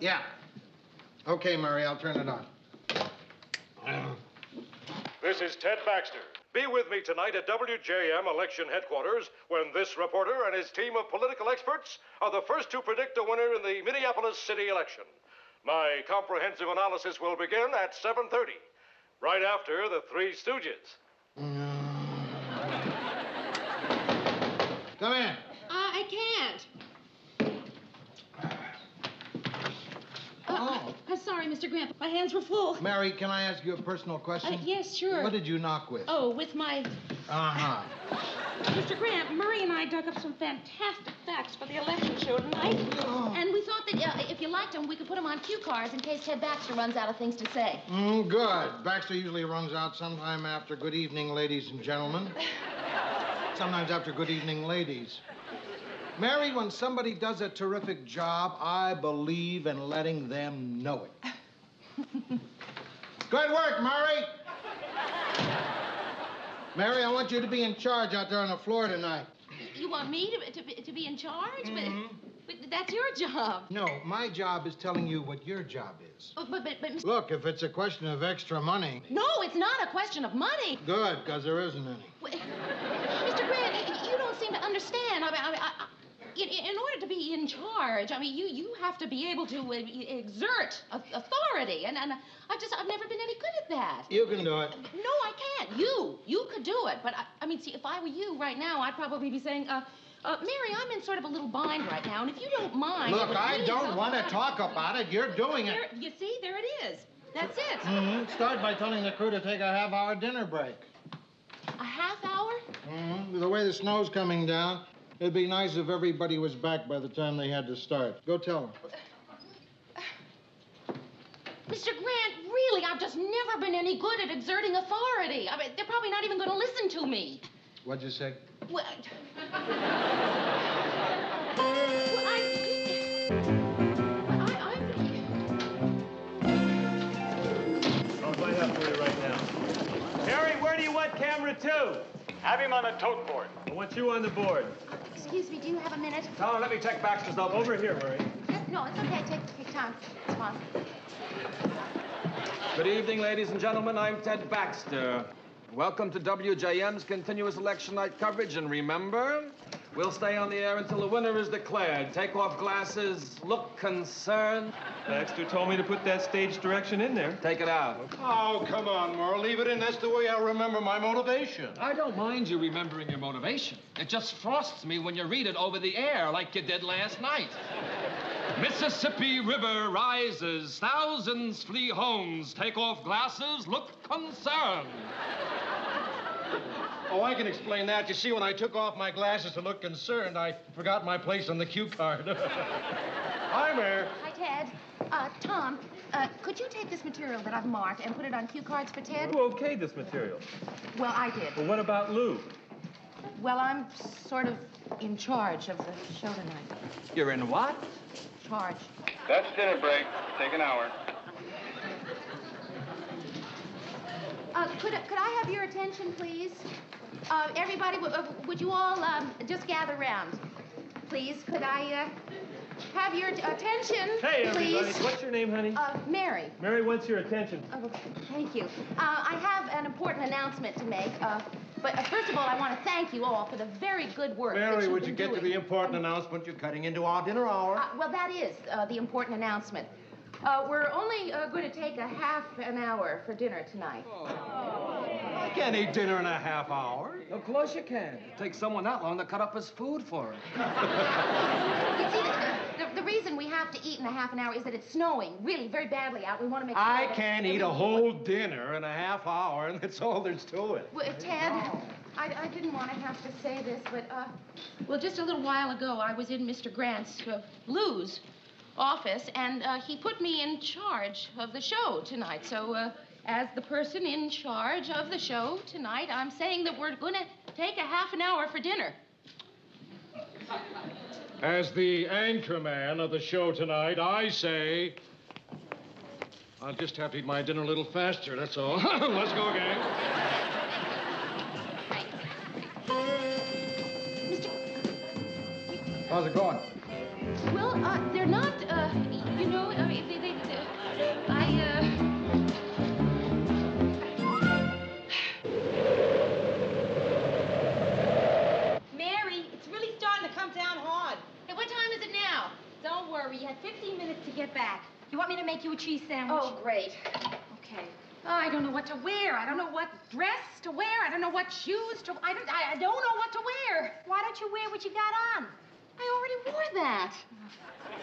Yeah. Okay, Murray, I'll turn it on. This is Ted Baxter. Be with me tonight at WJM election headquarters when this reporter and his team of political experts are the first to predict a winner in the Minneapolis city election. My comprehensive analysis will begin at 7:30, right after the Three Stooges. Come in. I can't. Sorry, Mr. Grant. My hands were full. Mary, can I ask you a personal question? Yes, sure. What did you knock with? Oh, with my... Uh-huh. Mr. Grant, Murray and I dug up some fantastic facts for the election show tonight. Oh. And we thought that if you liked them, we could put them on cue cards in case Ted Baxter runs out of things to say. Good. Baxter usually runs out sometime after good evening, ladies and gentlemen. Sometimes after good evening, ladies. Mary, when somebody does a terrific job, I believe in letting them know it. Good work, Murray. Mary, I want you to be in charge out there on the floor tonight. You want me to be in charge? But that's your job. No, my job is telling you what your job is. Oh, but Look, if it's a question of extra money... No, it's not a question of money. Good, because there isn't any. Mr. Grant, you don't seem to understand. In order to be in charge, you have to be able to exert authority, and I've never been any good at that. You can do it. No, I can't. You could do it, but see, if I were you right now, I'd probably be saying, Mary, I'm in sort of a little bind right now, and if you don't mind... Look, I don't want to talk about it. You're doing it. You see, there it is. That's it. Start by telling the crew to take a half-hour dinner break. A half hour? The way the snow's coming down, it'd be nice if everybody was back by the time they had to start. Go tell them. Mr. Grant, really, I've just never been any good at exerting authority. They're probably not even going to listen to me. What'd you say? Well, I'll find out for you right now. Harry, where do you want camera 2? Have him on the tote board. I want you on the board. Excuse me, do you have a minute? Tell him, let me check Baxter's up. Over here, Murray. No, it's okay. Take time. It's fine. Good evening, ladies and gentlemen. I'm Ted Baxter. Welcome to WJM's continuous election night coverage. And remember, we'll stay on the air until the winner is declared. Take off glasses, look concerned. Baxter told me to put that stage direction in there. Take it out. Oh, come on, Merle. Leave it in. That's the way I remember my motivation. I don't mind you remembering your motivation. It just frosts me when you read it over the air like you did last night. Mississippi River rises, thousands flee homes. Take off glasses, look concerned. Oh, I can explain that. You see, when I took off my glasses to look concerned, I forgot my place on the cue card. Hi, Mayor. Hi, Ted. Tom, could you take this material that I've marked and put it on cue cards for Ted? Who okayed this material? Well, I did. Well, what about Lou? well, I'm sort of in charge of the show tonight. You're in what? Charge. That's dinner break. Take an hour. Could I have your attention, please? Everybody, would you all just gather around? Please, could I have your attention, Hey, everybody. please? What's your name, honey? Mary. Mary, what's your attention? Oh, thank you. I have an important announcement to make. But first of all, I want to thank you all for the very good work that Mary, you've would been you get to doing. the important announcement? You're cutting into our dinner hour. Well, that is the important announcement. We're only going to take a half an hour for dinner tonight. I can't eat dinner in a half hour. Of course you can. It takes someone that long to cut up his food for it. You see, the reason we have to eat in a half an hour is that it's snowing really very badly out. We want to make sure I that can't eat a whole dinner in a half hour, and that's all there's to it. Well, Ted, I didn't want to have to say this, but, Well, just a little while ago, I was in Mr. Grant's, Lou's office, and he put me in charge of the show tonight. So, as the person in charge of the show tonight, I'm saying that we're going to take a half an hour for dinner. As the anchorman of the show tonight, I say, I'll just have to eat my dinner a little faster, that's all. Let's go, gang. How's it going? Well, they're not, you know, Mary, it's really starting to come down hard. Hey, what time is it now? Don't worry, you had 15 minutes to get back. You want me to make you a cheese sandwich? Oh, great. Okay. Oh, I don't know what to wear. I don't know what dress to wear. I don't know what shoes to... I don't know what to wear. Why don't you wear what you got on? I already wore that.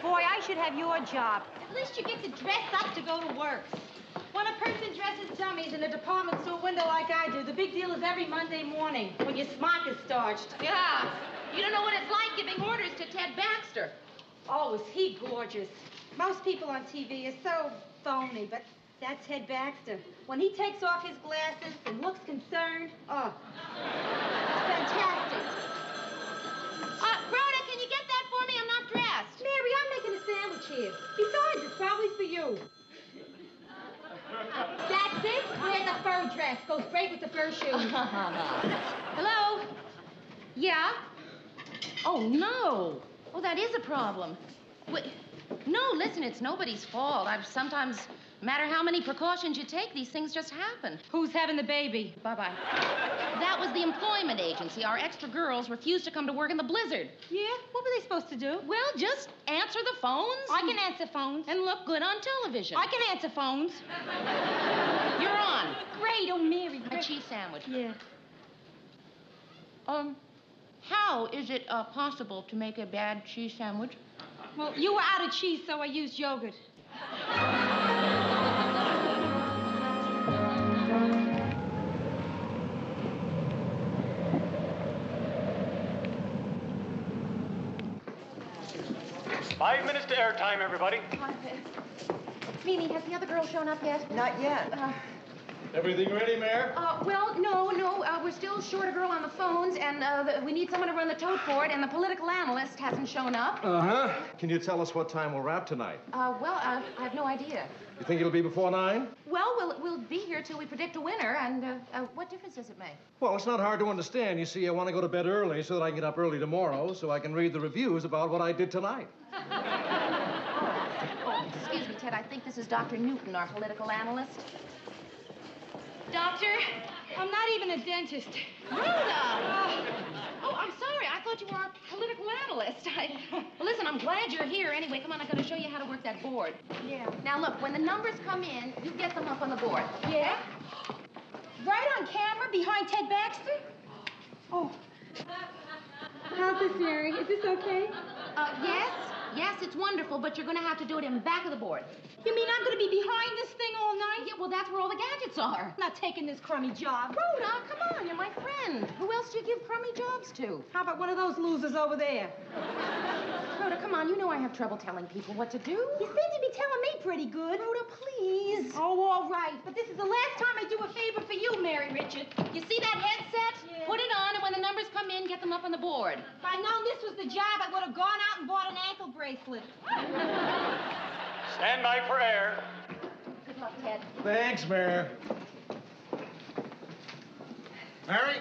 Boy, I should have your job. At least you get to dress up to go to work. When a person dresses dummies in a department store window like I do, the big deal is every Monday morning when your smock is starched. Yeah. You don't know what it's like giving orders to Ted Baxter. Oh, is he gorgeous. Most people on TV are so phony, but that's Ted Baxter. When he takes off his glasses and looks concerned, oh, fantastic. Rhoda, can you get that for me? I'm not dressed. Mary, I'm making a sandwich here. Besides, it's probably for you. That's it. Wear the fur dress. Goes great with the fur shoes. Hello? Yeah? Oh, no. Oh, that is a problem. Wait, no, listen, it's nobody's fault. Sometimes, no matter how many precautions you take, these things just happen. Who's having the baby? Bye-bye. That was the employment agency. Our extra girls refused to come to work in the blizzard. Yeah? What were they supposed to do? Well, just answer the phones. I can answer phones. And look good on television. I can answer phones. You're on. Great, oh, Mary. A cheese sandwich. Yeah. How is it possible to make a bad cheese sandwich? Well, you were out of cheese, so I used yogurt. 5 minutes to airtime, everybody. Mimi, has the other girl shown up yet? Not yet. Everything ready, Mayor? Well, no. We're still short a girl on the phones, and we need someone to run the tote for it, and the political analyst hasn't shown up. Uh-huh. Can you tell us what time we'll wrap tonight? I have no idea. You think it'll be before 9? Well, we'll be here till we predict a winner, and what difference does it make? Well, it's not hard to understand. You see, I want to go to bed early so that I can get up early tomorrow so I can read the reviews about what I did tonight. Oh, excuse me, Ted. I think this is Dr. Newton, our political analyst. Doctor, I'm not even a dentist. Rhoda! Oh, I'm sorry. I thought you were our political analyst. Well, listen, I'm glad you're here. Anyway, come on, I'm going to show you how to work that board. Yeah. Now, look, when the numbers come in, you get them up on the board. Yeah? Right on camera behind Ted Baxter? Oh. How's this, Mary? Is this okay? Yes, it's wonderful, but you're going to have to do it in back of the board. You mean I'm going to be behind this thing all night? Yeah, well, that's where all the gadgets are. I'm not taking this crummy job. Rhoda, come on, you're my friend. Who else do you give crummy jobs to? How about one of those losers over there? Rhoda, come on, you know I have trouble telling people what to do. You seem to be telling me pretty good. Rhoda, please. Oh, all right. But this is the last time I do a favor for you, Mary Richards. You see that headset? Yeah. Put it on, and when the numbers come in, get them up on the board. If I'd known this was the job, I would have gone out and bought an ankle bracelet. Stand by for air. Good luck, Ted. Thanks, Mayor. Mary,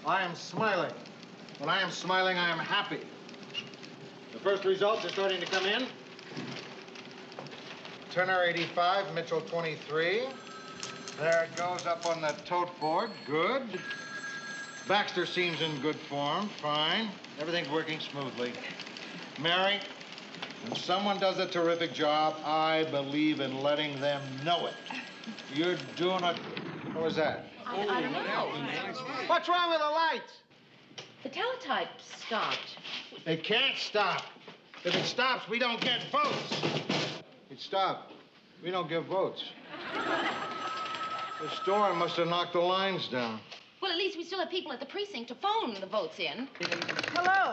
I am smiling. When I am smiling, I am happy. The first results are starting to come in. Turner 85, Mitchell 23. There it goes up on the tote board. Good. Baxter seems in good form. Fine. Everything's working smoothly. Mary, when someone does a terrific job, I believe in letting them know it. You're doing a... What was that? I don't know. What's wrong with the lights? The teletype stopped. It can't stop. If it stops, we don't get votes. It stopped. We don't get votes. The storm must have knocked the lines down. Well, at least we still have people at the precinct to phone the votes in. Hello.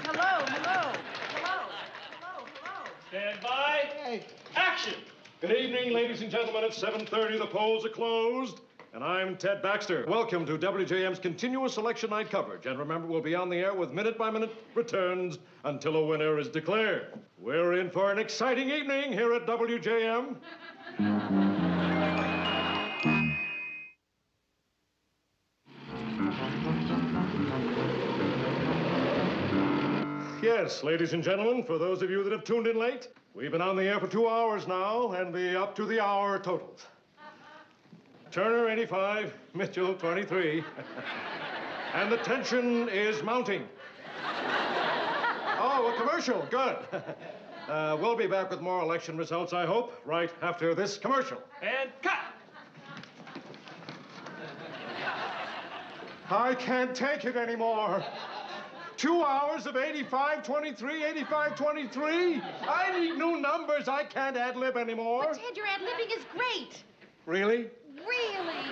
Hello, hello. Hello. Hello, hello. Stand by. Hey. Action! Good evening, ladies and gentlemen. At 7:30, the polls are closed. And I'm Ted Baxter. Welcome to WJM's continuous election night coverage. And remember, we'll be on the air with minute-by-minute returns until a winner is declared. We're in for an exciting evening here at WJM. Yes, ladies and gentlemen, for those of you that have tuned in late, we've been on the air for 2 hours now, and the up to the hour totals. Turner, 85, Mitchell, 23. And the tension is mounting. Oh, a commercial, good. We'll be back with more election results, I hope, right after this commercial. And cut! I can't take it anymore. 2 hours of 85-23, 85-23. I need new numbers. I can't ad-lib anymore. But, Ted, your ad-libbing is great. Really? Really?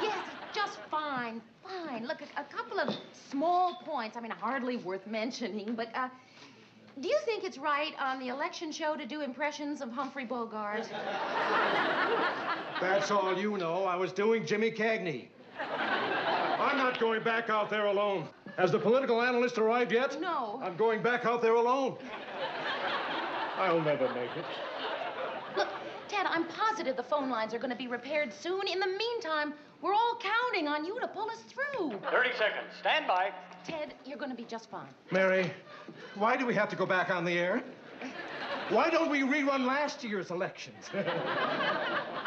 Yes, just fine. Fine. Look, a couple of small points. I mean, hardly worth mentioning, but, do you think it's right on the election show to do impressions of Humphrey Bogart? That's all you know. I was doing Jimmy Cagney. I'm not going back out there alone. Has the political analyst arrived yet? No. I'm going back out there alone. I'll never make it. Look, Ted, I'm positive the phone lines are going to be repaired soon. In the meantime, we're all counting on you to pull us through. 30 seconds. Stand by. Ted, you're going to be just fine. Mary, why do we have to go back on the air? Why don't we rerun last year's elections?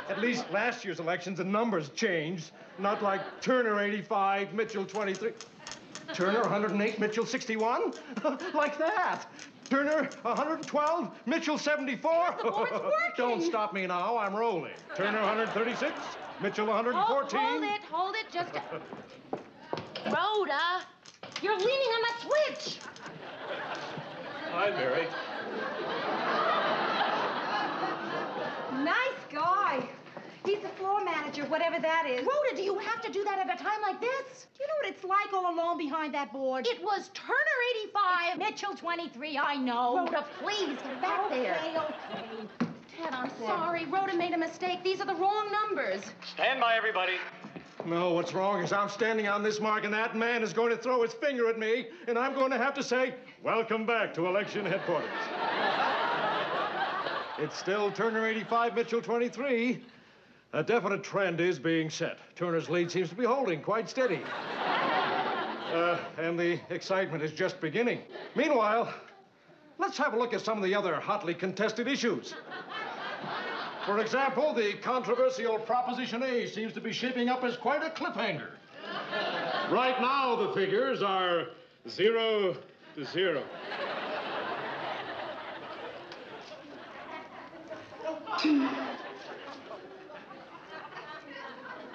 At least last year's elections, the numbers changed. Not like Turner 85, Mitchell 23. Turner 108, Mitchell 61? Like that. Turner 112, Mitchell 74. The board's working. Don't stop me now. I'm rolling. Turner 136, Mitchell 114. Hold it. Just Rhoda, you're leaning on the switch. Hi, Mary. Nice guy. He's the floor manager, whatever that is. Rhoda, do you have to do that at a time like this? Do you know what it's like all alone behind that board? It was Turner 85. Mitchell 23, I know. Rhoda, please, get back there. Okay. Ted, I'm sorry. Rhoda made a mistake. These are the wrong numbers. Stand by, everybody. No, what's wrong is I'm standing on this mark, and that man is going to throw his finger at me, and I'm going to have to say, welcome back to election headquarters. It's still Turner 85, Mitchell 23. A definite trend is being set. Turner's lead seems to be holding quite steady. And the excitement is just beginning. Meanwhile, let's have a look at some of the other hotly contested issues. For example, the controversial Proposition A seems to be shaping up as quite a cliffhanger. Right now, the figures are 0 to 0.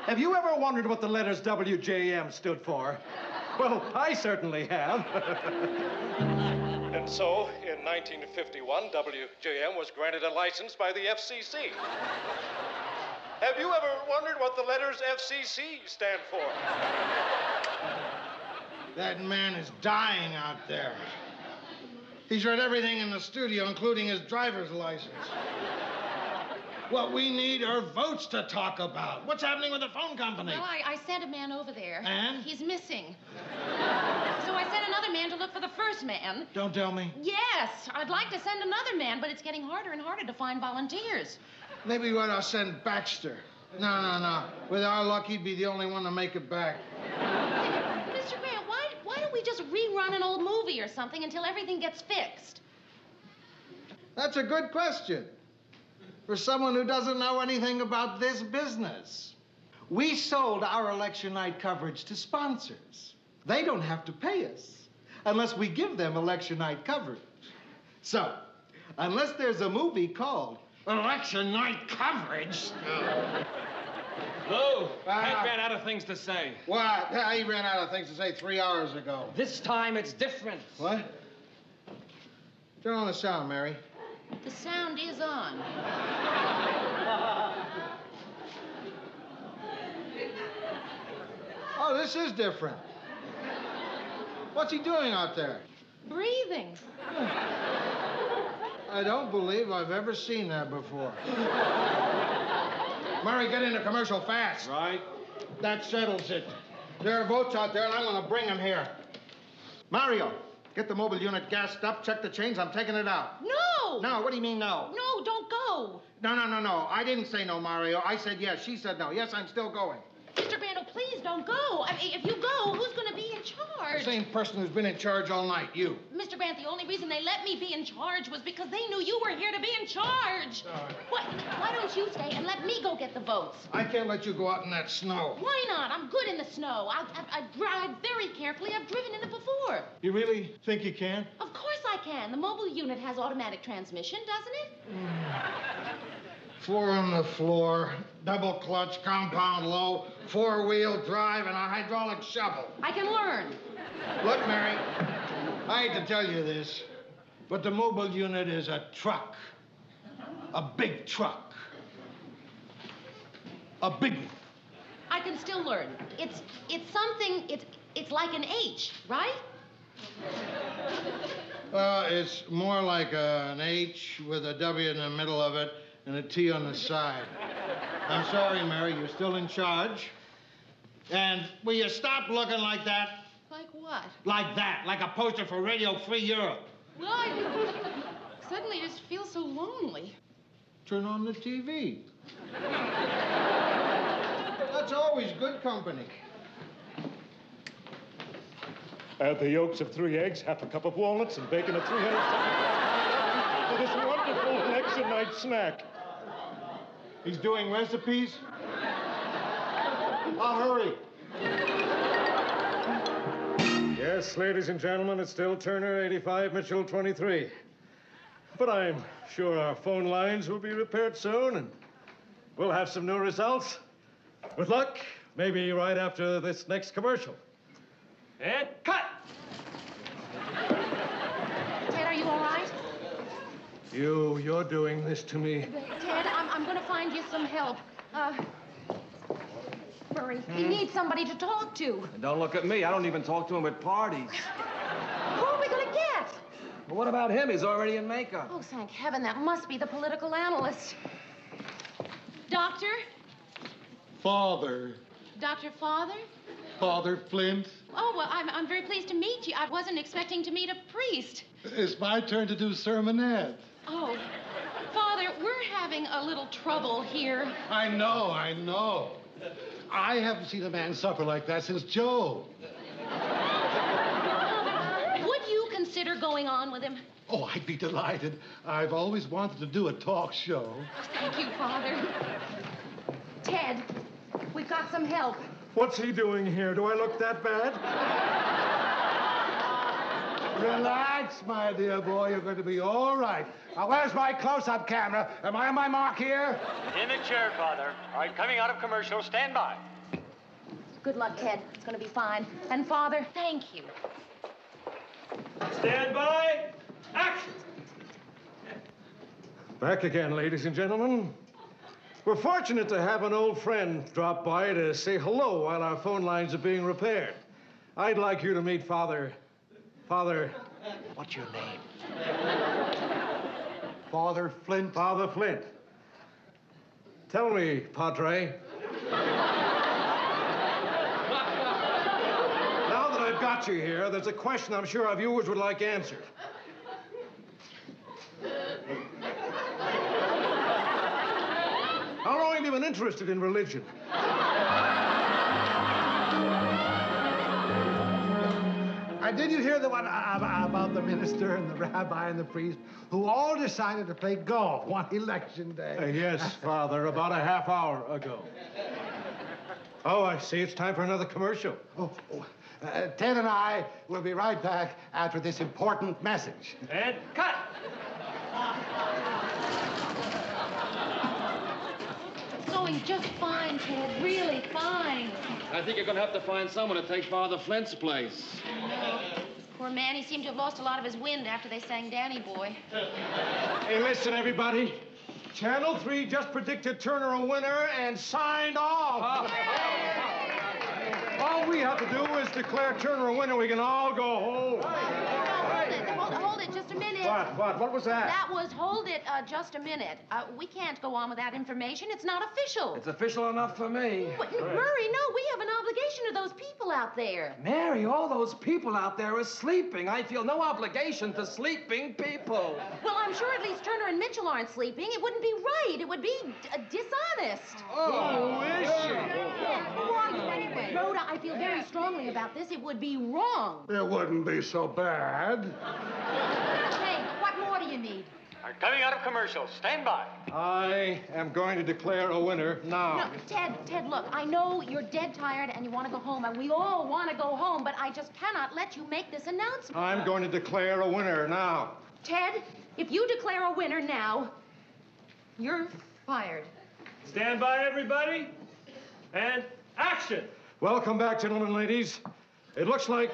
Have you ever wondered what the letters WJM stood for? Well, I certainly have. And so, in 1951, WJM was granted a license by the FCC. Have you ever wondered what the letters FCC stand for? That man is dying out there. He's read everything in the studio, including his driver's license. What we need are votes to talk about. What's happening with the phone company? Well, I sent a man over there. And? He's missing. So I sent another man to look for the first man. Don't tell me. Yes, I'd like to send another man, but it's getting harder and harder to find volunteers. Maybe we ought to send Baxter. No. With our luck, he'd be the only one to make it back. Mr. Grant, why don't we just rerun an old movie or something until everything gets fixed? That's a good question. For someone who doesn't know anything about this business. We sold our election night coverage to sponsors. They don't have to pay us unless we give them election night coverage. So, unless there's a movie called Election Night Coverage... Lou, Ted ran out of things to say. What? He ran out of things to say 3 hours ago. This time it's different. What? Turn on the sound, Mary. The sound is on. Oh, this is different. What's he doing out there? Breathing. I don't believe I've ever seen that before. Murray, get into commercial fast. Right. That settles it. There are votes out there, and I'm going to bring them here. Mario, get the mobile unit gassed up, check the chains. I'm taking it out. No! No, what do you mean no? No, don't go. No. I didn't say no, Mario. I said yes. She said no. Yes, I'm still going. Mr. Grando, please don't go. I mean, if you go, who's going to be in The charge? same person who's been in charge all night, you. Mr. Grant, the only reason they let me be in charge was because they knew you were here to be in charge. Why don't you stay and let me go get the votes? I can't let you go out in that snow. Why not? I'm good in the snow. I drive very carefully. I've driven in it before. You really think you can? Of course I can. The mobile unit has automatic transmission, doesn't it? 4 on the floor, double clutch, compound low, 4-wheel drive, and a hydraulic shovel. I can learn. Look, Mary, I hate to tell you this, but the mobile unit is a truck. A big truck. A big one. I can still learn. It's something, it's like an H, right? It's more like an H with a W in the middle of it and a T on the side. I'm sorry, Mary, you're still in charge. And will you stop looking like that? Like what? Like that, like a poster for Radio Free Europe. Well, I suddenly just feel so lonely. Turn on the TV. That's always good company. Add the yolks of 3 eggs, half a cup of walnuts, and bacon of 3 eggs. For this wonderful election night snack. He's doing recipes? I'll hurry. Yes, ladies and gentlemen, it's still Turner 85, Mitchell 23. But I'm sure our phone lines will be repaired soon, and we'll have some new results. With luck, maybe right after this next commercial. And cut! Ted, are you all right? You're doing this to me. Ted, I'm going to find you some help. Murray, he needs somebody to talk to. And don't look at me. I don't even talk to him at parties. Who are we going to get? Well, what about him? He's already in makeup. Oh, thank heaven, that must be the political analyst. Doctor? Father. Dr. Father? Father Flint. Oh, well, I'm very pleased to meet you. I wasn't expecting to meet a priest. It's my turn to do sermonette. Oh, Father, we're having a little trouble here. I know. I haven't seen a man suffer like that since Joe. Would you consider going on with him? Oh, I'd be delighted. I've always wanted to do a talk show. Thank you, Father. Ted, we've got some help. What's he doing here? Do I look that bad? Relax, my dear boy. You're going to be all right. Now, where's my close-up camera? Am I on my mark here? In the chair, Father. All right, coming out of commercial, stand by. Good luck, Ted. It's going to be fine. And, Father, thank you. Stand by. Action! Back again, ladies and gentlemen. We're fortunate to have an old friend drop by to say hello while our phone lines are being repaired. I'd like you to meet Father... What's your name? Father Flint. Father Flint. Tell me, Padre. Now that I've got you here, there's a question I'm sure our viewers would like answered. How long have you been interested in religion? Did you hear the one about the minister and the rabbi and the priest who all decided to play golf one election day? Yes, Father, about a half hour ago. Oh, I see. It's time for another commercial. Ted and I will be right back after this important message. And cut! It's going just fine, Ted. Really fine. I think you're going to have to find someone to take Father Flint's place. No. Poor man, he seemed to have lost a lot of his wind after they sang Danny Boy. Hey, listen, everybody. Channel 3 just predicted Turner a winner and signed off. All we have to do is declare Turner a winner. We can all go home. Hold it, just a minute. What was that? That was, hold it, just a minute. We can't go on with that information. It's not official. It's official enough for me. But, Murray, no, we have an obligation to those people out there. Mary, all those people out there are sleeping. I feel no obligation to sleeping people. Well, I'm sure at least Turner and Mitchell aren't sleeping. It wouldn't be right. It would be dishonest. Oh, is she? Who are you anyway? say about this. It would be wrong. It wouldn't be so bad. Hey, what more do you need? Are coming out of commercial. Stand by. I am going to declare a winner now. No, Ted, look, I know you're dead tired and you want to go home, and we all want to go home, but I just cannot let you make this announcement. I'm going to declare a winner now. Ted, if you declare a winner now, you're fired. Stand by, everybody. And action. Welcome back, gentlemen and ladies. It looks like...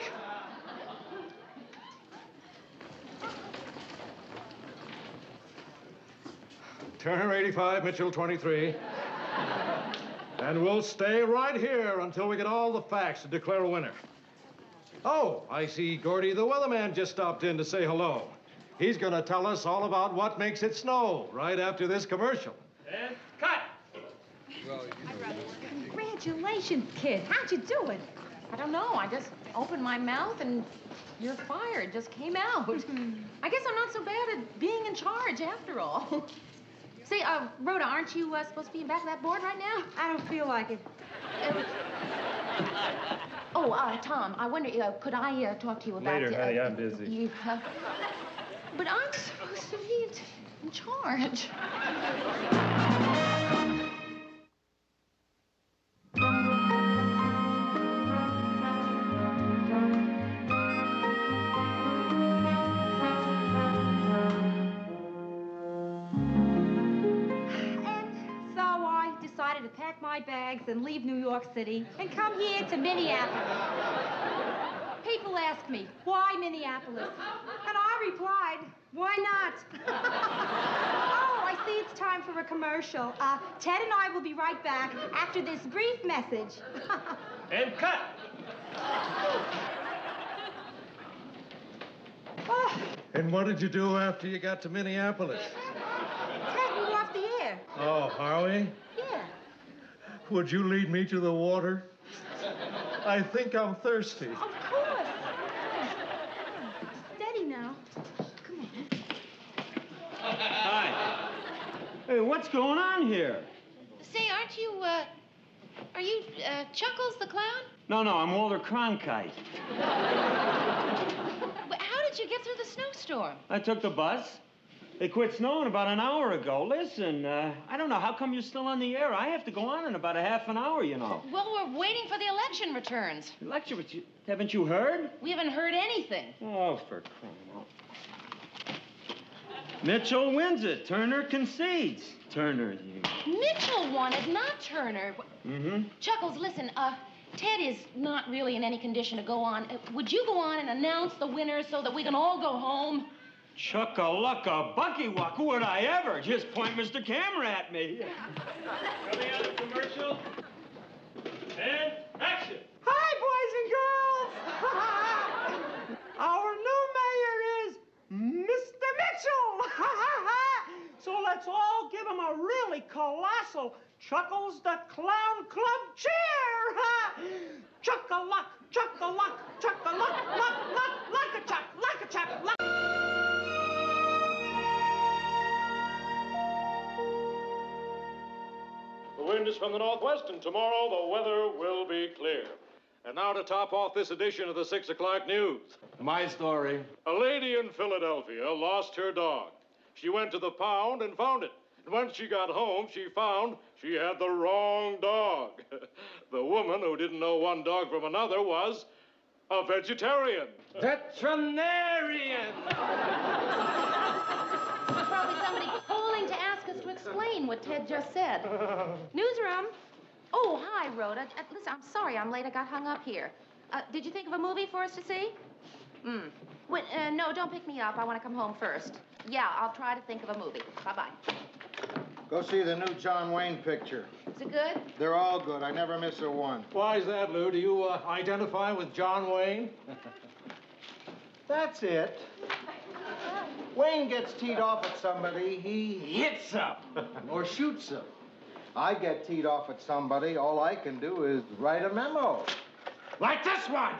Turner 85, Mitchell 23. And we'll stay right here until we get all the facts to declare a winner. Oh, I see Gordy the weatherman just stopped in to say hello. He's going to tell us all about what makes it snow right after this commercial. And cut. Congratulations, kid. How'd you do it? I don't know. I just opened my mouth and you're fired. Just came out. I guess I'm not so bad at being in charge after all. Say, Rhoda, aren't you supposed to be in back of that board right now? I don't feel like it. Tom, I wonder, could I talk to you about... Later, honey, I'm busy. But I'm supposed to be in charge. To pack my bags and leave New York City and come here to Minneapolis. People ask me, why Minneapolis? And I replied, why not? Oh, I see it's time for a commercial. Ted and I will be right back after this brief message. And cut. And what did you do after you got to Minneapolis? Ted, we're off the air. Oh, are we? Yeah. Would you lead me to the water? I think I'm thirsty. Of course. Steady now. Come on. Hi. Hey, what's going on here? Say, aren't you, are you, Chuckles the Clown? No, I'm Walter Cronkite. How did you get through the snowstorm? I took the bus. It quit snowing about an hour ago. Listen, I don't know. How come you're still on the air? I have to go on in about a half an hour, you know. Well, we're waiting for the election returns. Election? Haven't you heard? We haven't heard anything. Oh, for crying out. Mitchell wins it. Turner concedes. Turner, you... Mitchell won it, not Turner. Mm-hmm. Chuckles, listen, Ted is not really in any condition to go on. Would you go on and announce the winner so that we can all go home? Chucka-lucka, bucky-wuck, would I ever? Just point Mr. Camera at me. Coming out of commercial. And action. Hi, boys and girls. Our new mayor is Mr. Mitchell. So let's all give him a really colossal Chuckles the Clown Club cheer. Chuck-a-luck, chuck-a-luck, chuck-a-luck, luck, luck, luck-a-chuck, luck-a-chuck, luck. The wind is from the northwest, and tomorrow the weather will be clear. And now to top off this edition of the 6 o'clock news. My story. A lady in Philadelphia lost her dog. She went to the pound and found it. And when she got home, she found she had the wrong dog. The woman who didn't know one dog from another was a vegetarian. Veterinarian! Probably somebody calling to ask us to explain what Ted just said. Newsroom. Oh, hi, Rhoda. Listen, I'm sorry I'm late. I got hung up here. Did you think of a movie for us to see? Wait, no, don't pick me up. I want to come home first. Yeah, I'll try to think of a movie. Bye-bye. Go see the new John Wayne picture. Is it good? They're all good. I never miss a one. Why is that, Lou? Do you identify with John Wayne? That's it. Wayne gets teed off at somebody, he hits them or shoots them. I get teed off at somebody, all I can do is write a memo. Like this one!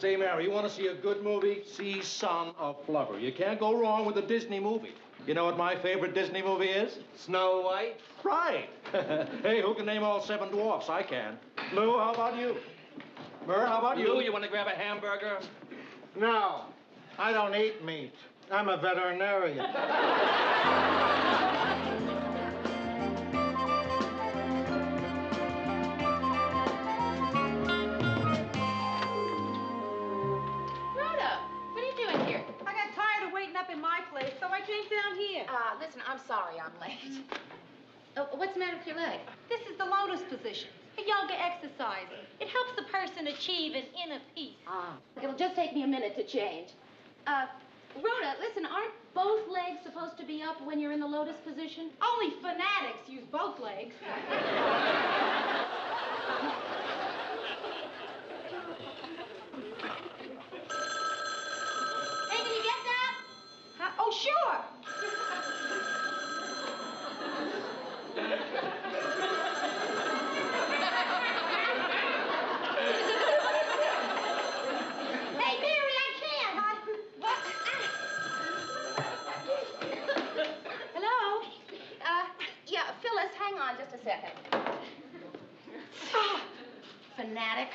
Say, Mary, you want to see a good movie? See Son of Flubber. You can't go wrong with a Disney movie. You know what my favorite Disney movie is? Snow White. Right. Hey, who can name all 7 dwarfs? I can. Lou, how about you? Murr, how about you? You want to grab a hamburger? No, I don't eat meat. I'm a veterinarian. In my place, so I came down here. Listen, I'm sorry I'm late. What's the matter with your leg? This is the lotus position, a yoga exercise. It helps the person achieve an inner peace. It'll just take me a minute to change. Rhoda, listen, aren't both legs supposed to be up when you're in the lotus position? Only fanatics use both legs. Oh, sure. Hey, Mary, I can't. What? Hello? Yeah, Phyllis, hang on just a second. Fanatic.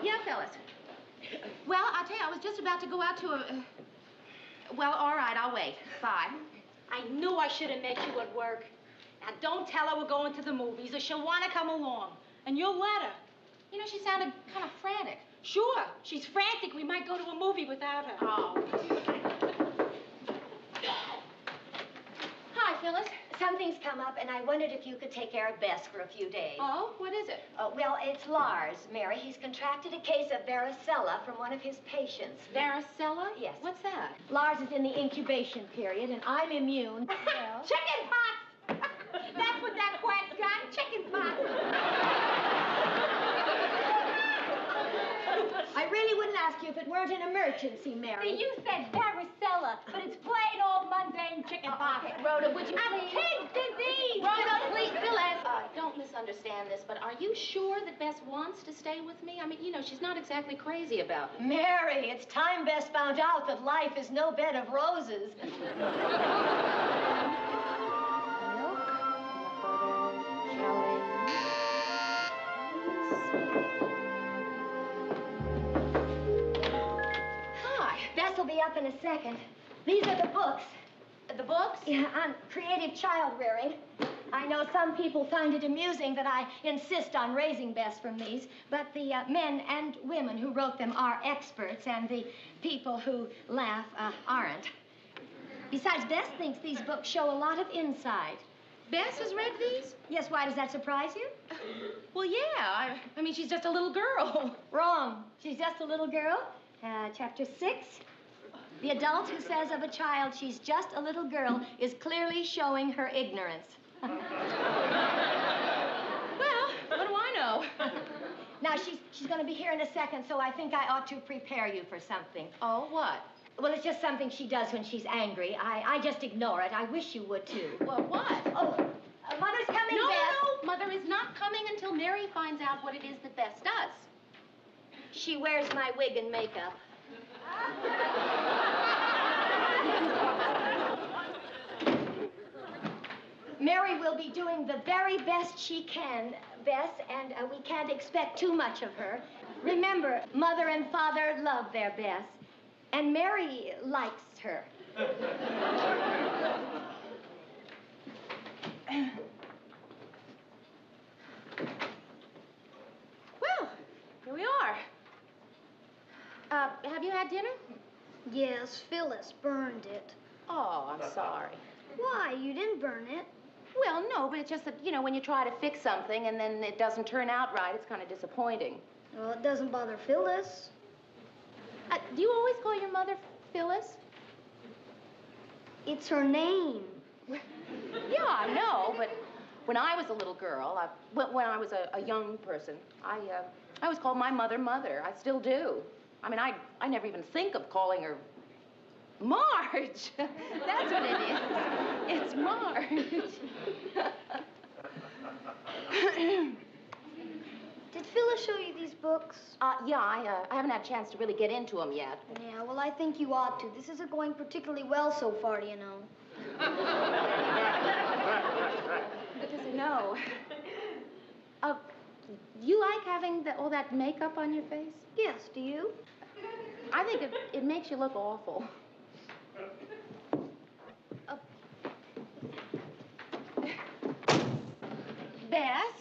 Yeah, Phyllis. Well, I'll tell you, I was just about to go out to a... Well, all right, I'll wait. Bye. I knew I should have met you at work. Now, don't tell her we're going to the movies or she'll want to come along. And you'll let her. You know, she sounded kind of frantic. Sure. She's frantic. We might go to a movie without her. Oh. Hi, Phyllis. Something's come up, and I wondered if you could take care of Bess for a few days. Oh? What is it? Well, it's Lars, Mary. He's contracted a case of varicella from one of his patients. Varicella? Yes. What's that? Lars is in the incubation period, and I'm immune. Well, Chicken pox! That's what that quack's got, chicken pox. I really wouldn't ask you if it weren't an emergency, Mary. You said varicella, but it's plain old mundane chicken pox. Rhoda, would you I'm please... kid disease! Rhoda, please, Phyllis. Don't misunderstand this, but are you sure that Bess wants to stay with me? I mean, you know, she's not exactly crazy about it. Mary, it's time Bess found out that life is no bed of roses. Bess will be up in a second. These are the books. The books? Yeah, on creative child rearing. I know some people find it amusing that I insist on raising Bess from these, but the men and women who wrote them are experts, and the people who laugh aren't. Besides, Bess thinks these books show a lot of insight. Bess has read these? Yes, why does that surprise you? Well, yeah. I mean, she's just a little girl. Wrong. She's just a little girl. Chapter 6. The adult who says of a child she's just a little girl is clearly showing her ignorance. Well, what do I know? Now, she's going to be here in a second, so I think I ought to prepare you for something. Oh, what? Well, it's just something she does when she's angry. I just ignore it. I wish you would, too. Well, what? Oh, Mother's coming, No, Bess. no, Mother is not coming until Mary finds out what it is that Bess does. She wears my wig and makeup. Mary will be doing the very best she can, Bess, and we can't expect too much of her. Remember, Mother and Father love their Bess, and Mary likes her. Well, here we are. Have you had dinner? Yes, Phyllis burned it. Oh, I'm sorry. Why? You didn't burn it. Well, no, but it's just that, you know, when you try to fix something and then it doesn't turn out right, it's kind of disappointing. Well, it doesn't bother Phyllis. Do you always call your mother Phyllis? It's her name. Yeah, I know, but when I was a little girl, when I was a young person, I always called my mother Mother. I still do. I mean, I never even think of calling her Marge. That's what it is. It's Marge. Did Did Phyllis show you these books? Yeah, I haven't had a chance to really get into them yet. Yeah, well, I think you ought to. This isn't going particularly well so far, you know. Good to know. Do you like having all that makeup on your face? Yes, do you? I think it makes you look awful. Bess?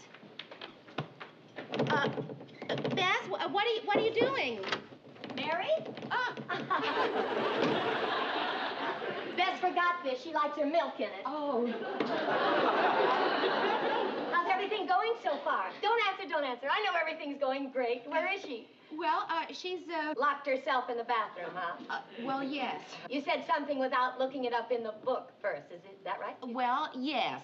Bess, what are you doing? Mary? Bess forgot this. She likes her milk in it. Oh. How's everything going so far? Don't answer. I know everything's going great. Where is she? Well, she's, Locked herself in the bathroom, huh? well, yes. You said something without looking it up in the book first. Is that right? Well, yes.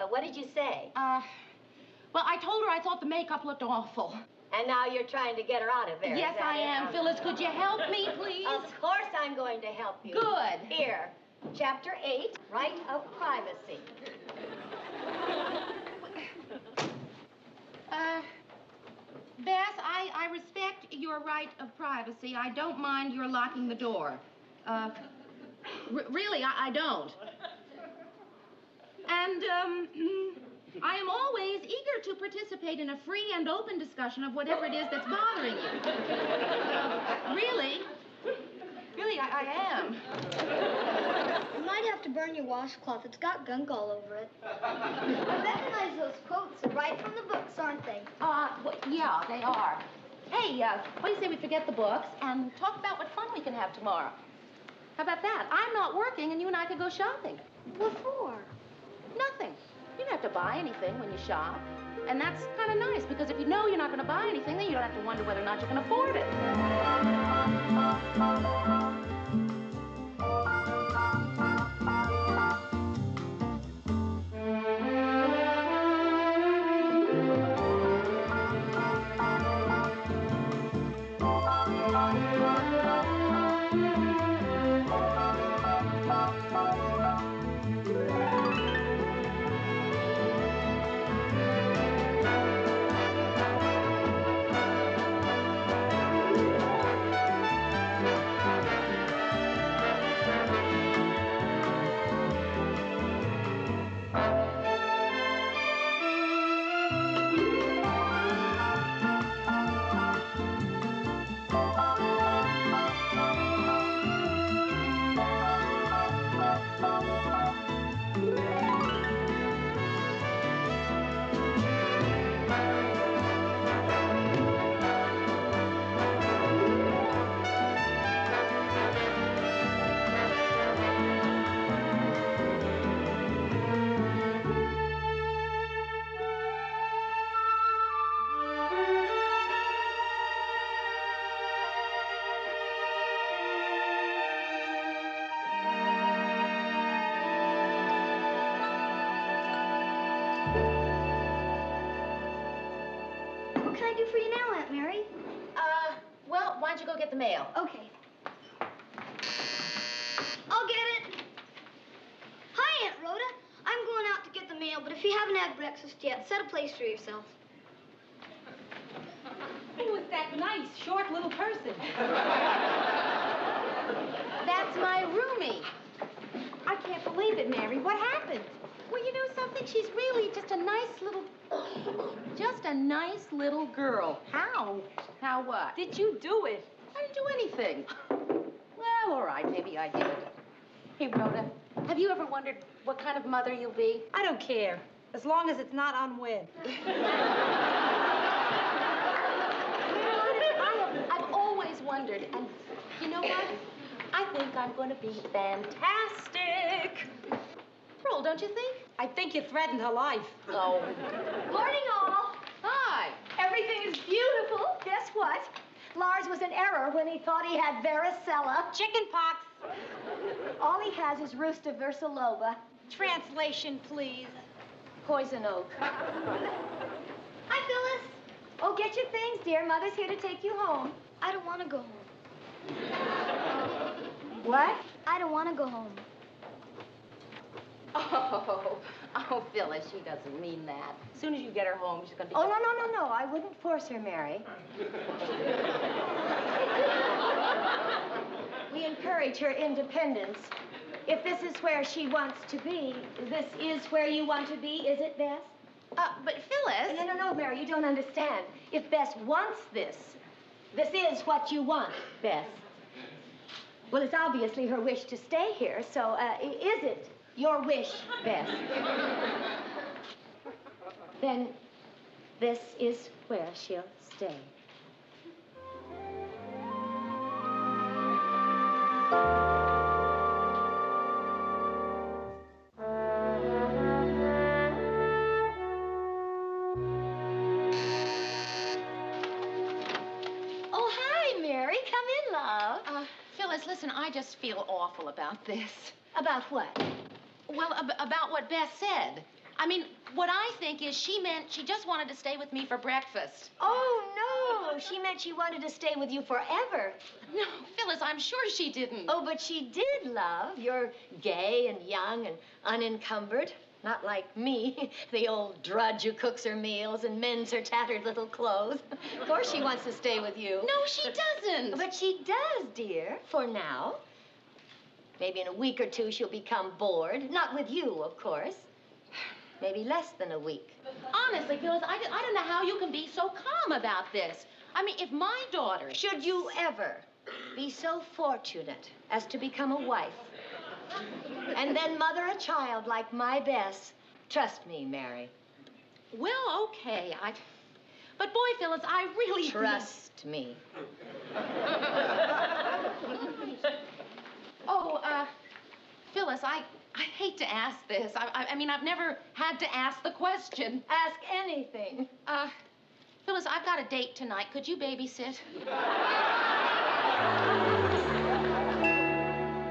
What did you say? Well, I told her I thought the makeup looked awful. And now you're trying to get her out of there. Yes, I am. Phyllis, could you help me, please? Of course I'm going to help you. Good. Here, Chapter 8, Right of Privacy. Bess, I respect your right of privacy. I don't mind your locking the door. Really, I don't. And, I am always eager to participate in a free and open discussion of whatever it is that's bothering you. Really, I am. You might have to burn your washcloth. It's got gunk all over it. I recognize those quotes. They're right from the books, aren't they? Well, yeah, they are. Hey, what do you say we forget the books and talk about what fun we can have tomorrow? How about that? I'm not working, and you and I could go shopping. What for? Nothing. You don't have to buy anything when you shop. And that's kind of nice, because if you know you're not going to buy anything, then you don't have to wonder whether or not you can afford it. What can I do for you now, Aunt Mary? Well, why don't you go get the mail? Okay. I'll get it. Hi, Aunt Rhoda. I'm going out to get the mail, but if you haven't had breakfast yet, set a place for yourself. Who is that nice, short little person? That's my roomie. I can't believe it, Mary. What happened? Well, you know something? She's really just a nice little girl. How? How what? Did you do it? I didn't do anything. Well, all right, maybe I did. Hey, Rhoda, have you ever wondered what kind of mother you'll be? I don't care, as long as it's not unwed. I've always wondered, and you know what? I think I'm going to be fantastic. Pearl, don't you think? I think you threatened her life. Oh. Morning, all. Hi. Everything is beautiful. Guess what? Lars was in error when he thought he had varicella. Chicken pox. All he has is Rusta versiloba. Translation, please. Poison oak. Hi, Phyllis. Oh, get your things, dear. Mother's here to take you home. I don't want to go home. What? I don't want to go home. Oh, Oh, Phyllis, she doesn't mean that. As soon as you get her home, she's going to be... Oh, no. I wouldn't force her, Mary. We encourage her independence. If this is where she wants to be, this is where you want to be, is it, Bess? But Phyllis... No, Mary, you don't understand. If Bess wants this is what you want, Bess. Well, it's obviously her wish to stay here, so is it your wish, Bess? Then this is where she'll stay. Oh, hi, Mary. Come in, love. Phyllis, listen, I just feel awful about this. About what? Well, about what Beth said. I mean, what I think is she just wanted to stay with me for breakfast. Oh, no. She meant she wanted to stay with you forever. No, Phyllis, I'm sure she didn't. Oh, but she did, love. You're gay and young and unencumbered. Not like me, the old drudge who cooks her meals and mends her tattered little clothes. Of course she wants to stay with you. No, she doesn't. But she does, dear, for now. Maybe in a week or two she'll become bored. Not with you, of course. Maybe less than a week. Honestly, Phyllis, I don't know how you can be so calm about this. I mean, if my daughter... Should you ever be so fortunate as to become a wife, and then mother a child like my Bess, trust me, Mary. Well, okay, But boy, Phyllis, I really... Trust me. Oh, Phyllis, I hate to ask this. I mean, I've never had to ask the question. Ask anything. Phyllis, I've got a date tonight. Could you babysit?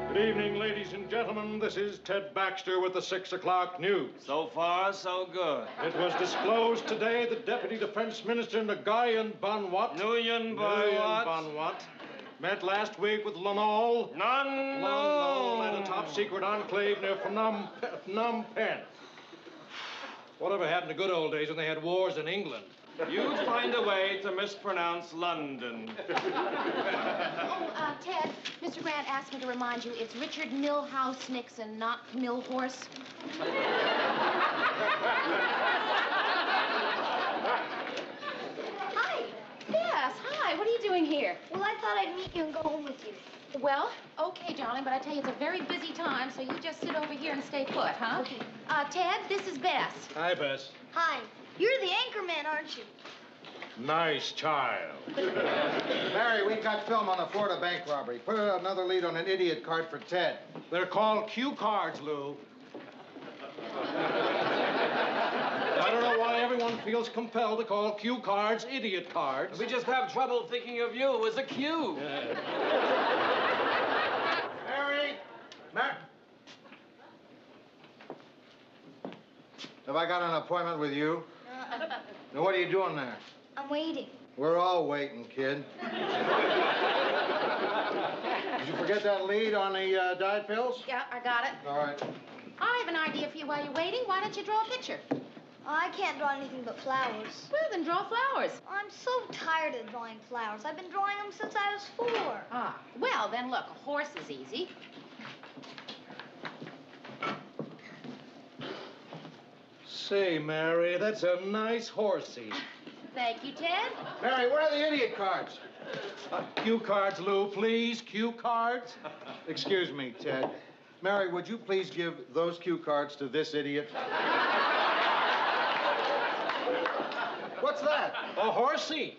Good evening, ladies and gentlemen. This is Ted Baxter with the 6 o'clock news. So far, so good. It was disclosed today that Deputy Defense Minister Nguyen Van Wat... Nguyen Van Wat met last week with Lanol. Lanol at a top-secret enclave near Phnom Penh. Whatever happened to good old days when they had wars in England? You'd find a way to mispronounce London. Oh, Ted, Mr. Grant asked me to remind you it's Richard Milhouse Nixon, not Millhorse. Hi. Yes, hi. What are you doing here? Well, I thought I'd meet you and go home with you. Well, okay, darling, but I tell you, it's a very busy time, so you just sit over here and stay put, huh? Okay. Ted, this is Bess. Hi, Bess. Hi. You're the anchor man, aren't you? Nice child. Mary, we got film on a Florida bank robbery. Put another lead on an idiot card for Ted. They're called cue cards, Lou. I don't know why everyone feels compelled to call cue cards idiot cards. We just have trouble thinking of you as a cue. Mary! Have I got an appointment with you? Now, what are you doing there? I'm waiting. We're all waiting, kid. Did you forget that lead on the diet pills? Yeah, I got it. All right. I have an idea for you while you're waiting. Why don't you draw a picture? I can't draw anything but flowers. Well, then draw flowers. I'm so tired of drawing flowers. I've been drawing them since I was 4. Ah, well, then look, a horse is easy. Say, Mary, that's a nice horsey. Thank you, Ted. Mary, where are the idiot cards? Cue cards, Lou, please. Cue cards. Excuse me, Ted. Mary, would you please give those cue cards to this idiot? What's that? A horsey.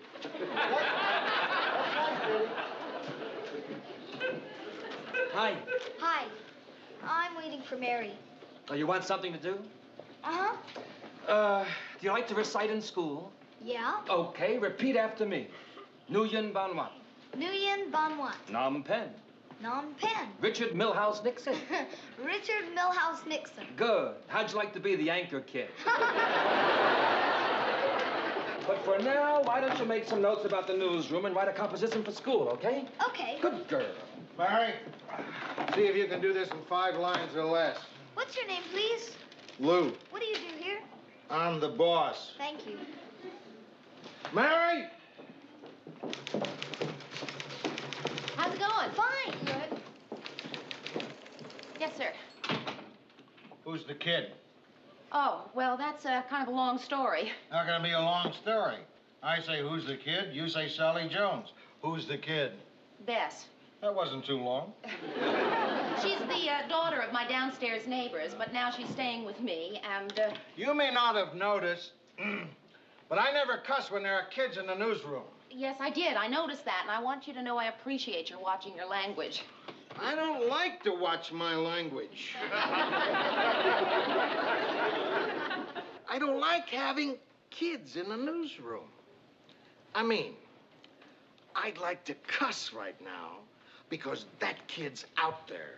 Hi. Hi. I'm waiting for Mary. Oh, you want something to do? Uh-huh. Do you like to recite in school? Yeah? Okay, repeat after me. Nguyen Van Wat. Nguyen Van Wat. Phnom Penh. Phnom Penh. Richard Milhouse Nixon. Richard Milhouse Nixon. Good. How'd you like to be the anchor kid? But for now, why don't you make some notes about the newsroom and write a composition for school, okay? Okay. Good girl. Mary, see if you can do this in 5 lines or less. What's your name, please? Lou. What do I'm the boss. Thank you. Mary! How's it going? Fine. Good. Yes, sir. Who's the kid? Oh, well, that's kind of a long story. Not gonna be a long story. I say, who's the kid? You say Sally Jones. Who's the kid? Bess. That wasn't too long. She's the daughter of my downstairs neighbors, but now she's staying with me, and... You may not have noticed, but I never cuss when there are kids in the newsroom. Yes, I did. I noticed that, and I want you to know I appreciate your watching your language. I don't like to watch my language. I don't like having kids in the newsroom. I mean, I'd like to cuss right now because that kid's out there.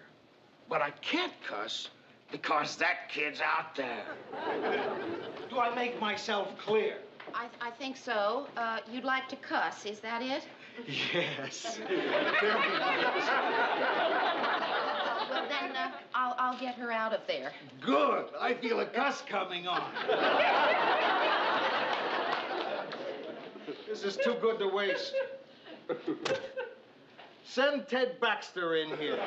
But I can't cuss because that kid's out there. Do I make myself clear? I think so. You'd like to cuss, is that it? Yes. Well, then, I'll get her out of there. Good. I feel a cuss coming on. This is too good to waste. Send Ted Baxter in here.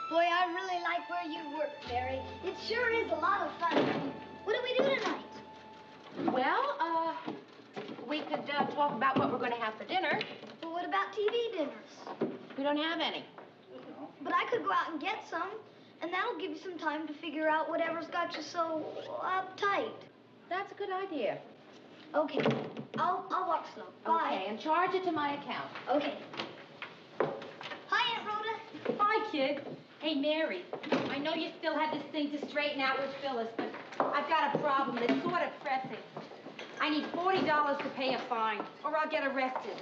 Boy, I really like where you work, Mary. It sure is a lot of fun. What do we do tonight? Well, we could talk about what we're going to have for dinner. Well, what about TV dinners? We don't have any. But I could go out and get some, and that'll give you some time to figure out whatever's got you so uptight. That's a good idea. Okay. I'll walk slow. Bye. Okay, and charge it to my account. Okay. Hi, Aunt Rhoda. Hi, kid. Hey, Mary, I know you still have this thing to straighten out with Phyllis, but I've got a problem that's sort of pressing. I need $40 to pay a fine, or I'll get arrested.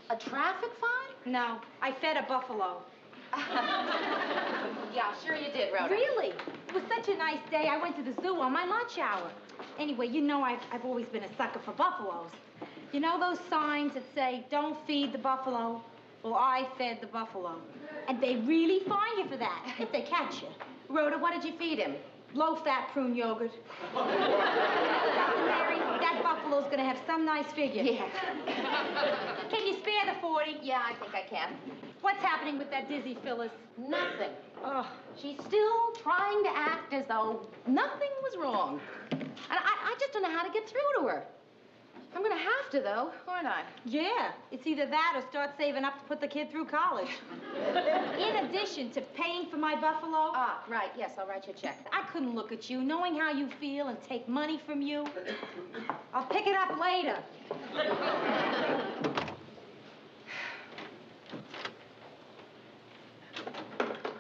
A traffic fine? No, I fed a buffalo. Yeah, sure you did, Rhoda. Really? It was such a nice day. I went to the zoo on my lunch hour. Anyway, you know I've always been a sucker for buffaloes. You know those signs that say, don't feed the buffalo? Well, I fed the buffalo. And they really fine you for that, if they catch you. Rhoda, what did you feed him? Low-fat prune yogurt. Mary, that buffalo's gonna have some nice figure. Yeah. Can you spare the 40? Yeah, I think I can. What's happening with that dizzy Phyllis? Nothing. Oh, She's still trying to act as though nothing was wrong. And I just don't know how to get through to her. I'm gonna have to, though, aren't I? yeah. It's either that or start saving up to put the kid through college. In addition to paying for my buffalo, Ah, right, yes, I'll write you a check. I couldn't look at you, knowing how you feel, and take money from you. I'll pick it up later.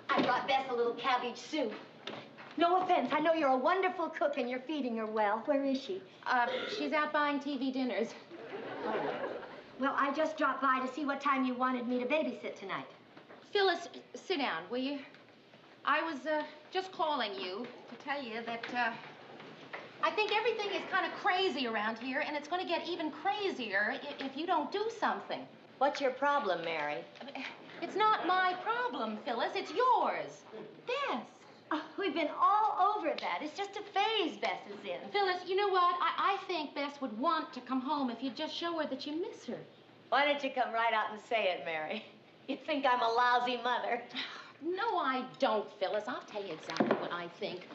I brought Bess a little cabbage soup. No offense, I know you're a wonderful cook and you're feeding her well. Where is she? She's out buying TV dinners. Well, I just dropped by to see what time you wanted me to babysit tonight. Phyllis, sit down, will you? I was just calling you to tell you that I think everything is kind of crazy around here, and it's going to get even crazier if you don't do something. What's your problem, Mary? It's not my problem, Phyllis. It's yours. Bess. Oh, we've been all over that. It's just a phase Bess is in. Phyllis, you know what? I think Bess would want to come home if you'd just show her that you miss her. Why don't you come right out and say it, Mary? You think I'm a lousy mother. No, I don't, Phyllis. I'll tell you exactly what I think.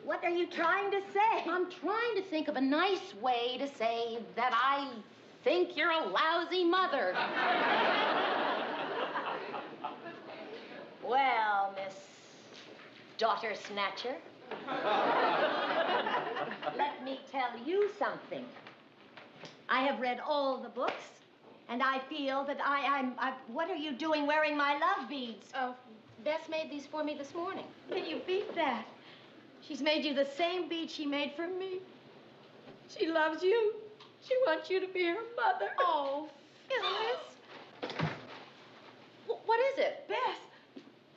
What are you trying to say? I'm trying to think of a nice way to say that I think you're a lousy mother. Well, Miss Daughter Snatcher, let me tell you something. I have read all the books, and I feel that what are you doing wearing my love beads? Oh, Bess made these for me this morning. Can you beat that? She's made you the same bead she made for me. She loves you. She wants you to be her mother. Oh, Phyllis. What is it? Bess.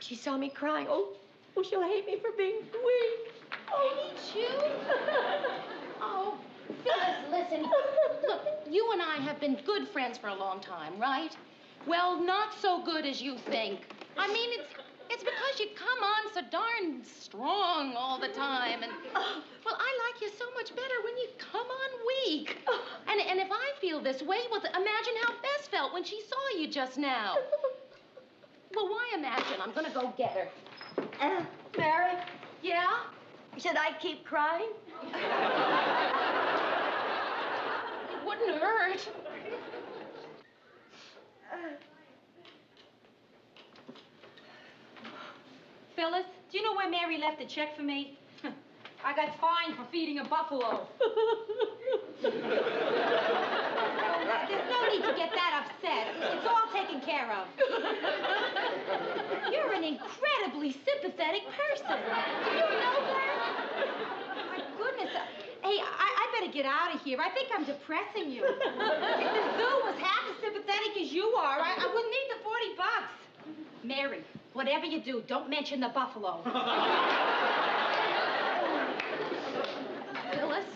She saw me crying. Oh, she'll hate me for being weak. Oh, hate you? Oh, Phyllis, listen. Look, you and I have been good friends for a long time, right? Well, not so good as you think. I mean, it's because you come on so darn strong all the time. And, well, I like you so much better when you come on weak. And if I feel this way, well, imagine how Bess felt when she saw you just now. Well, why imagine? I'm gonna go get her. Mary, Yeah? should I keep crying? It wouldn't hurt. Phyllis, do you know where Mary left a check for me? I got fined for feeding a buffalo. There's no need to get that upset. It's all taken care of. You're an incredibly sympathetic person. Do you know that? My goodness. Hey, I better get out of here. I think I'm depressing you. If the zoo was half as sympathetic as you are, I wouldn't need the $40. Mary, whatever you do, don't mention the buffalo. Phyllis,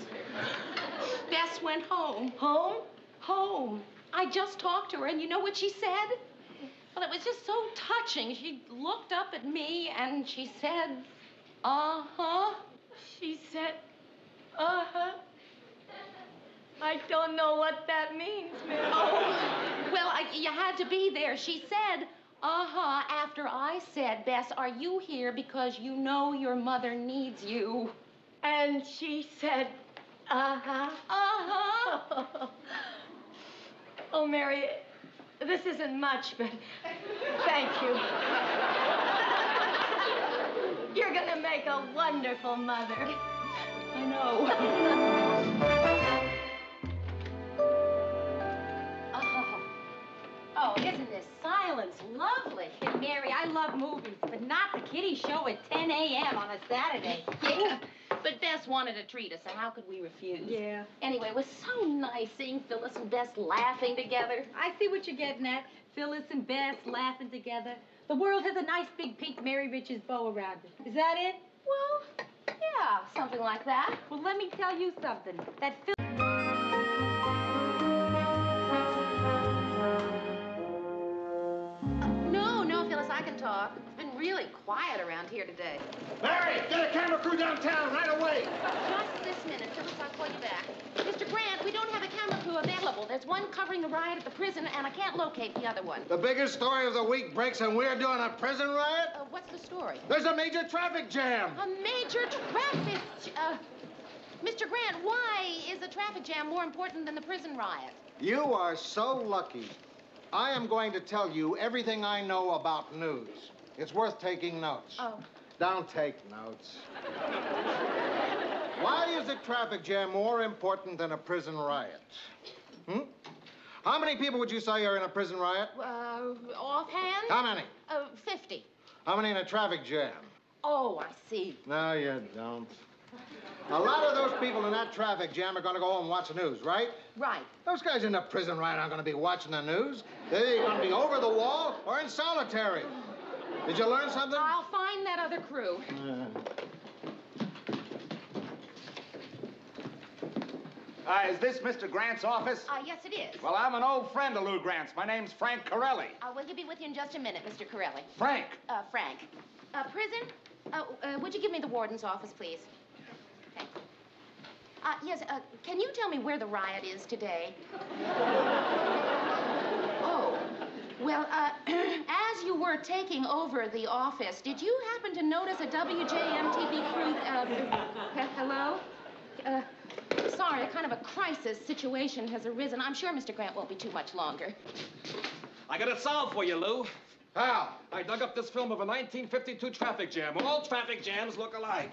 Bess went home. Home? Home. I just talked to her, and you know what she said? Well, it was just so touching. She looked up at me, and she said, uh-huh. She said, uh-huh. I don't know what that means, Mary. Oh, well, you had to be there. She said, uh-huh, after I said, Bess, are you here because you know your mother needs you? And she said, uh-huh. Uh-huh. Oh, Mary, this isn't much, but thank you. You're gonna make a wonderful mother. I know. Oh, isn't this silence lovely? Hey, Mary, I love movies, but not the kiddie show at 10 a.m. on a Saturday. Yeah, but Bess wanted to treat us, so how could we refuse? Yeah. Anyway, it was so nice seeing Phyllis and Bess laughing together. I see what you're getting at. Phyllis and Bess laughing together. The world has a nice big pink Mary Richards bow around it. Is that it? Well, yeah, something like that. Well, let me tell you something. That No, Phyllis, I can talk. It's been really quiet around here today. Mary, get a camera crew downtown right away. Just this minute, Phyllis, I'll call you back. Mr. Grant, we don't have a camera crew available. There's one covering the riot at the prison, and I can't locate the other one. The biggest story of the week breaks, and we're doing a prison riot? What's the story? There's a major traffic jam. A major traffic... Mr. Grant, why is the traffic jam more important than the prison riot? You are so lucky. I am going to tell you everything I know about news. It's worth taking notes. Oh. Don't take notes. Why is a traffic jam more important than a prison riot? How many people would you say are in a prison riot? Offhand? How many? 50. How many in a traffic jam? Oh, I see. No, you don't. A lot of those people in that traffic jam are going to go home and watch the news, right? Right. Those guys in the prison riot aren't going to be watching the news. They're going to be over the wall or in solitary. Did you learn something? I'll find that other crew. Is this Mr. Grant's office? Yes, it is. Well, I'm an old friend of Lou Grant's. My name's Frank Corelli. Well, he'll be with you in just a minute, Mr. Corelli. Frank. Frank. Prison? Would you give me the warden's office, please? Thank you. Yes, can you tell me where the riot is today? Oh, well, as you were taking over the office, did you happen to notice a WJM-TV crew, hello? Sorry, a kind of a crisis situation has arisen. I'm sure Mr. Grant won't be too much longer. I got it solved for you, Lou. How? I dug up this film of a 1952 traffic jam. All traffic jams look alike.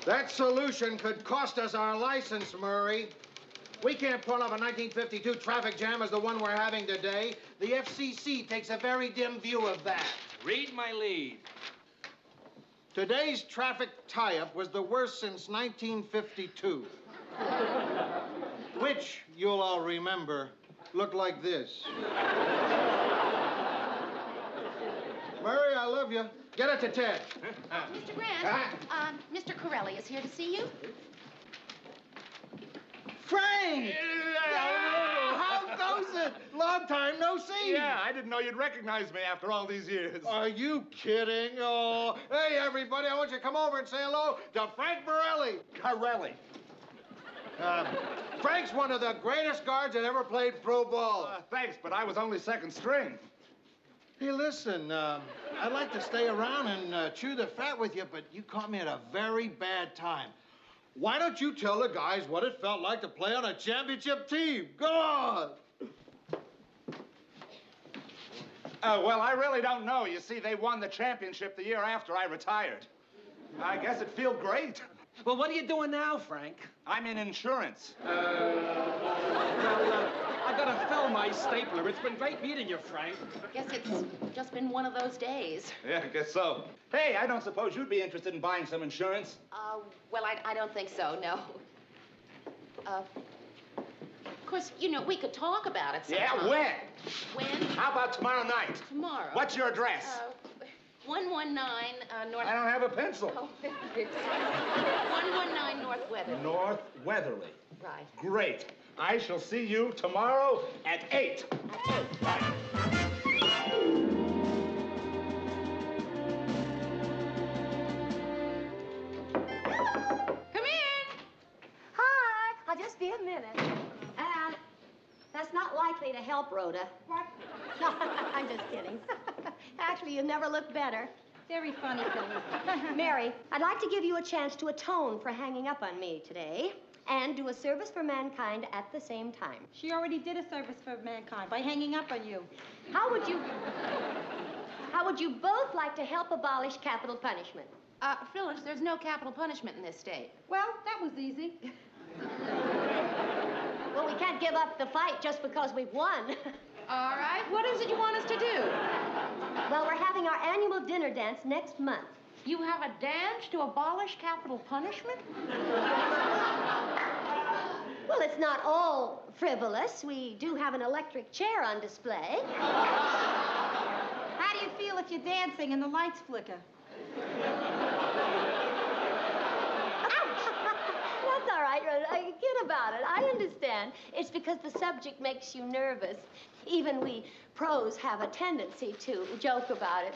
That solution could cost us our license, Murray. We can't pull off a 1952 traffic jam as the one we're having today. The FCC takes a very dim view of that. Read my lead. Today's traffic tie-up was the worst since 1952. Which, you'll all remember, looked like this. Murray, I love you. Get it to Ted. Mr. Grant, Mr. Corelli is here to see you. Frank! How goes it? Long time no see. Yeah, I didn't know you'd recognize me after all these years. Are you kidding? Oh, hey, everybody, I want you to come over and say hello to Frank Borelli. Corelli. Frank's one of the greatest guards that ever played pro ball. Thanks, but I was only second string. Hey, listen, I'd like to stay around and chew the fat with you, but you caught me at a very bad time. Why don't you tell the guys what it felt like to play on a championship team? Go on! Well, I really don't know. You see, they won the championship the year after I retired. I guess it felt great. Well, what are you doing now, Frank? I'm in insurance. I gotta fill my stapler. It's been great meeting you, Frank. Guess it's just been one of those days. Yeah, I guess so. Hey, I don't suppose you'd be interested in buying some insurance? Well, I don't think so, no. Of course, you know, we could talk about it sometime. Yeah, when? When? How about tomorrow night? Tomorrow. What's your address? 119 North... I don't have a pencil. Oh, it's 119 North Weatherly. North Weatherly. Right. Great. I shall see you tomorrow at 8. Right. Come in. Hi. I'll just be a minute. That's not likely to help, Rhoda. What? No, I'm just kidding. Actually, you never looked better. Very funny, Phyllis. Mary, I'd like to give you a chance to atone for hanging up on me today and do a service for mankind at the same time. She already did a service for mankind by hanging up on you. How would you both like to help abolish capital punishment? Phyllis, there's no capital punishment in this state. Well, that was easy. Well, we can't give up the fight just because we've won. All right. What is it you want us to do? Well, we're having our annual dinner dance next month. You have a dance to abolish capital punishment? Well, it's not all frivolous. We do have an electric chair on display. How do you feel if you're dancing and the lights flicker? That's all right, Rhoda. Forget about it. I understand. It's because the subject makes you nervous. Even we pros have a tendency to joke about it.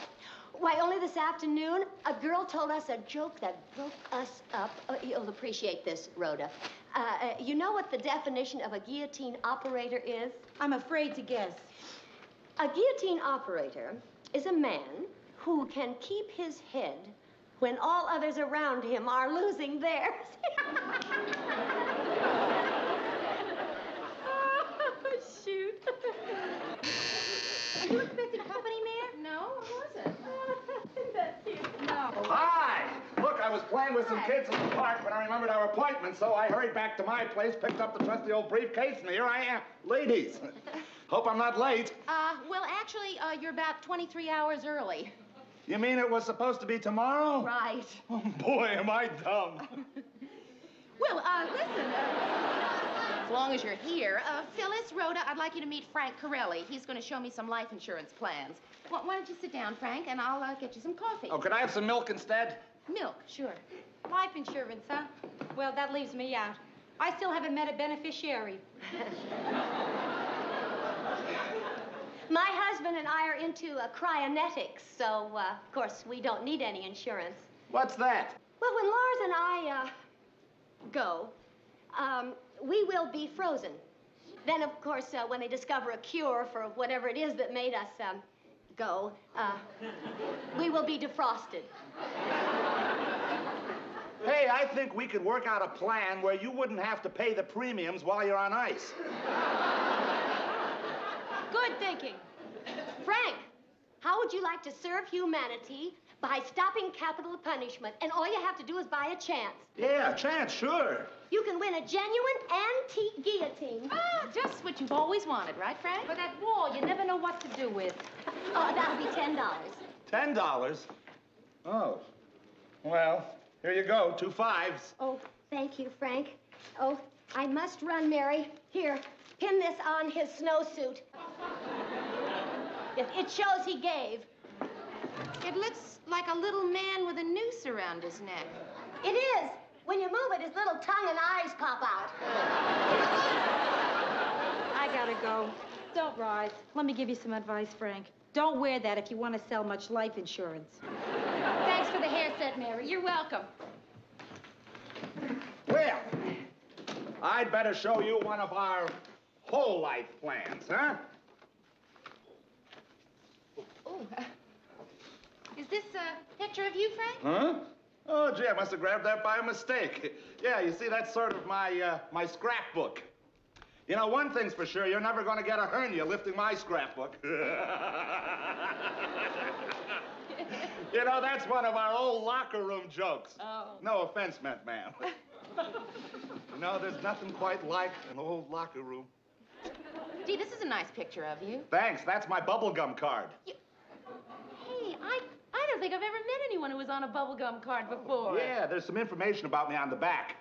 Why, only this afternoon, a girl told us a joke that broke us up. You'll appreciate this, Rhoda. You know what the definition of a guillotine operator is? I'm afraid to guess. A guillotine operator is a man who can keep his head when all others around him are losing theirs. Oh, shoot. Are you expecting company, Mayor? No, I wasn't. That's cute. No. Hi! Look, I was playing with some kids in the park when I remembered our appointment, so I hurried back to my place, picked up the trusty old briefcase, and here I am. Ladies, hope I'm not late. Well, actually, you're about 23 hours early. You mean it was supposed to be tomorrow? Right. Oh, boy, am I dumb. Well, listen, as long as you're here, Phyllis, Rhoda, I'd like you to meet Frank Corelli. He's going to show me some life insurance plans. Why don't you sit down, Frank, and I'll get you some coffee. Oh, could I have some milk instead? Milk, sure. Life insurance, huh? Well, that leaves me out. I still haven't met a beneficiary. My husband and I are into cryonetics, so, of course, we don't need any insurance. What's that? Well, when Lars and I, go, we will be frozen. Then, of course, when they discover a cure for whatever it is that made us, go, we will be defrosted. Hey, I think we could work out a plan where you wouldn't have to pay the premiums while you're on ice. Good thinking. Frank, how would you like to serve humanity by stopping capital punishment? And all you have to do is buy a chance. Yeah, a chance, sure. You can win a genuine antique guillotine. Ah, just what you've always wanted, right, Frank? But that wall, you never know what to do with. Oh, that'll be $10. $10? Oh. Well, here you go, 2 5s. Oh, thank you, Frank. Oh, I must run, Mary. Here, pin this on his snowsuit. It shows he gave. It looks like a little man with a noose around his neck. It is. When you move it, his little tongue and eyes pop out. I gotta go. Don't rise. Let me give you some advice, Frank. Don't wear that if you want to sell much life insurance. Thanks for the hair set, Mary. You're welcome. Well, I'd better show you one of our whole life plans, huh? Oh, is this a picture of you, Frank? Huh? Oh, gee, I must have grabbed that by mistake. Yeah, you see, that's sort of my, my scrapbook. You know, one thing's for sure, you're never going to get a hernia lifting my scrapbook. You know, that's one of our old locker room jokes. Oh. No offense meant, ma'am. You know, there's nothing quite like an old locker room. Gee, this is a nice picture of you. Thanks, that's my bubblegum card. Hey, I don't think I've ever met anyone who was on a bubblegum card before. Yeah, there's some information about me on the back.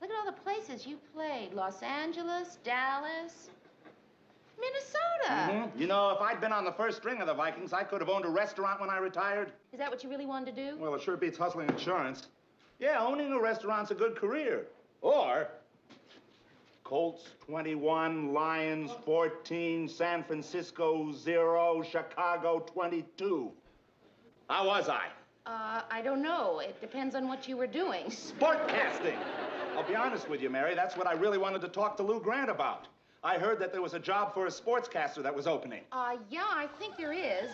Look at all the places you played. Los Angeles, Dallas, Minnesota. You know, if I'd been on the first string of the Vikings, I could have owned a restaurant when I retired. Is that what you really wanted to do? Well, it sure beats hustling insurance. Yeah, owning a restaurant's a good career. Or Colts 21, Lions 14, San Francisco 0, Chicago 22. How was I? I don't know. It depends on what you were doing. Sportcasting. I'll be honest with you, Mary. That's what I really wanted to talk to Lou Grant about. I heard that there was a job for a sportscaster that was opening. Yeah, I think there is.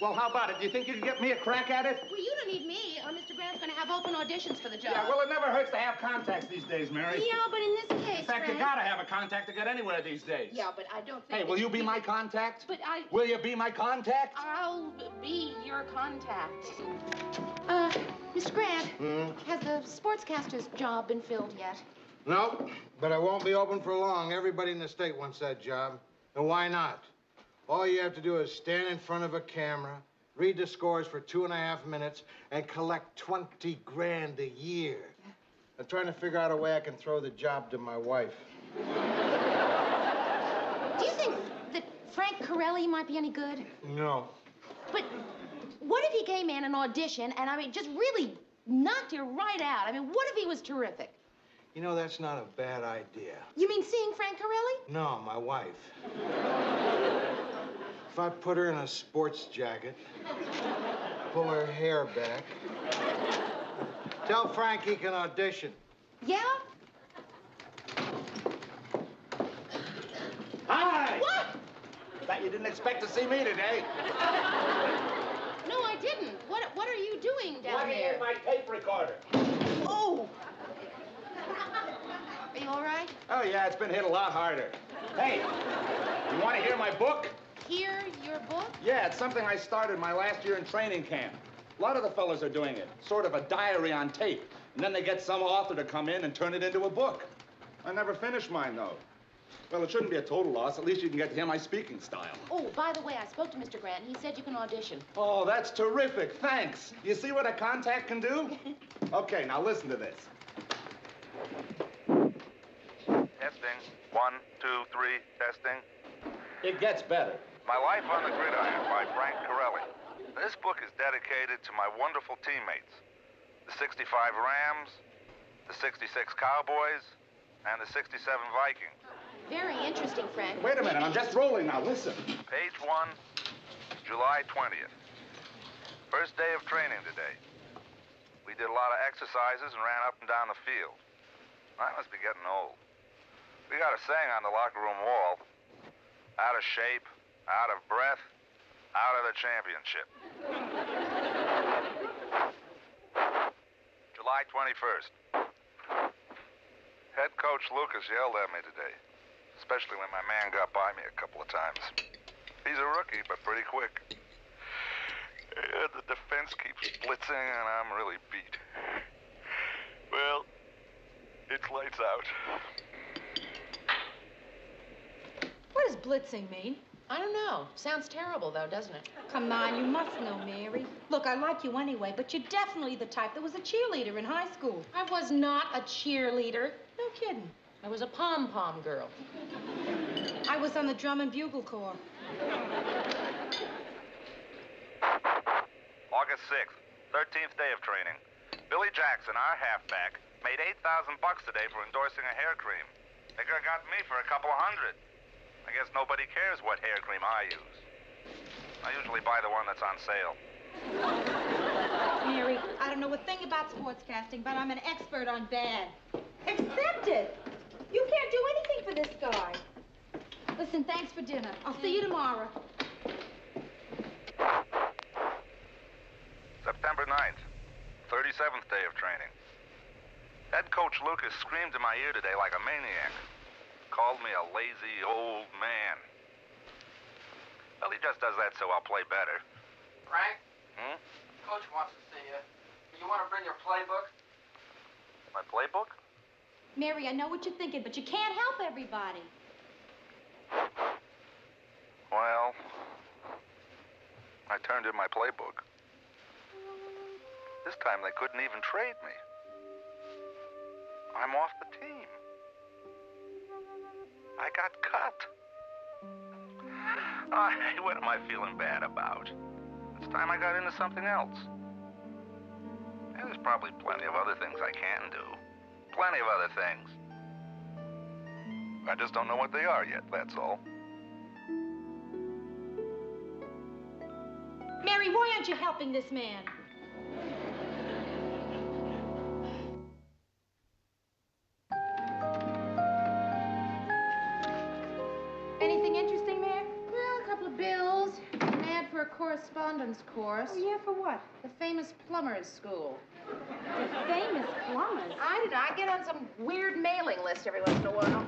Well, how about it? Do you think you can get me a crack at it? Well, you don't need me. Mr. Grant's going to have open auditions for the job. Yeah, well, it never hurts to have contacts these days, Mary. Yeah, but in this case, In fact, you gotta have a contact to get anywhere these days. Yeah, but I don't think... Hey, will you be my contact? But Will you be my contact? I'll be your contact. Mr. Grant, has the sportscaster's job been filled yet? No, but it won't be open for long. Everybody in the state wants that job. And why not? All you have to do is stand in front of a camera, read the scores for 2.5 minutes, and collect 20 grand a year. I'm trying to figure out a way I can throw the job to my wife. Do you think that Frank Corelli might be any good? No. But what if he came in and auditioned and, just really knocked you right out? What if he was terrific? You know, that's not a bad idea. You mean seeing Frank Corelli? No, my wife. If I put her in a sports jacket, pull her hair back, tell Frank he can audition. Yeah? Hi! What? Bet you didn't expect to see me today. No, I didn't. What are you doing down Plugging there? in my tape recorder. Oh! Are you all right? Oh, yeah, it's been hit a lot harder. Hey, you want to hear my book? Hear your book? Yeah, it's something I started my last year in training camp. A lot of the fellas are doing it. Sort of a diary on tape. And then they get some author to come in and turn it into a book. I never finished mine, though. Well, it shouldn't be a total loss. At least you can get to hear my speaking style. Oh, by the way, I spoke to Mr. Grant, and he said you can audition. Oh, that's terrific. Thanks. You see what a contact can do? Okay, now listen to this. Testing. 1, 2, 3, testing. It gets better. My Life on the Gridiron by Frank Corelli. This book is dedicated to my wonderful teammates. The 65 Rams, the 66 Cowboys, and the 67 Vikings. Very interesting, Frank. Wait a minute, I'm just rolling now. Listen. Page 1, July 20th. First day of training today. We did a lot of exercises and ran up and down the field. I must be getting old. We got a saying on the locker room wall. Out of shape, out of breath, out of the championship. July 21st. Head coach Lucas yelled at me today, especially when my man got by me a couple of times. He's a rookie, but pretty quick. The defense keeps blitzing, and I'm really beat. Well, it's lights out. What does blitzing mean? I don't know. Sounds terrible, though, doesn't it? Come on, you must know, Mary. Look, I like you anyway, but you're definitely the type that was a cheerleader in high school. I was not a cheerleader. No kidding. I was a pom-pom girl. I was on the drum and bugle corps. August 6th, 13th day of training. Billy Jackson, our halfback, made $8,000 today for endorsing a hair cream. They could have got me for a couple of $100. I guess nobody cares what hair cream I use. I usually buy the one that's on sale. Mary, I don't know a thing about sportscasting, but I'm an expert on bad. Accept it. You can't do anything for this guy. Listen, thanks for dinner. I'll see you tomorrow. September 9th, 37th day of training. Head coach Lucas screamed in my ear today like a maniac. Called me a lazy old man. Well, he just does that so I'll play better. Frank? Hmm? Coach wants to see you. You want to bring your playbook? My playbook? Mary, I know what you're thinking, but you can't help everybody. Well, I turned in my playbook. This time they couldn't even trade me. I'm off the team. I got cut. Oh, hey, what am I feeling bad about? It's time I got into something else. And there's probably plenty of other things I can do. Plenty of other things. I just don't know what they are yet, that's all. Mary, why aren't you helping this man? Anything interesting, Mary? Well, a couple of bills. An ad for a correspondence course. Oh, yeah, for what? The famous plumbers school. The famous plumbers? I don't know. I get on some weird mailing list every once in a while.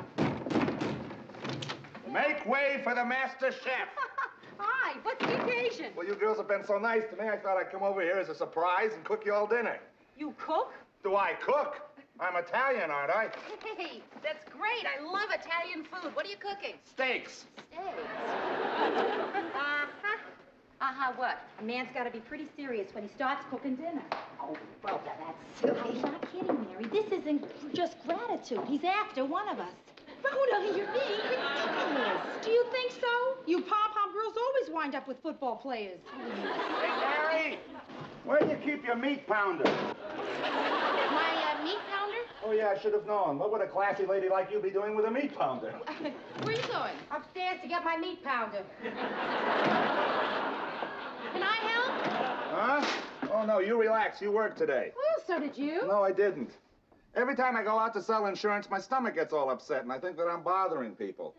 Make way for the master chef. Hi, what's the occasion? Well, you girls have been so nice to me, I thought I'd come over here as a surprise and cook you all dinner. You cook? Do I cook? I'm Italian, aren't I? Hey, that's great. I love Italian food. What are you cooking? Steaks. Steaks. What? A man's got to be pretty serious when he starts cooking dinner. Oh, well, that's silly. I'm not kidding, Mary. This isn't just gratitude. He's after one of us. Rhoda, you're being ridiculous. Do you think so? You pom-pom girls always wind up with football players. Hey, Mary, where do you keep your meat pounder? My meat pounder? Oh, yeah, I should have known. What would a classy lady like you be doing with a meat pounder? Where are you going? Upstairs to get my meat pounder. Can I help? Huh? Oh, no, you relax. You work today. Well, so did you. No, I didn't. Every time I go out to sell insurance, my stomach gets all upset, and I think that I'm bothering people.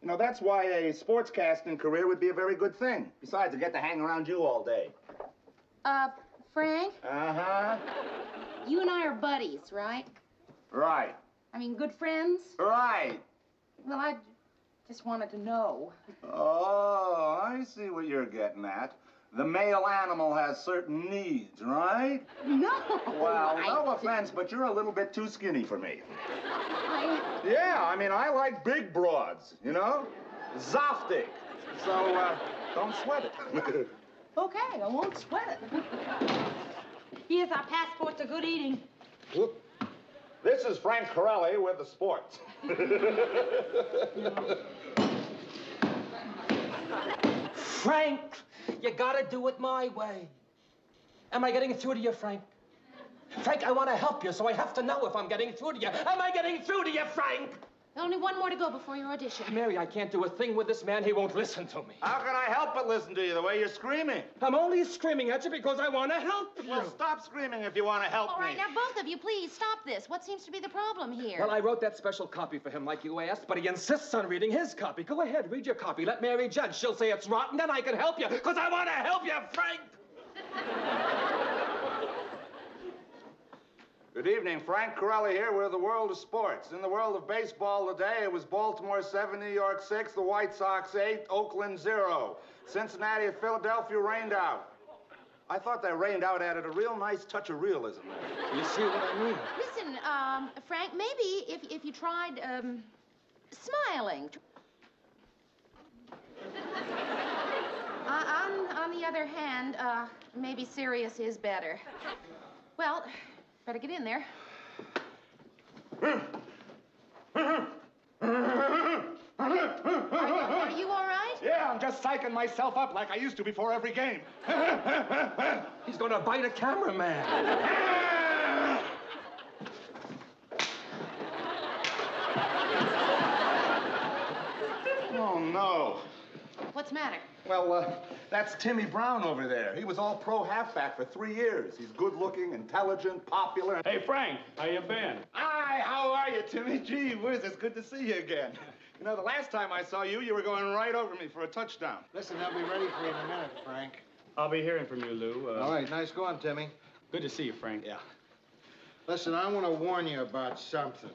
You know, that's why a sportscasting career would be a very good thing. Besides, I get to hang around you all day. Frank? Uh-huh. You and I are buddies, right? Right. I mean, good friends? Right. Well, I just wanted to know. Oh, I see what you're getting at. The male animal has certain needs, right? No. Well, no offense, but you're a little bit too skinny for me. I... Yeah, I mean, I like big broads, you know? Zoftig. So, don't sweat it. Okay, I won't sweat it. Here's our passport to good eating. Whoop. This is Frank Corelli with the sports. Frank, you gotta do it my way. Am I getting through to you, Frank? Frank, I want to help you, so I have to know if I'm getting through to you. Am I getting through to you, Frank? Only one more to go before your audition. Mary, I can't do a thing with this man. He won't listen to me. How can I help but listen to you the way you're screaming? I'm only screaming at you because I want to help you. Well, stop screaming if you want to help All me. right, now, both of you, please stop this. What seems to be the problem here? Well, I wrote that special copy for him like you asked, but he insists on reading his copy. Go ahead, read your copy. Let Mary judge. She'll say it's rotten, then I can help you, because I want to help you, Frank. Good evening, Frank Corelli here with the world of sports. In the world of baseball today, it was Baltimore 7, New York 6, the White Sox 8, Oakland 0. Cincinnati and Philadelphia rained out. I thought that rained out added a real nice touch of realism. You see what I mean? Listen, Frank, maybe if you tried, smiling. On the other hand, maybe serious is better. Well, better get in there. Are you all right? Yeah, I'm just psyching myself up like I used to before every game. He's going to bite a cameraman. the matter? Well, that's Timmy Brown over there. He was all-pro halfback for 3 years. He's good-looking, intelligent, popular. Hey, Frank, how you been? Hi, how are you, Timmy? Gee whiz, it's good to see you again. You know, the last time I saw you, you were going right over me for a touchdown. Listen, they'll be ready for you in a minute, Frank. I'll be hearing from you, Lou. All right, nice going, Timmy. Good to see you, Frank. Yeah. Listen, I want to warn you about something.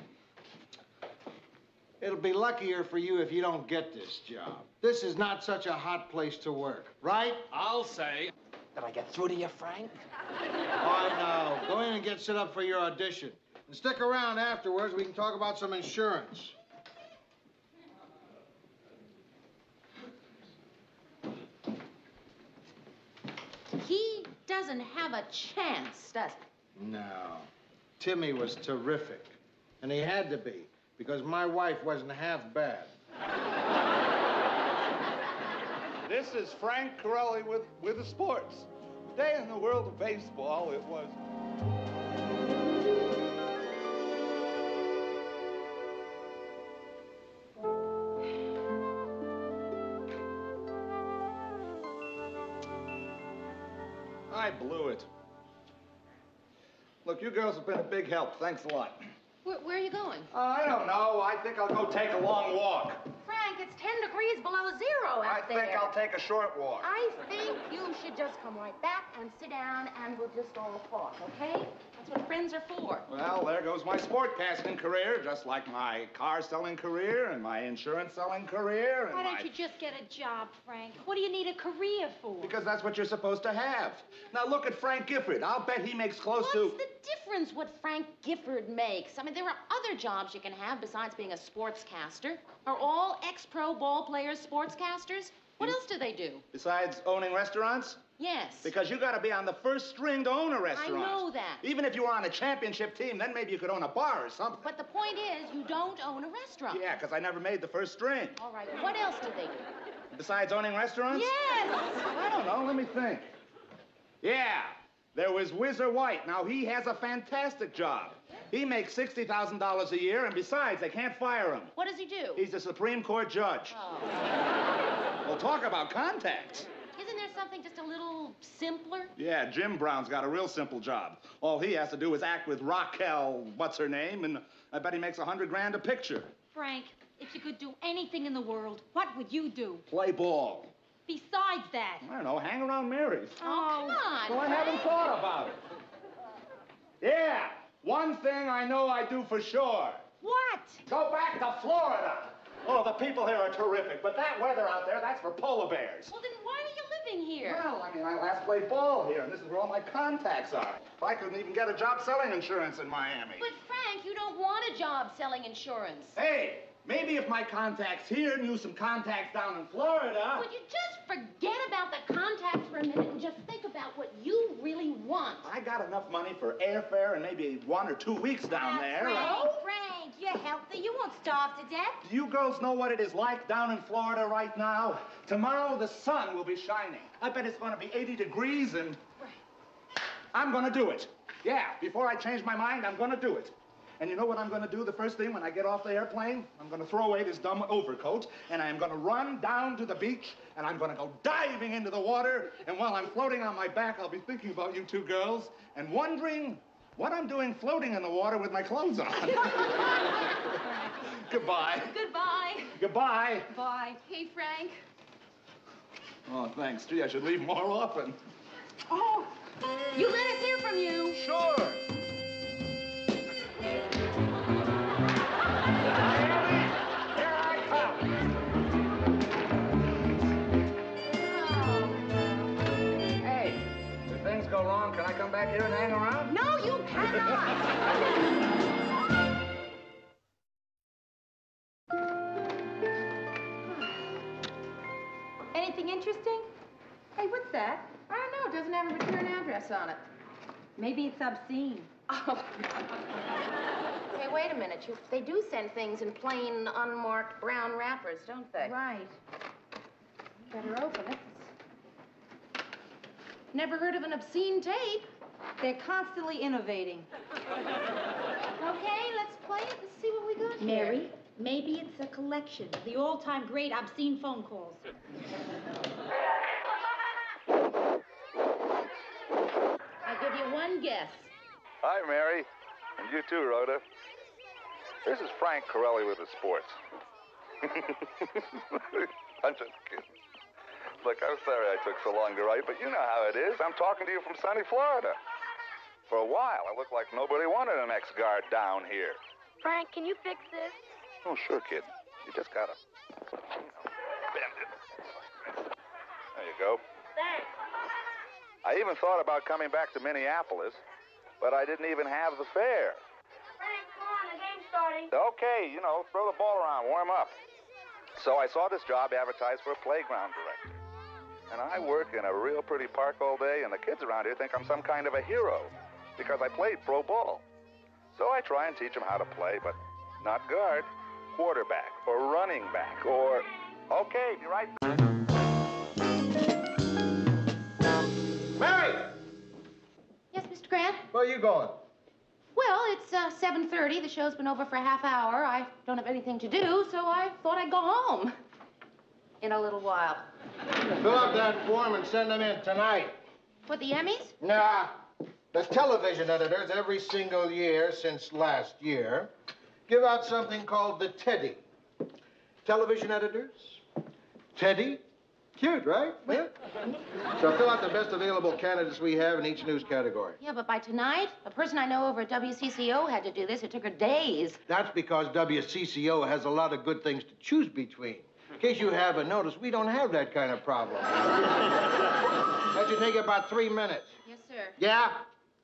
It'll be luckier for you if you don't get this job. This is not such a hot place to work, right? I'll say. Did I get through to you, Frank? Oh, no. Go in and get set up for your audition. And stick around afterwards. We can talk about some insurance. He doesn't have a chance, does he? No. Timmy was terrific. And he had to be, because my wife wasn't half bad. This is Frank Corelli with the sports. Day in the world of baseball, it was. I blew it. Look, you girls have been a big help. Thanks a lot. Where are you going? I don't know. I think I'll go take a long walk. Frank, it's 10 degrees below zero out there. I think I'll take a short walk. I think you should just come right back and sit down and we'll just all talk, okay? That's what friends are for. Well, there goes my sportcasting career, just like my car selling career and my insurance selling career. And Why don't you just get a job, Frank? What do you need a career for? Because that's what you're supposed to have. Now look at Frank Gifford. I'll bet he makes close to... What's the difference what Frank Gifford makes? I mean, there are other jobs you can have besides being a sportscaster. Are all ex-pro ball players sportscasters? What else do they do? Besides owning restaurants? Yes. Because you got to be on the first string to own a restaurant. I know that. Even if you were on a championship team, then maybe you could own a bar or something. But the point is, you don't own a restaurant. Yeah, because I never made the first string. All right, what else did they do? Besides owning restaurants? Yes! I don't know, let me think. Yeah, there was Whizzer White. Now, he has a fantastic job. He makes $60,000 a year, and besides, they can't fire him. What does he do? He's a Supreme Court judge. Oh. Well, talk about contacts. Isn't there something just a little simpler? Yeah, Jim Brown's got a real simple job. All he has to do is act with Raquel, what's her name, and I bet he makes $100 grand a picture. Frank, if you could do anything in the world, what would you do? Play ball. Besides that. I don't know, hang around Mary's. Oh, come on. Well, I haven't thought about it. Yeah, one thing I know I do for sure. What? Go back to Florida. Oh, the people here are terrific, but that weather out there, that's for polar bears. Well, then why are you living here? Well, I mean, I last played ball here, and this is where all my contacts are. I couldn't even get a job selling insurance in Miami. But, Frank, you don't want a job selling insurance. Hey, maybe if my contacts here knew some contacts down in Florida... Would you just forget about the contacts for a minute and just think about what you really want? I got enough money for airfare and maybe 1 or 2 weeks down there. Frank, you're healthy. You won't starve to death. Do you girls know what it is like down in Florida right now? Tomorrow the sun will be shining. I bet it's going to be 80 degrees and... I'm going to do it. Yeah, before I change my mind, I'm going to do it. And you know what I'm going to do the first thing when I get off the airplane? I'm going to throw away this dumb overcoat, and I am going to run down to the beach, and I'm going to go diving into the water, and while I'm floating on my back, I'll be thinking about you two girls and wondering what I'm doing floating in the water with my clothes on. Goodbye. Goodbye. Goodbye. Bye. Hey, Frank. Oh, thanks. Gee, I should leave more often. Oh, you let us hear from you. Sure. Go wrong, can I come back here and hang around? No, you cannot. Anything interesting? Hey, what's that? I don't know. It doesn't have a return address on it. Maybe it's obscene. Oh. Hey, wait a minute. They do send things in plain, unmarked brown wrappers, don't they? Right. Better open it. Never heard of an obscene tape. They're constantly innovating. Okay, let's play it and see what we got here. Mary, maybe it's a collection of the all-time great obscene phone calls. you one guess. Hi, Mary. And you too, Rhoda. This is Frank Corelli with the sports. I'm just kidding. Look, I'm sorry I took so long to write, but you know how it is. I'm talking to you from sunny Florida. For a while, I looked like nobody wanted an ex-guard down here. Frank, can you fix this? Oh, sure, kid. You just gotta, bend it. There you go. Thanks. I even thought about coming back to Minneapolis, but I didn't even have the fare. Frank, come on, the game's starting. Okay, throw the ball around, warm up. So I saw this job advertised for a playground director. And I work in a real pretty park all day, and the kids around here think I'm some kind of a hero because I played pro ball. So I try and teach them how to play, but not guard, quarterback, or running back, or... Okay, be right back. Mary! Yes, Mr. Grant? Where are you going? Well, it's 7:30. The show's been over for a half hour. I don't have anything to do, so I thought I'd go home in a little while. Fill out that form and send them in tonight. What, the Emmys? Nah. The television editors, every single year since last year, give out something called the Teddy. Television editors? Teddy? Cute, right? Yeah. So fill out the best available candidates we have in each news category. Yeah, but by tonight, a person I know over at WCCO had to do this. It took her days. That's because WCCO has a lot of good things to choose between. In case you haven't noticed, we don't have that kind of problem. That should take about 3 minutes. Yes, sir. Yeah?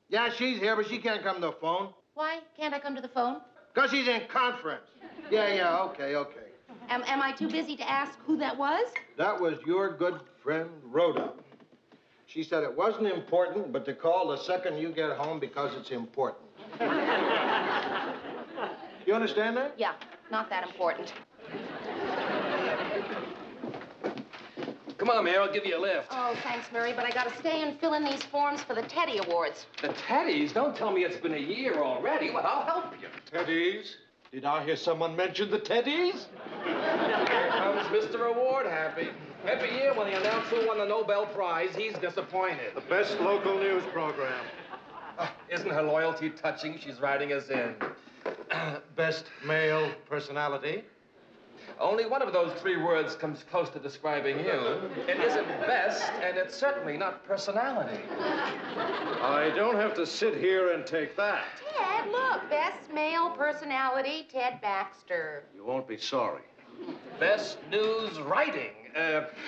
Yeah, she's here, but she can't come to the phone. Why can't I come to the phone? Because she's in conference. Yeah, okay. Am I too busy to ask who that was? That was your good friend, Rhoda. She said it wasn't important, but to call the second you get home because it's important. You understand that? Yeah, not that important. Come on, Mayor, I'll give you a lift. Oh, thanks, Murray, but I gotta stay and fill in these forms for the Teddy Awards. The Teddies? Don't tell me it's been a year already. Well, I'll help you. Teddies? Did I hear someone mention the Teddies? Here comes Mr. Award Happy. Every year when they announce who won the Nobel Prize, he's disappointed. The best local news program. Isn't her loyalty touching? She's writing us in. Best male personality. Only one of those 3 words comes close to describing you. It isn't best, and it's certainly not personality. I don't have to sit here and take that. Ted, look, best male personality, Ted Baxter. You won't be sorry. Best news writing.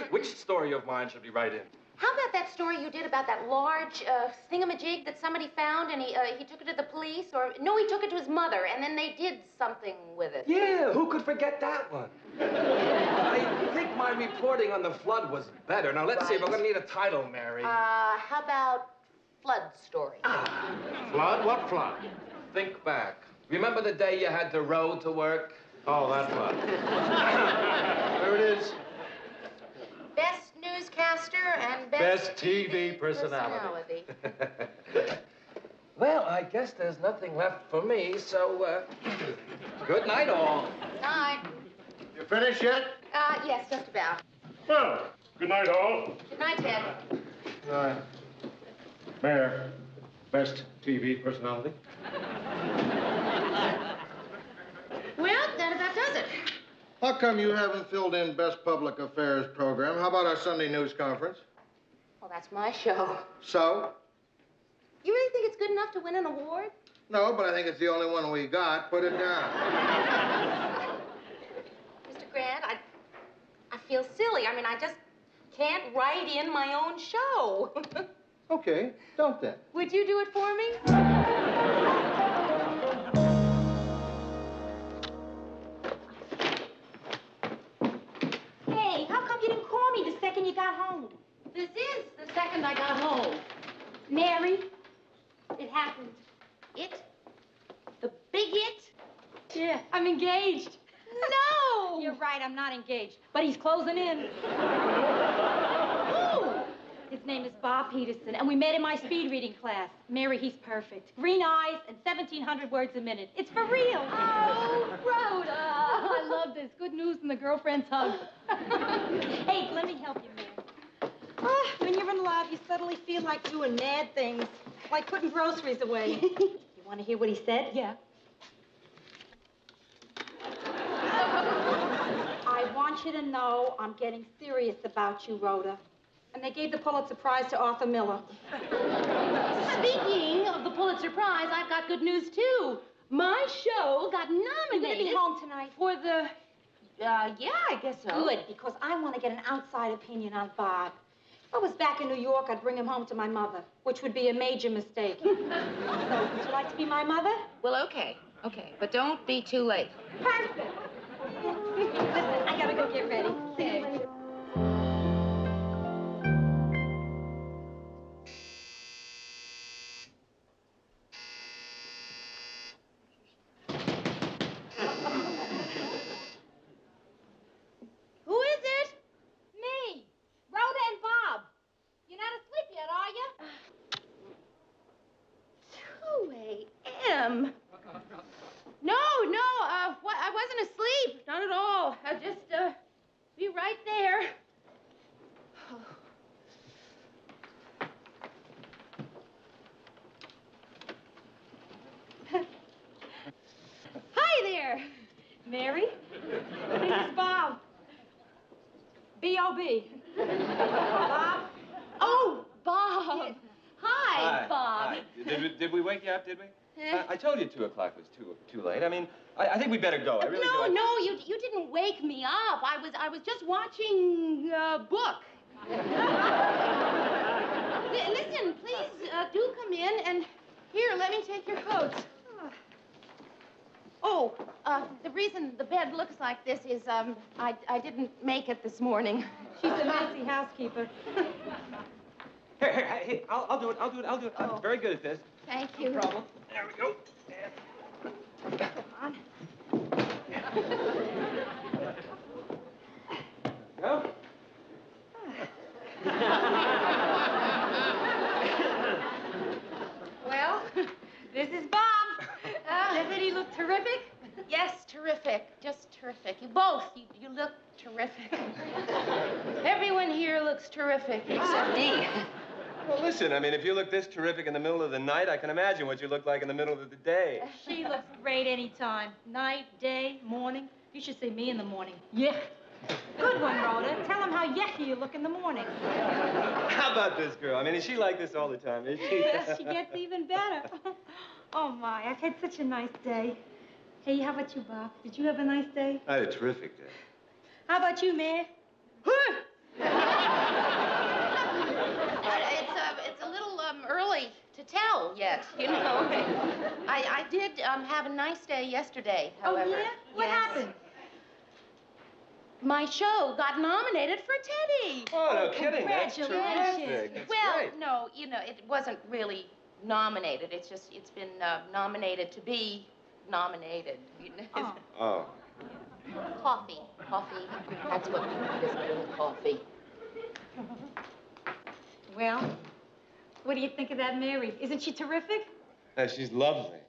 Which story of mine should we write in? How about that story you did about that large thingamajig that somebody found and he took it to the police? Or, no, he took it to his mother, and then they did something with it. Yeah, who could forget that one? I think my reporting on the flood was better. Now, let's see, we're going to need a title, Mary. How about Flood Story? Flood? What flood? Think back. Remember the day you had to row to work? Oh, that flood. There it is. Best newscaster and Best TV personality. Well, I guess there's nothing left for me, so, good night, all. Night. You finished yet? Yes, just about. Well, good night, all. Good night, Ted. Mayor, best TV personality. Well, that about does it. How come you haven't filled in Best Public Affairs program? How about our Sunday news conference? Well, that's my show. So? You really think it's good enough to win an award? No, but I think it's the only one we got. Put it down. Mr. Grant, I feel silly. I mean, I just can't write in my own show. Okay, don't then. Would you do it for me? Hey, how come you didn't call me the second you got home? This is the second I got home. Mary, it happened. It? The big it? Yeah, I'm engaged. No! You're right, I'm not engaged. But he's closing in. Who? His name is Bob Peterson, and we met in my speed reading class. Mary, he's perfect. Green eyes and 1,700 words a minute. It's for real. Oh, Rhoda! I love this. Good news and the girlfriend's hug. Hey, let me help you, Mary. Oh, when you're in love, you suddenly feel like doing mad things, like putting groceries away. You want to hear what he said? Yeah. I want you to know I'm getting serious about you, Rhoda. And they gave the Pulitzer Prize to Arthur Miller. Speaking of the Pulitzer Prize, I've got good news, too. My show got nominated. You're going to be home tonight? For the... yeah, I guess so. Good, because I want to get an outside opinion on Bob. If I was back in New York, I'd bring him home to my mother, which would be a major mistake. So, would you like to be my mother? Well, okay. But don't be too late. Perfect. Listen, I gotta go get ready. See you later. Who is it? Me. Rhoda and Bob. You're not asleep yet, are you? 2 a.m. No, I wasn't asleep. Not at all. I'll just, be right there. Hi there. Mary? This is Bob. B.O.B. Bob? Oh, Bob. Hi, Bob. Hi. Did we wake you up, did we? Eh. I told you 2 o'clock was too late. I mean, I think we better go. I really do. No, you didn't wake me up. I was just watching a book. Listen, please do come in and here, let me take your coats. Oh, the reason the bed looks like this is I didn't make it this morning. She's a messy housekeeper. Here, I'll do it. I'm very good at this. Thank you. No problem. There we go. Come on. Go. Well, this is Bob. Doesn't he look terrific? Yes, terrific. Just terrific. You both. You look terrific. Everyone here looks terrific except me. Well, listen, I mean, if you look this terrific in the middle of the night, I can imagine what you look like in the middle of the day. She looks great anytime. Night, day, morning. You should see me in the morning. Yeah. Good one, Rhoda. Tell him how yucky you look in the morning. How about this girl? I mean, is she like this all the time, is she? She gets even better. Oh, my, I've had such a nice day. Hey, how about you, Bob? Did you have a nice day? I had a terrific day. How about you, man? It's a little early to tell yet, you know. I did have a nice day yesterday, however. Oh, yeah? What happened? My show got nominated for Teddy. Oh, no kidding. That's Congratulations. terrific. That's Well, great. no, you know, it wasn't really nominated. It's just, it's been nominated to be nominated. You know? Oh. Coffee. That's what this little coffee. Well, what do you think of that Mary? Isn't she terrific? No, she's lovely.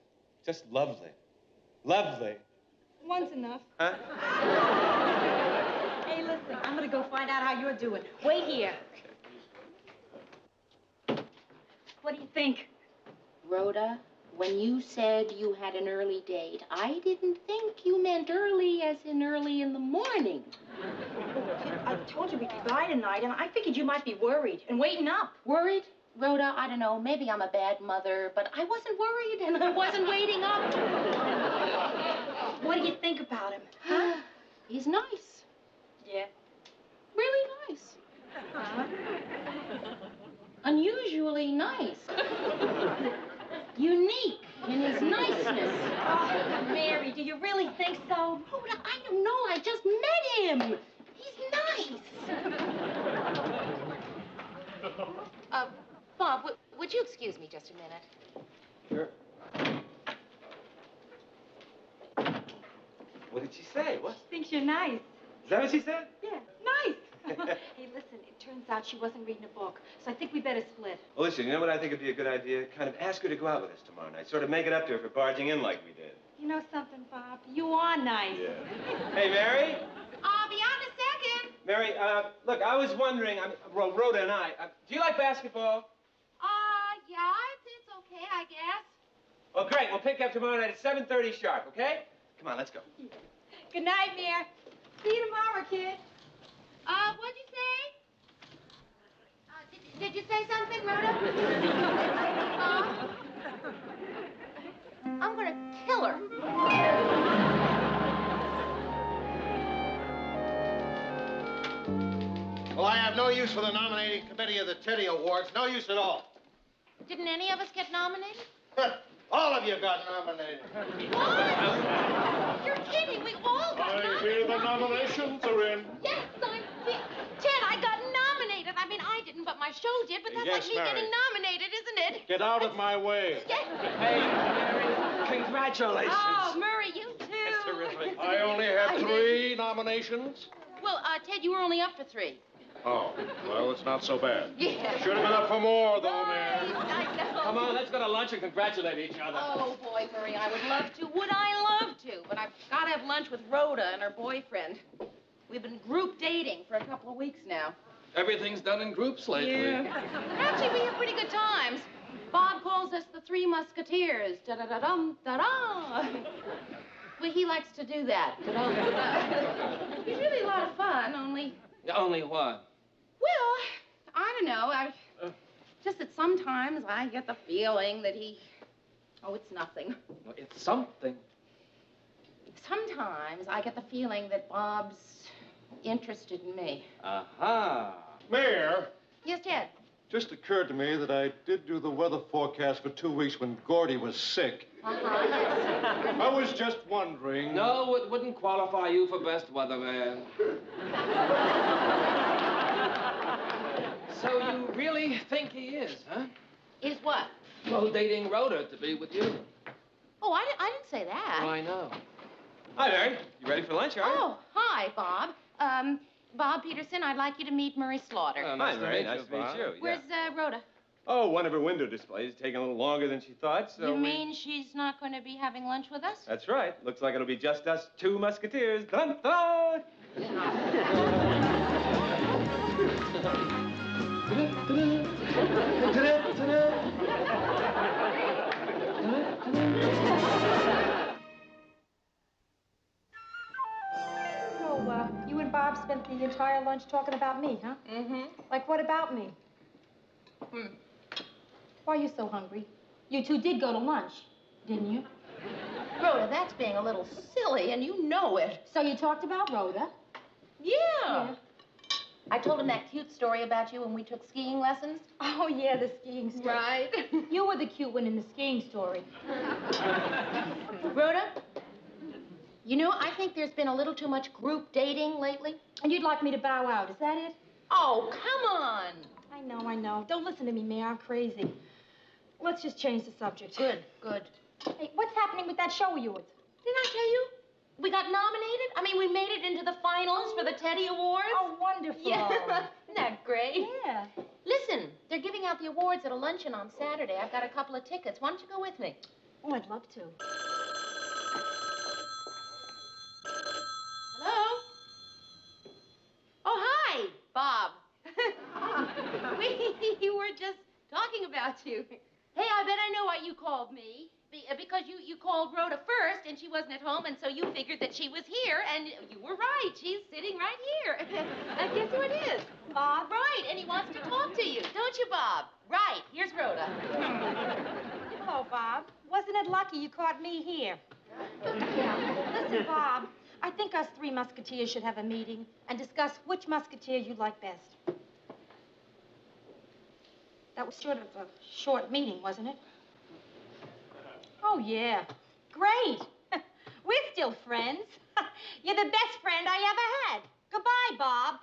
Just lovely. Lovely. One's enough. Huh? Hey, listen, I'm gonna go find out how you're doing. Wait here. What do you think? Rhoda, when you said you had an early date, I didn't think you meant early as in early in the morning. I told you we'd fly tonight, and I figured you might be worried and waiting up. Worried? Rhoda, I don't know, maybe I'm a bad mother, but I wasn't worried and I wasn't waiting up. What do you think about him? Huh? He's nice. Yeah. Really nice. Unusually nice. Unique in his niceness. Oh, Mary, do you really think so? Rhoda, I don't know. I just met him. He's nice. Bob, would you excuse me just a minute? Sure. What did she say? What? She thinks you're nice. Is that what she said? Yeah, nice. Hey, listen, it turns out she wasn't reading a book, so I think we better split. Well, listen, you know what I think would be a good idea? Kind of ask her to go out with us tomorrow night. Sort of make it up to her for barging in like we did. You know something, Bob? You are nice. Yeah. Hey, Mary? I'll be on in a second. Mary, look, I was wondering, well, Rhoda and I, do you like basketball? Yeah, it's okay, I guess. Well, great. We'll pick you up tomorrow night at 7:30 sharp, okay? Come on, let's go. Good night, Mayor. See you tomorrow, kid. What'd you say? Did you say something, Rhoda? I'm gonna kill her. Well, I have no use for the nominating committee of the Teddy Awards. No use at all. Didn't any of us get nominated? All of you got nominated. What? You're kidding. We all got I nominated. hear the nominations are in. Yes, Ted, I got nominated. I mean, I didn't, but my show did. But that's Yes, like me Mary. getting nominated, isn't it? Get out of my way. Yes. Hey, Mary, congratulations. Oh, Murray, you too. That's terrific. I only had 3 nominations. Well, Ted, you were only up for 3. Oh, well, it's not so bad. Yeah. Should have been up for more, though, man. I know. Come on, let's go to lunch and congratulate each other. Oh, boy, Murray, I would love to. Would I love to? But I've got to have lunch with Rhoda and her boyfriend. We've been group dating for a couple of weeks now. Everything's done in groups lately. Yeah. Actually, we have pretty good times. Bob calls us the Three Musketeers. Da-da-da-dum, da-da. Well, he likes to do that. Da-da-da-da. He's really a lot of fun, only... Only what? Well, I don't know. Just that sometimes I get the feeling that he... Oh, it's nothing. Well, it's something. Sometimes I get the feeling that Bob's interested in me. Aha. Mayor, Yes, Ted? just occurred to me that I did do the weather forecast for 2 weeks when Gordy was sick. Uh-huh. I was just wondering. No, it wouldn't qualify you for best weatherman. So you really think he is, huh? Is what? Well, dating Rhoda to be with you. Oh, I didn't say that. I know. Hi, Mary. You ready for lunch, are you? Oh, hi, Bob. Bob Peterson, I'd like you to meet Murray Slaughter. Oh, nice to meet you. Nice to meet you. Where's Rhoda? Oh, one of her window displays is taking a little longer than she thought, so You mean she's not going to be having lunch with us? That's right. Looks like it'll be just us 2 musketeers. Dun, dun. So, you and Bob spent the entire lunch talking about me, huh? Mm-hmm. Like, what about me? Why are you so hungry? You two did go to lunch, didn't you? Rhoda, that's being a little silly, and you know it. So you talked about Rhoda? Yeah. I told him that cute story about you when we took skiing lessons. Oh, yeah, the skiing story. Right. You were the cute one in the skiing story. Rhoda, you know, I think there's been a little too much group dating lately. And you'd like me to bow out, is that it? Oh, come on. I know. Don't listen to me, Mayor. I'm crazy. Let's just change the subject. Good. Hey, what's happening with that show of yours? Didn't I tell you? We got nominated. I mean, we made it into the finals for the Teddy Awards. Oh, wonderful. Yeah. Isn't that great? Yeah. Listen, they're giving out the awards at a luncheon on Saturday. I've got a couple of tickets. Why don't you go with me? Oh, I'd love to. Hello? Oh, hi, Bob. We were just talking about you. Hey, I bet I know why you called me. Because you called Rhoda first, and she wasn't at home, and so you figured that she was here, and you were right. She's sitting right here. And guess who it is? Bob? Right, and he wants to talk to you. Don't you, Bob? Right, here's Rhoda. Hello, Bob. Wasn't it lucky you caught me here? Listen, Bob, I think us 3 musketeers should have a meeting and discuss which musketeer you like best. That was sort of a short meeting, wasn't it? Oh, yeah. Great. We're still friends. You're the best friend I ever had. Goodbye, Bob.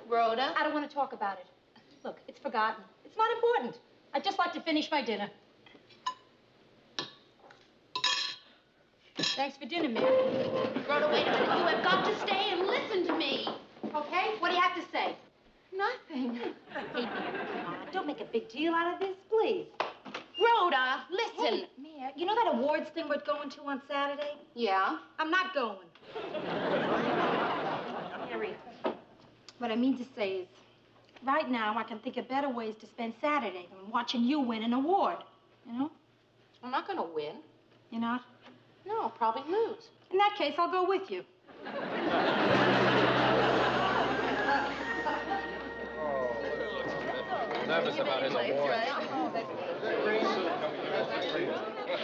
Rhoda? I don't want to talk about it. Look, it's forgotten. It's not important. I'd just like to finish my dinner. Thanks for dinner, Mary. Rhoda, wait a minute. You have got to stay and listen to me. Okay? What do you have to say? Nothing. Hey, Mary, come on. Don't make a big deal out of this, please. Rhoda, listen. Hey, Mary, you know that awards thing we're going to on Saturday? Yeah? I'm not going. Mary, what I mean to say is, right now I can think of better ways to spend Saturday than watching you win an award, you know? I'm not going to win. You're not? No, I'll probably lose. In that case, I'll go with you. Nervous about his award.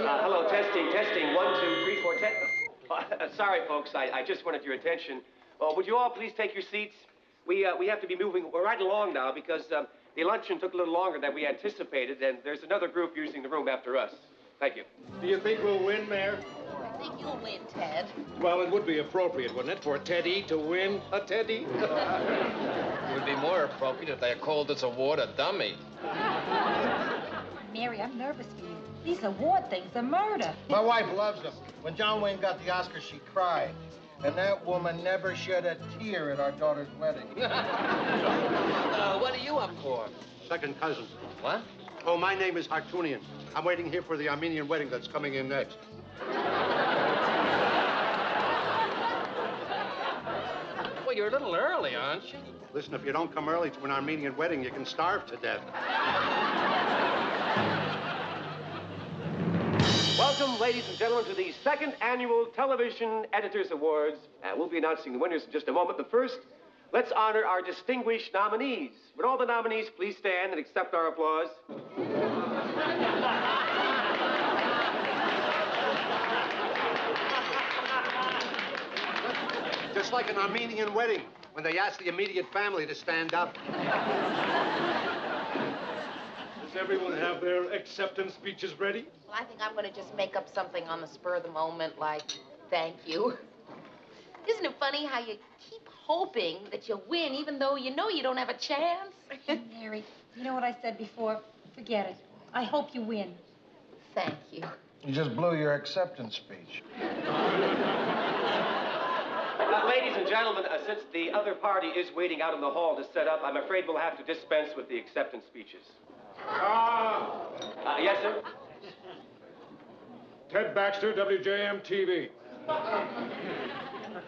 Hello, testing. 1, 2, 3, 4, 10. Sorry, folks, I just wanted your attention. Would you all please take your seats? We have to be moving right along now because the luncheon took a little longer than we anticipated, and there's another group using the room after us. Thank you. Do you think we'll win, Mayor? I think you'll win, Ted. Well, it would be appropriate, wouldn't it, for Teddy to win a Teddy? It would be more appropriate if they called this award a dummy. Mary, I'm nervous for you. These award things are murder. My wife loves them. When John Wayne got the Oscar, she cried. And that woman never shed a tear at our daughter's wedding. What are you up for? Second cousin. What? Oh, my name is Hartunian. I'm waiting here for the Armenian wedding that's coming in next. Well, you're a little early, aren't you? Listen, if you don't come early to an Armenian wedding, you can starve to death. Welcome, ladies and gentlemen, to the second annual Television Editors Awards. We'll be announcing the winners in just a moment, but first, let's honor our distinguished nominees. Would all the nominees please stand and accept our applause? Just like an Armenian wedding, when they ask the immediate family to stand up. Does everyone have their acceptance speeches ready? Well, I think I'm going to just make up something on the spur of the moment, like, thank you. Isn't it funny how you keep hoping that you'll win even though you know you don't have a chance? Mary, you know what I said before? Forget it. I hope you win. Thank you. You just blew your acceptance speech. Ladies and gentlemen, since the other party is waiting out in the hall to set up, I'm afraid we'll have to dispense with the acceptance speeches. Yes, sir? Ted Baxter, WJM-TV.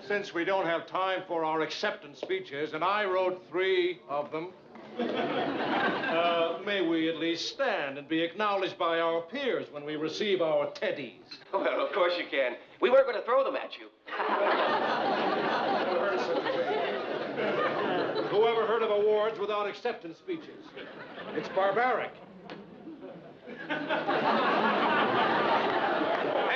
Since we don't have time for our acceptance speeches, and I wrote 3 of them, may we at least stand and be acknowledged by our peers when we receive our teddies? Well, of course you can. We weren't going to throw them at you. Who ever heard of awards without acceptance speeches? It's barbaric. And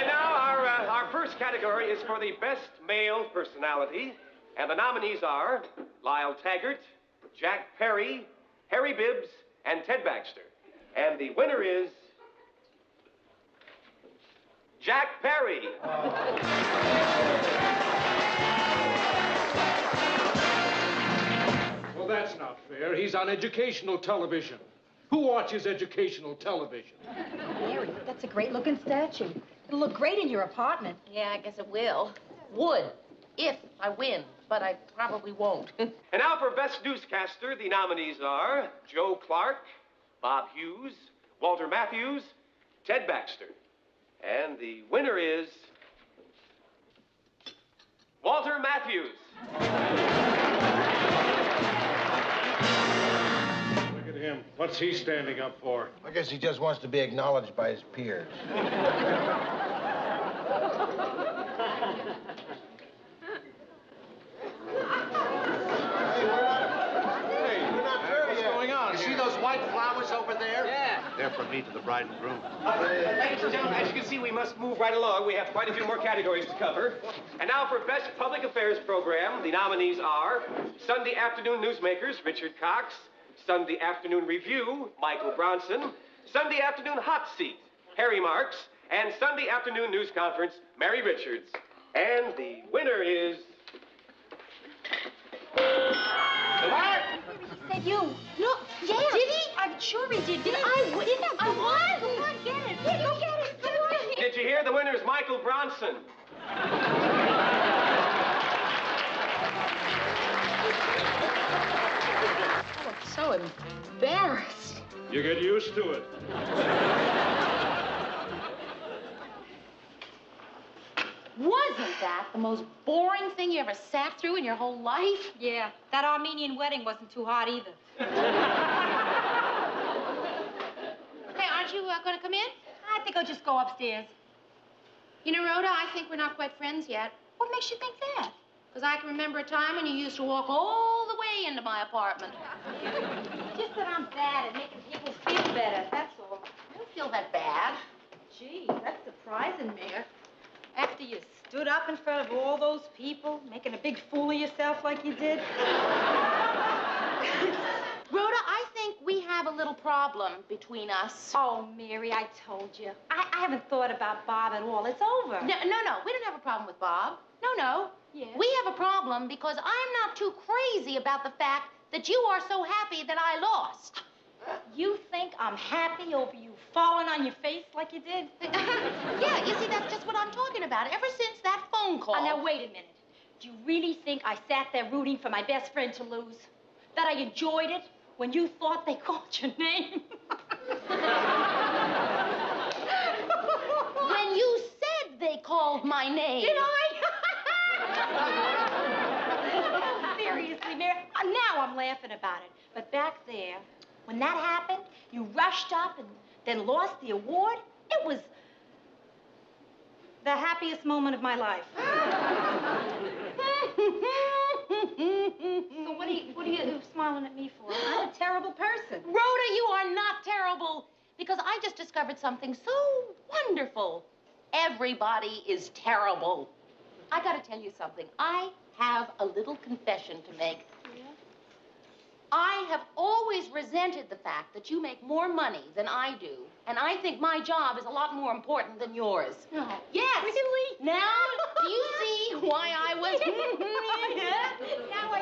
now our first category is for the best male personality. And the nominees are Lyle Taggart, Jack Perry, Harry Bibbs, and Ted Baxter. And the winner is Jack Perry. Well, that's not fair. He's on educational television. Who watches educational television? Mary, that's a great-looking statue. It'll look great in your apartment. Yeah, I guess it will. Would, if I win, but I probably won't. And now for Best Newscaster, the nominees are Joe Clark, Bob Hughes, Walter Matthews, Ted Baxter. And the winner is Walter Matthews. Look at him. What's he standing up for? I guess he just wants to be acknowledged by his peers. You see those white flowers over there? Yeah. They're from me to the bride and groom. Ladies and gentlemen, as you can see, we must move right along. We have quite a few more categories to cover. And now for Best Public Affairs Program, the nominees are Sunday Afternoon Newsmakers, Richard Cox, Sunday Afternoon Review, Michael Bronson, Sunday Afternoon Hot Seat, Harry Marks, and Sunday Afternoon News Conference, Mary Richards. And the winner is... The winner? Said you. No, yeah. Did he? I'm sure he did. Did I win? I won. Go on, get it. Yeah, go get it. Go on. Did you hear? The winner is Michael Bronson. I look so embarrassed. You get used to it. Isn't that the most boring thing you ever sat through in your whole life? Yeah, that Armenian wedding wasn't too hot either. Hey, aren't you going to come in? I think I'll just go upstairs. You know, Rhoda, I think we're not quite friends yet. What makes you think that? Because I can remember a time when you used to walk all the way into my apartment. Just that I'm bad at making people feel better, that's all. I don't feel that bad. Gee, that's surprising, Mayor. After you stood up in front of all those people, making a big fool of yourself like you did. Rhoda, I think we have a little problem between us. Oh, Mary, I told you. I haven't thought about Bob at all. It's over. No. We don't have a problem with Bob. No. Yes. We have a problem because I'm not too crazy about the fact that you are so happy that I lost. You think I'm happy over you falling on your face like you did? Yeah, you see, that's just what I'm talking about. Ever since that phone call. Oh, now, wait a minute. Do you really think I sat there rooting for my best friend to lose? That I enjoyed it when you thought they called your name? When you said they called my name. Did I? Seriously, Mary, now I'm laughing about it. But back there, when that happened, you rushed up and then lost the award. It was the happiest moment of my life. So what are you smiling at me for? I'm a terrible person. Rhoda, you are not terrible, because I just discovered something so wonderful. Everybody is terrible. I gotta tell you something. I have a little confession to make. Yeah? I have always resented the fact that you make more money than I do, and I think my job is a lot more important than yours. No. Yes. Really? Now, do you see why I was... Now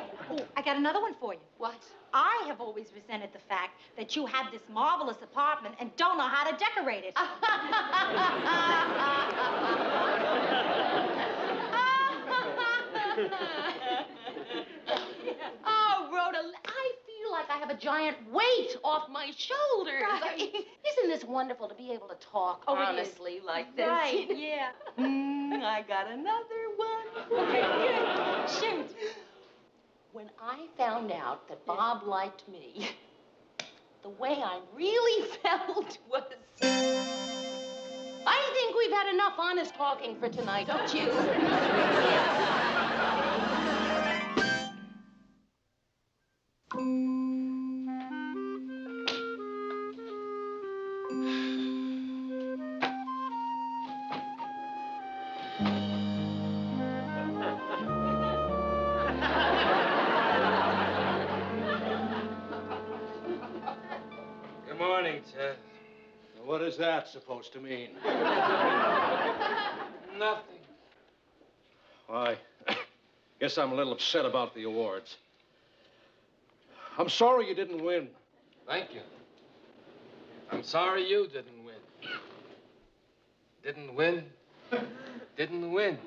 I got another one for you. What? I have always resented the fact that you have this marvelous apartment and don't know how to decorate it. Oh, Rhoda, I feel like I have a giant weight off my shoulders. Right. Isn't this wonderful to be able to talk honestly like this? Right, yeah. I got another one. Shoot. When I found out that Bob liked me, the way I really felt was... I think we've had enough honest talking for tonight, don't you? Good morning, Ted. What is that supposed to mean? Nothing. I guess I'm a little upset about the awards. I'm sorry you didn't win. Thank you. I'm sorry you didn't win. Didn't win. Didn't win.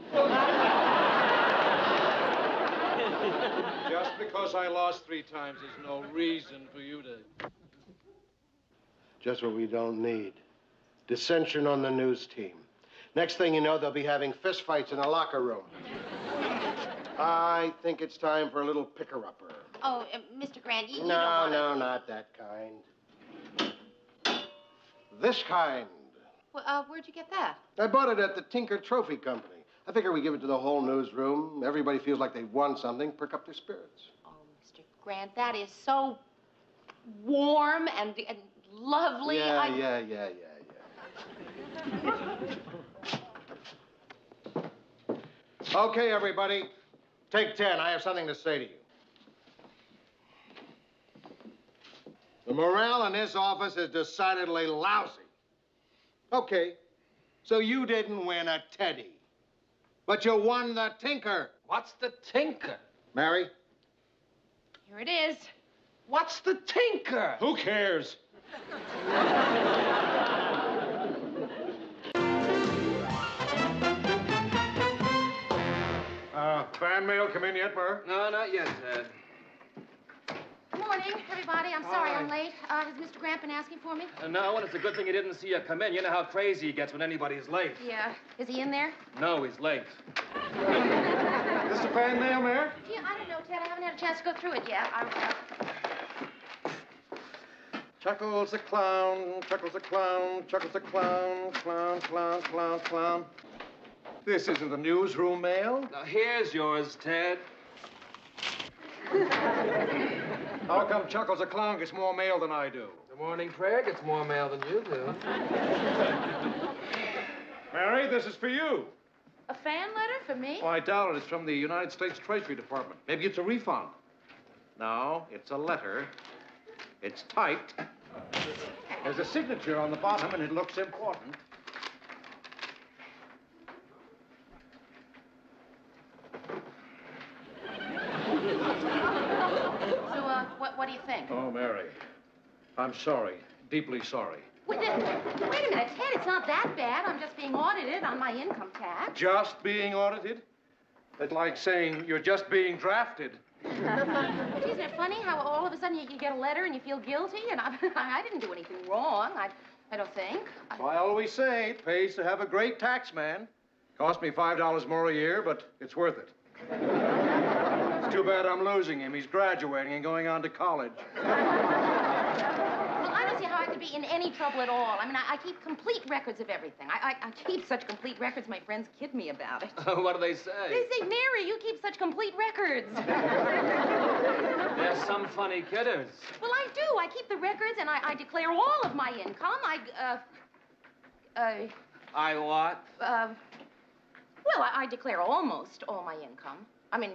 Just because I lost 3 times is no reason for you to... Just what we don't need. Dissension on the news team. Next thing you know, they'll be having fistfights in the locker room. I think it's time for a little picker-upper. Oh, Mr. Grant, you don't No, want no, not that kind. This kind. Well, where'd you get that? I bought it at the Tinker Trophy Company. I figure we give it to the whole newsroom. Everybody feels like they've won something, perk up their spirits. Oh, Mr. Grant, that is so warm and lovely. Yeah. Okay, everybody. Take 10. I have something to say to you. The morale in this office is decidedly lousy. Okay, so you didn't win a Teddy, but you won the Tinker. What's the Tinker? Mary? Here it is. What's the Tinker? Who cares? Fan mail come in yet, Murr? No, not yet, Ted. Come on morning, everybody. I'm sorry I'm late. Has Mr. Grant been asking for me? No, and it's a good thing he didn't see you come in. You know how crazy he gets when anybody's late. Yeah. Is he in there? No, he's late. This a fan mail, Mayor? Gee, I don't know, Ted. I haven't had a chance to go through it yet. Chuckles a clown, chuckles a clown, chuckles a clown, clown, clown, clown, clown. This isn't the newsroom mail. Now, here's yours, Ted. How come Chuckles a clown gets more mail than I do? Good morning, Craig. It's more mail than you do. Mary, this is for you. A fan letter for me? Oh, I doubt it. It's from the United States Treasury Department. Maybe it's a refund. No, it's a letter. It's typed. There's a signature on the bottom, and it looks important. So, what do you think? Oh, Mary, I'm sorry. Deeply sorry. Wait a minute, Ted. It's not that bad. I'm just being audited on my income tax. Just being audited? That's like saying you're just being drafted. But isn't it funny how all of a sudden you get a letter and you feel guilty? And I didn't do anything wrong. I don't think. I always say it pays to have a great tax man. Cost me $5 more a year, but it's worth it. It's too bad I'm losing him. He's graduating and going on to college. Well, I don't see how I could be in any trouble at all. I mean, I keep complete records of everything. I keep such complete records, my friends kid me about it. What do they say? They say, Mary, you keep such complete records. There's some funny kidders. Well, I do. I keep the records, and I declare all of my income. I what? Well, I declare almost all my income. I mean,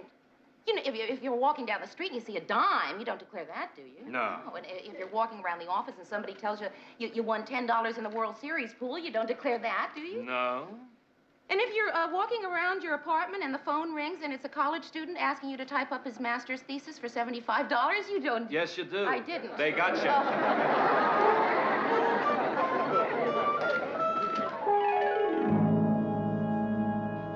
you know, if you're walking down the street and you see a dime, you don't declare that, do you? No. And if you're walking around the office and somebody tells you you won $10 in the World Series pool, you don't declare that, do you? No. And if you're walking around your apartment and the phone rings and it's a college student asking you to type up his master's thesis for $75, you don't... Yes, you do. I didn't. They got you.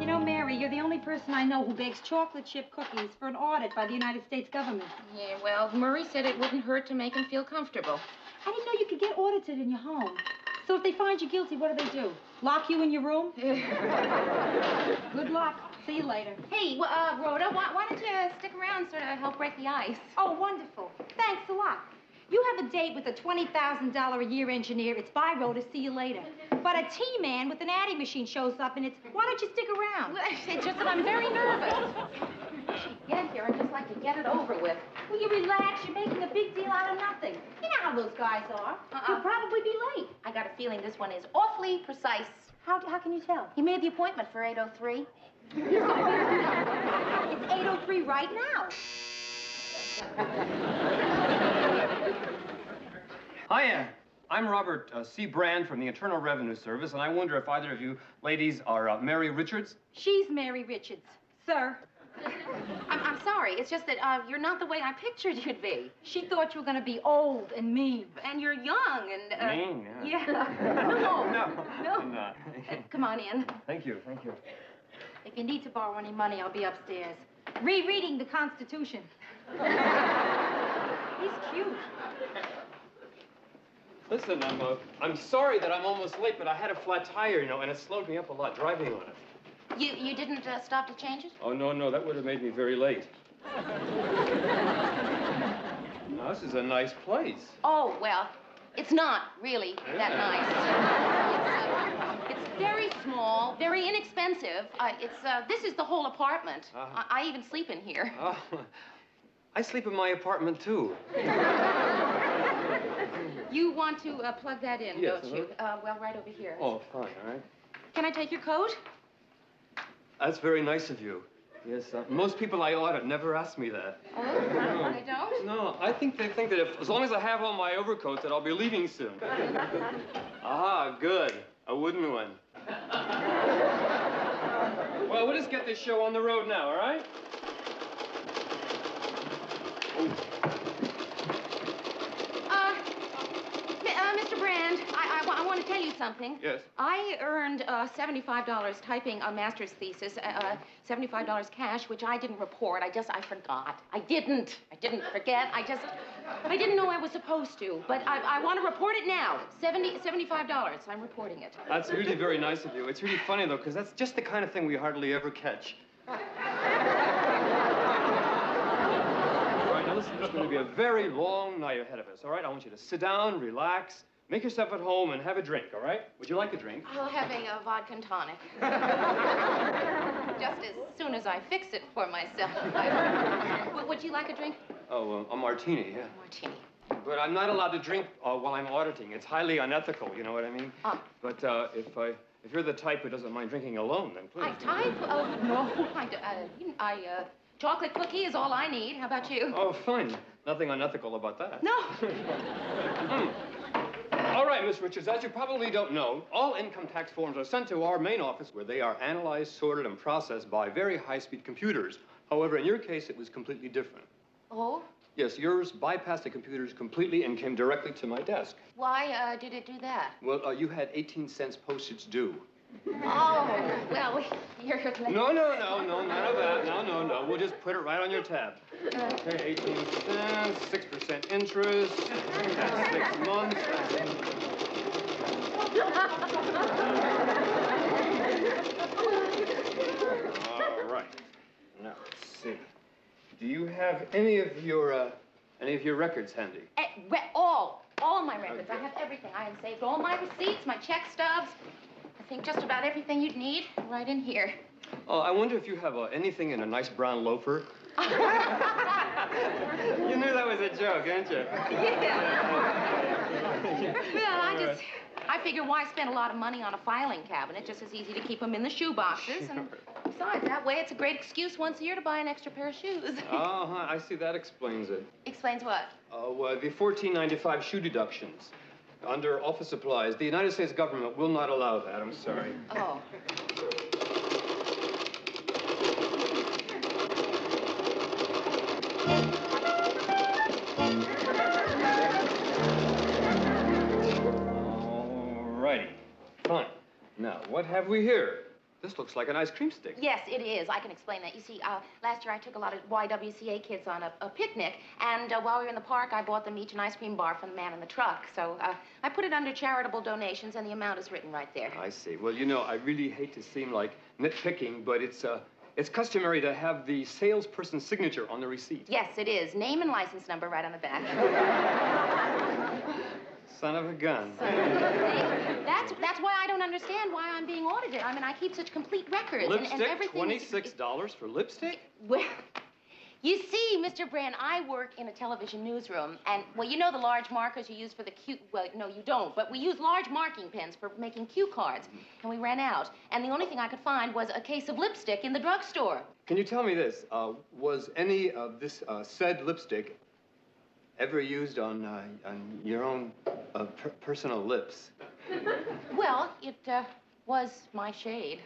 You know, Mary, you're the only person I know who bakes chocolate chip cookies for an audit by the United States government. Yeah, well, Murray said it wouldn't hurt to make him feel comfortable. I didn't know you could get audited in your home. So if they find you guilty, what do? Lock you in your room? Good luck. See you later. Hey, Rhoda, why don't you stick around sort of help break the ice? Oh, wonderful. Thanks a lot. You have a date with a $20,000 a year engineer. It's bye, Rhoda. See you later. But a T-man with an adding machine shows up, and it's, why don't you stick around? Well, it's just that I'm very nervous. Get here, I'd just like to get it over with. Will you relax? You're making a big deal out of nothing. You know how those guys are. You'll probably be late. I got a feeling this one is awfully precise. How can you tell? He made the appointment for 8:03. It's 8:03 right now. Hiya. I'm Robert C. Brand from the Internal Revenue Service, and I wonder if either of you ladies are Mary Richards? She's Mary Richards, sir. I'm sorry. It's just that you're not the way I pictured you'd be. She thought you were going to be old and mean. And you're young and... Mean? Yeah. No. No. No. Come on in. Thank you. If you need to borrow any money, I'll be upstairs. Rereading the Constitution. He's cute. Listen, I'm sorry that I'm almost late, but I had a flat tire, and it slowed me up a lot driving on it. You didn't stop to change it? Oh, no, that would have made me very late. Now, this is a nice place. Oh, well, it's not really that nice. It's very small, very inexpensive. This is the whole apartment. I even sleep in here. Oh, I sleep in my apartment, too. You want to plug that in, Yes, don't you? Well, right over here. Oh, fine, all right. Can I take your coat? That's very nice of you. Yes, most people I audit never ask me that. Oh, they don't? No, I think they think that as long as I have all my overcoats, that I'll be leaving soon. Aha, good. A wooden one. Well, we'll just get this show on the road now, all right? Mr. Brand, I want to tell you something. Yes? I earned $75 typing a master's thesis, $75 cash, which I didn't report. I forgot. I didn't forget. I didn't know I was supposed to. But I want to report it now. $75. I'm reporting it. That's really very nice of you. It's really funny, though, because that's just the kind of thing we hardly ever catch. All right, now listen, there's going to be a very long night ahead of us, all right? I want you to sit down, relax, make yourself at home, and have a drink, all right? Would you like a drink? I'll have a vodka and tonic. Just as soon as I fix it for myself. Would you like a drink? Oh, a martini, yeah. Martini. But I'm not allowed to drink while I'm auditing. It's highly unethical, you know what I mean? But if you're the type who doesn't mind drinking alone, then please. Type? Oh, no. Chocolate cookie is all I need. How about you? Oh, fine. Nothing unethical about that. No. All right, Miss Richards, as you probably don't know, all income tax forms are sent to our main office where they are analyzed, sorted, and processed by very high-speed computers. However, in your case, it was completely different. Oh? Yes, yours bypassed the computers completely and came directly to my desk. Why did it do that? Well, you had 18 cents postage due. Oh, well, you're... No, none of that. No. We'll just put it right on your tab. Okay, 18 cents, 6% interest, that's 6 months. All right. Now, let's see. Do you have any of your records handy? All my records. I have everything. I have saved all my receipts, my check stubs. I think just about everything you'd need right in here. Oh, I wonder if you have anything in a nice brown loafer. You knew that was a joke, didn't you? Yeah. Well, I figure why spend a lot of money on a filing cabinet? Just as easy to keep them in the shoe boxes. And besides, that way it's a great excuse once a year to buy an extra pair of shoes. I see. That explains it. Explains what? The $14.95 shoe deductions. Under office supplies, the United States government will not allow that. I'm sorry. Oh. All righty. Fine. Now, what have we here? This looks like an ice cream stick. Yes, it is. I can explain that. You see, last year I took a lot of YWCA kids on a picnic, and while we were in the park, I bought them each an ice cream bar from the man in the truck. So I put it under charitable donations, and the amount is written right there. I see. Well, you know, I really hate to seem like nitpicking, but it's customary to have the salesperson's signature on the receipt. Yes, it is. Name and license number right on the back. Son of a gun. That's why I don't understand why I'm being audited. I mean, I keep such complete records. Lipstick? And everything $26 for lipstick? Well, you see, Mr. Brand, I work in a television newsroom, and, well, you know the large markers you use for the cue... Well, no, you don't, but we use large marking pens for making cue cards, and we ran out. And the only thing I could find was a case of lipstick in the drugstore. Can you tell me this? Was any of this said lipstick ever used on your own personal lips? Well, it was my shade.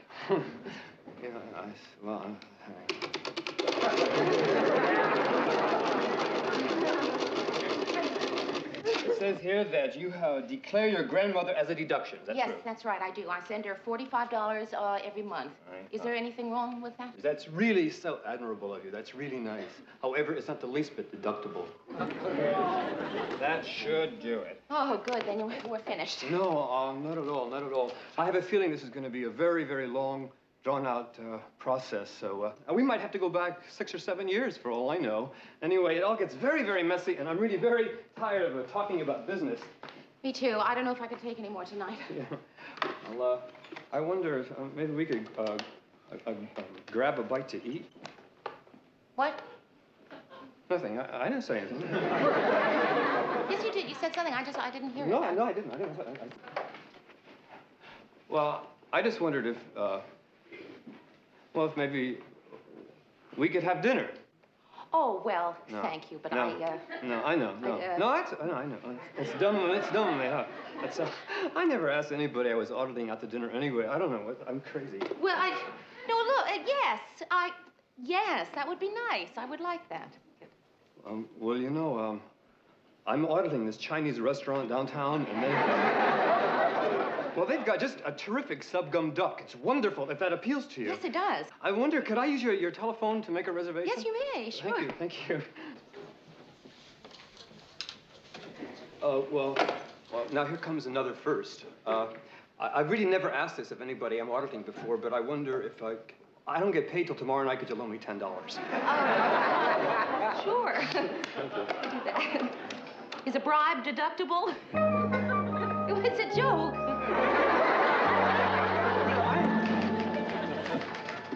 It says here that you declare your grandmother as a deduction. Is that yes, true? That's right, I do. I send her $45 every month. Right. Is there anything wrong with that? That's really so admirable of you. That's really nice. However, it's not the least bit deductible. That should do it. Oh, good. Then we're finished. No, not at all, not at all. I have a feeling this is going to be a very, very long, drawn-out process, so we might have to go back 6 or 7 years for all I know. Anyway, it all gets very, very messy, and I'm really very tired of talking about business. Me too. I don't know if I could take any more tonight. Yeah. Well, I wonder if maybe we could grab a bite to eat. What? Nothing. I didn't say anything. Yes, you did. You said something. I didn't hear it. No, I didn't. Well, I just wondered if maybe we could have dinner. Oh, well, No. thank you, but No. No, I know. No, I know. It's dumb. It's dumb of me, huh? I never asked anybody I was auditing out to dinner anyway. I don't know. I'm crazy. Well, no, look, yes, that would be nice. I would like that. Well, you know, I'm auditing this Chinese restaurant downtown, and well, they've got just a terrific sub-gum duck. It's wonderful, if that appeals to you. Yes, it does. I wonder, could I use your telephone to make a reservation? Yes, you may, sure. Thank you. Well, now here comes another first. I've really never asked this of anybody I'm auditing before, but I wonder if I don't get paid till tomorrow night. Could you loan me $10? Sure. Thank you. Do that. Is a bribe deductible? It's a joke.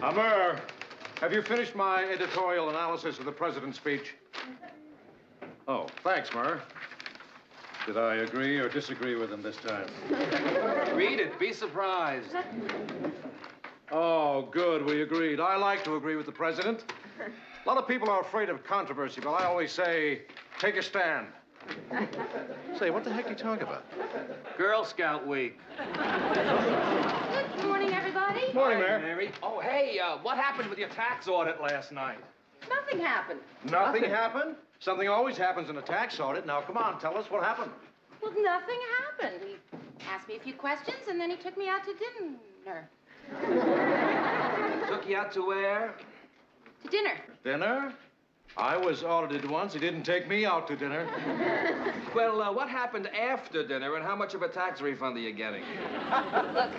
Amur, have you finished my editorial analysis of the president's speech? Oh, thanks, Murr. Did I agree or disagree with him this time? Read it. Be surprised. Oh, good. We agreed. I like to agree with the president. A lot of people are afraid of controversy, but I always say, take a stand. Say, what the heck are you talking about? Girl Scout Week. Good morning, everybody. Morning, Hi, Mayor. Mary. Oh, hey, what happened with your tax audit last night? Nothing happened. Nothing happened? Something always happens in a tax audit. Now, come on, tell us what happened. Well, nothing happened. He asked me a few questions, and then he took me out to dinner. Took you out to where? To dinner. Dinner? I was audited once. He didn't take me out to dinner. Well, what happened after dinner, and how much of a tax refund are you getting? Look,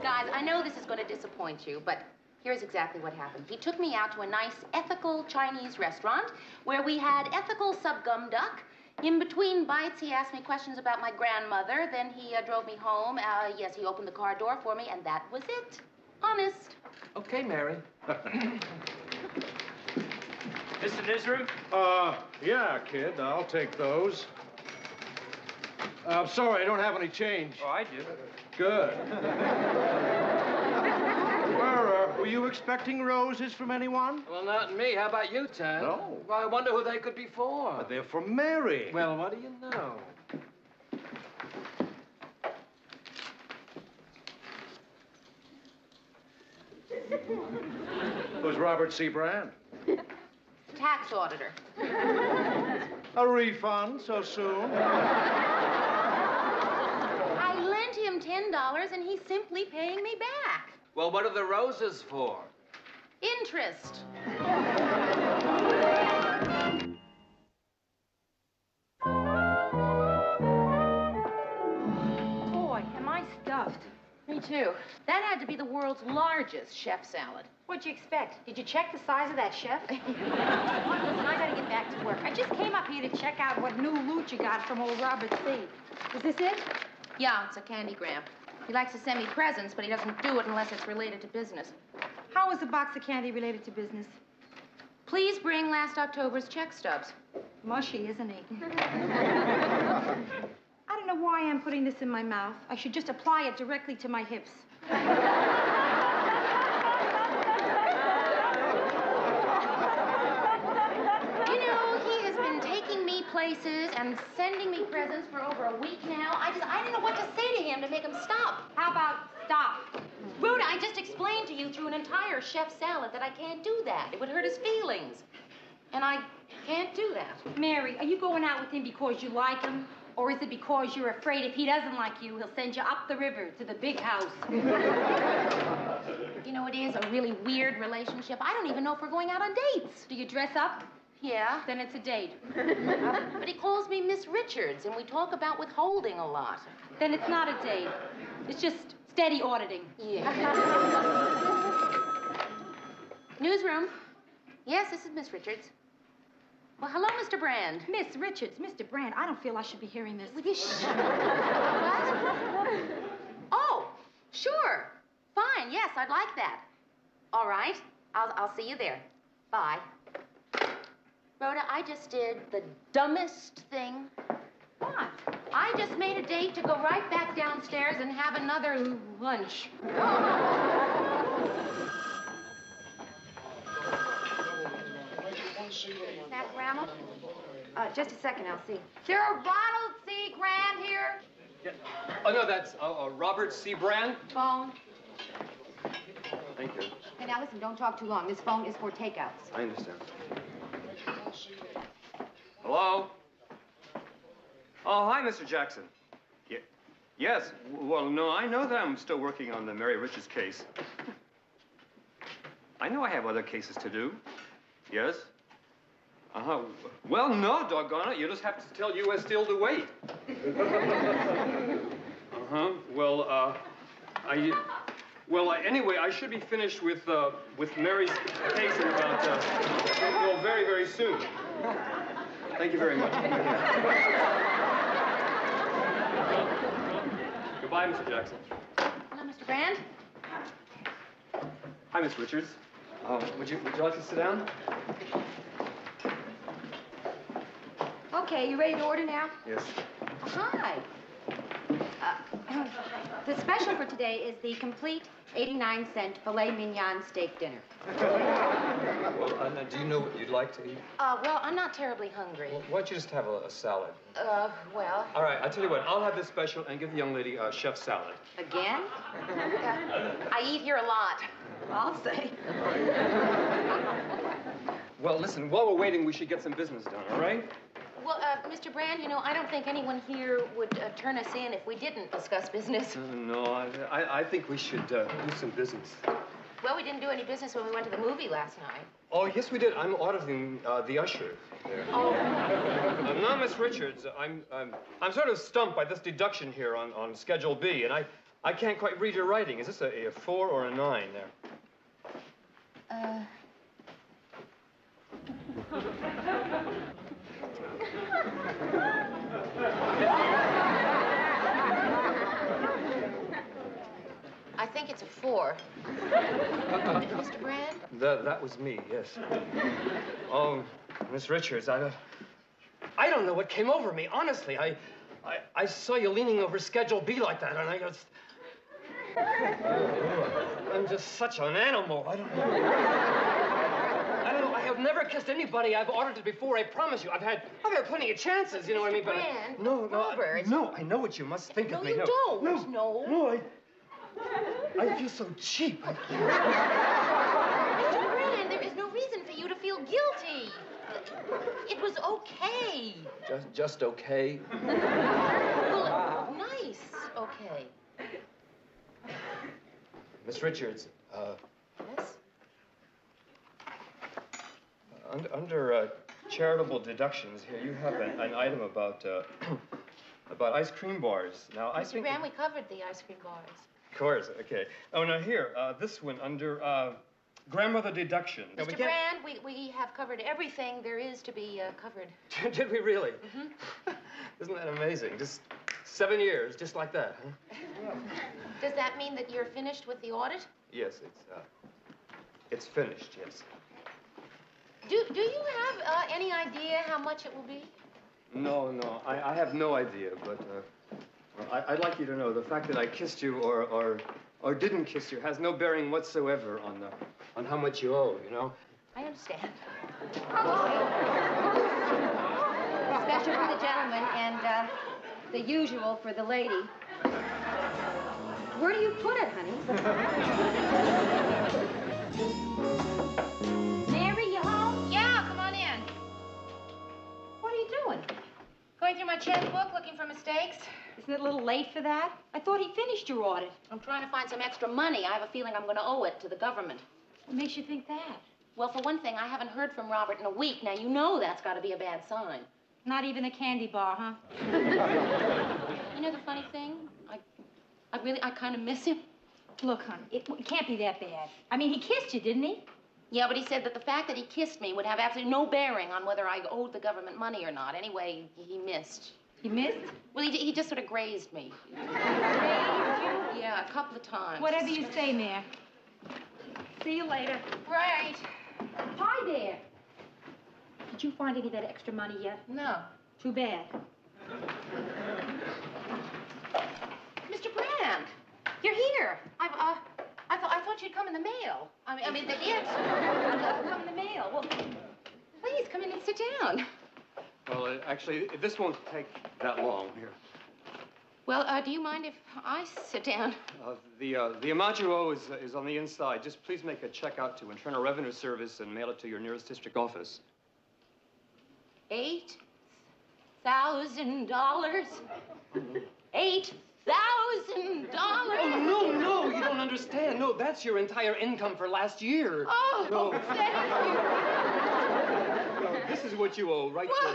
guys, I know this is going to disappoint you, but here's exactly what happened. He took me out to a nice, ethical Chinese restaurant where we had ethical sub-gum duck. In between bites, he asked me questions about my grandmother. Then he drove me home. Yes, he opened the car door for me, and that was it. Honest. Okay, Mary. Mr. Newsroom? Yeah, kid. I'll take those. I'm sorry, I don't have any change. Oh, I do. Good. Murr, were you expecting roses from anyone? Well, not me. How about you, Ted? No. Well, I wonder who they could be for. But they're from Mary. Well, what do you know? Who's Robert C. Brand? Tax auditor. A refund so soon? I lent him $10, and he's simply paying me back. Well, what are the roses for? Interest. Boy, am I stuffed. Me too. That had to be the world's largest chef salad. What'd you expect? Did you check the size of that chef? Listen, I gotta get back to work. I just came up here to check out what new loot you got from old Robert C. Is this it? Yeah, it's a candygram. He likes to send me presents, but he doesn't do it unless it's related to business. How is a box of candy related to business? Please bring last October's check stubs. Mushy, isn't he? I don't know why I'm putting this in my mouth. I should just apply it directly to my hips. You know, he has been taking me places and sending me presents for over a week now. I didn't know what to say to him to make him stop. How about stop? Rhoda, I just explained to you through an entire chef salad that I can't do that. It would hurt his feelings. And I can't do that. Mary, are you going out with him because you like him? Or is it because you're afraid if he doesn't like you, he'll send you up the river to the big house? You know, it is a really weird relationship. I don't even know if we're going out on dates. Do you dress up? Yeah. Then it's a date. But he calls me Miss Richards, and we talk about withholding a lot. Then it's not a date. It's just steady auditing. Yeah. Newsroom. Yes, this is Miss Richards. Well, hello, Mr. Brand. Miss Richards, Mr. Brand, I don't feel I should be hearing this. Will you What? Oh, sure. Fine, yes, I'd like that. All right, I'll see you there. Bye. Rhoda, I just did the dumbest thing. What? I just made a date to go right back downstairs and have another lunch. That Grandma? Just a second, I'll see. Is there a bottled C Grand here? Yeah. Oh, no, that's Robert C. Brand. Phone. Thank you. Hey, now listen, don't talk too long. This phone is for takeouts. I understand. Hello? Oh, hi, Mr. Jackson. Yes. Well, no, I know that I'm still working on the Mary Richards case. I know I have other cases to do. Yes? Uh-huh. Well, no, doggone it. You just have to tell U.S. Steel to wait. Uh-huh. Well, anyway, I should be finished with Mary's case in about, well, very, very soon. Thank you very much. Goodbye, Mr. Jackson. Hello, Mr. Brand. Hi, Miss Richards. Would you like to sit down? Okay, you ready to order now? Yes. Hi. The special for today is the complete 89-cent filet mignon steak dinner. Well, Anna, do you know what you'd like to eat? Well, I'm not terribly hungry. Well, why don't you just have a salad? Well. All right, I'll tell you what. I'll have this special and give the young lady a chef salad. Again? I eat here a lot. I'll say. Well, listen, while we're waiting, we should get some business done, all right? Well, Mr. Brand, you know, I don't think anyone here would turn us in if we didn't discuss business. No, I think we should do some business. Well, we didn't do any business when we went to the movie last night. Oh, yes, we did. I'm auditing the usher there. Oh. Now, Miss Richards, I'm sort of stumped by this deduction here on Schedule B, and I can't quite read your writing. Is this a 4 or a 9 there? I think it's a 4. Mr. Brand? That was me, yes. Oh, Miss Richards, I don't know what came over me, honestly. I saw you leaning over Schedule B like that, and I just... I'm just such an animal. I don't know. I have never kissed anybody I've audited before, I promise you. I've had plenty of chances, you know what I mean? But Brand, Robert. No, I know what you must think of me. No, you don't. No, I feel so cheap. Mr. Brand, there is no reason for you to feel guilty. It was okay. Just okay? Well, nice okay. Miss Richards, Yes? under charitable deductions here, you have an item about ice cream bars. Now, I think... Mr. Brand, we covered the ice cream bars. Of course, okay. Oh, now here, this one under grandmother deduction. Mr. Brand, we have covered everything there is to be covered. Did we really? Mm-hmm. Isn't that amazing? Just 7 years, just like that, huh? Does that mean that you're finished with the audit? Yes, it's finished, yes. Do you have any idea how much it will be? No, I have no idea, but I'd like you to know the fact that I kissed you or didn't kiss you has no bearing whatsoever on how much you owe, you know? I understand. Special for the gentleman and the usual for the lady. Where do you put it, honey? Mary, you home? Yeah, come on in. What are you doing? Going through my checkbook, looking for mistakes. Isn't it a little late for that? I thought he finished your audit. I'm trying to find some extra money. I have a feeling I'm going to owe it to the government. What makes you think that? Well, for one thing, I haven't heard from Robert in a week. Now, you know that's got to be a bad sign. Not even a candy bar, huh? You know the funny thing? I kind of miss him. Look, hon, it can't be that bad. I mean, he kissed you, didn't he? Yeah, but he said that the fact that he kissed me would have absolutely no bearing on whether I owed the government money or not. Anyway, he missed. He missed? Well, he just sort of grazed me. Grazed you? Yeah, a couple of times. Whatever you say, Mayor. See you later. Right. Hi there. Did you find any of that extra money yet? No. Too bad. Mr. Brand, you're here. I thought you'd come in the mail. I mean, the answer come in the mail. Well, please come in and sit down. Well, actually, this won't take that long here. Well, do you mind if I sit down? The amount you owe is on the inside. Just please make a check out to Internal Revenue Service and mail it to your nearest district office. 8 $8,000. $8,000. Oh, no, you don't understand. No, that's your entire income for last year. Oh, no. thank you. No, this is what you owe right there.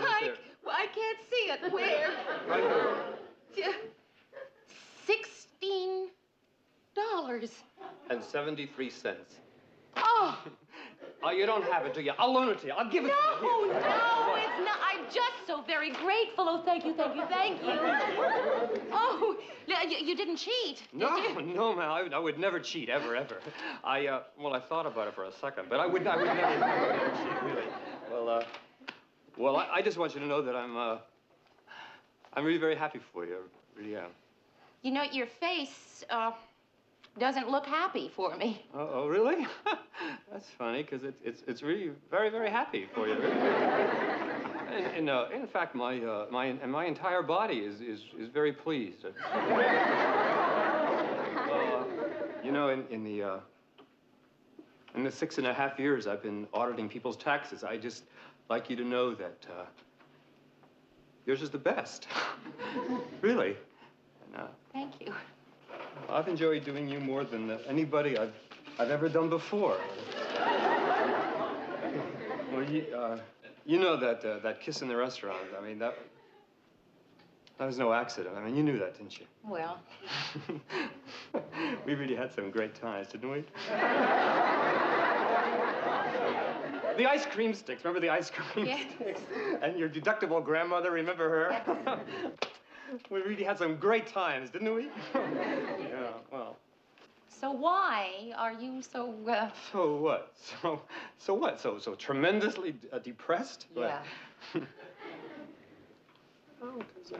Well, I can't see it. Where? Right there. $16.73. Oh. Oh, you don't have it, do you? I'll loan it to you. I'll give it to you. No, it's not. I'm just so very grateful. Oh, thank you. Oh, you didn't cheat, did you? No, man. I would never cheat, ever. I thought about it for a second, but I would never cheat, really. Well, I just want you to know that I'm really very happy for you. I really am. You know, your face, doesn't look happy for me. Oh, really? That's funny, because it's really very, very happy for you. And in fact, my entire body is very pleased. You know, in the 6.5 years I've been auditing people's taxes, I just like you to know that yours is the best. Really. And, thank you. I've enjoyed doing you more than anybody I've ever done before. Well, you know that kiss in the restaurant. I mean, that was no accident. I mean, you knew that, didn't you? Well. We really had some great times, didn't we? The ice cream sticks. Remember the ice cream sticks? And your deductible grandmother, remember her? We really had some great times, didn't we? Yeah, well. So why are you so, So what? So what? So tremendously depressed? Yeah. Oh, because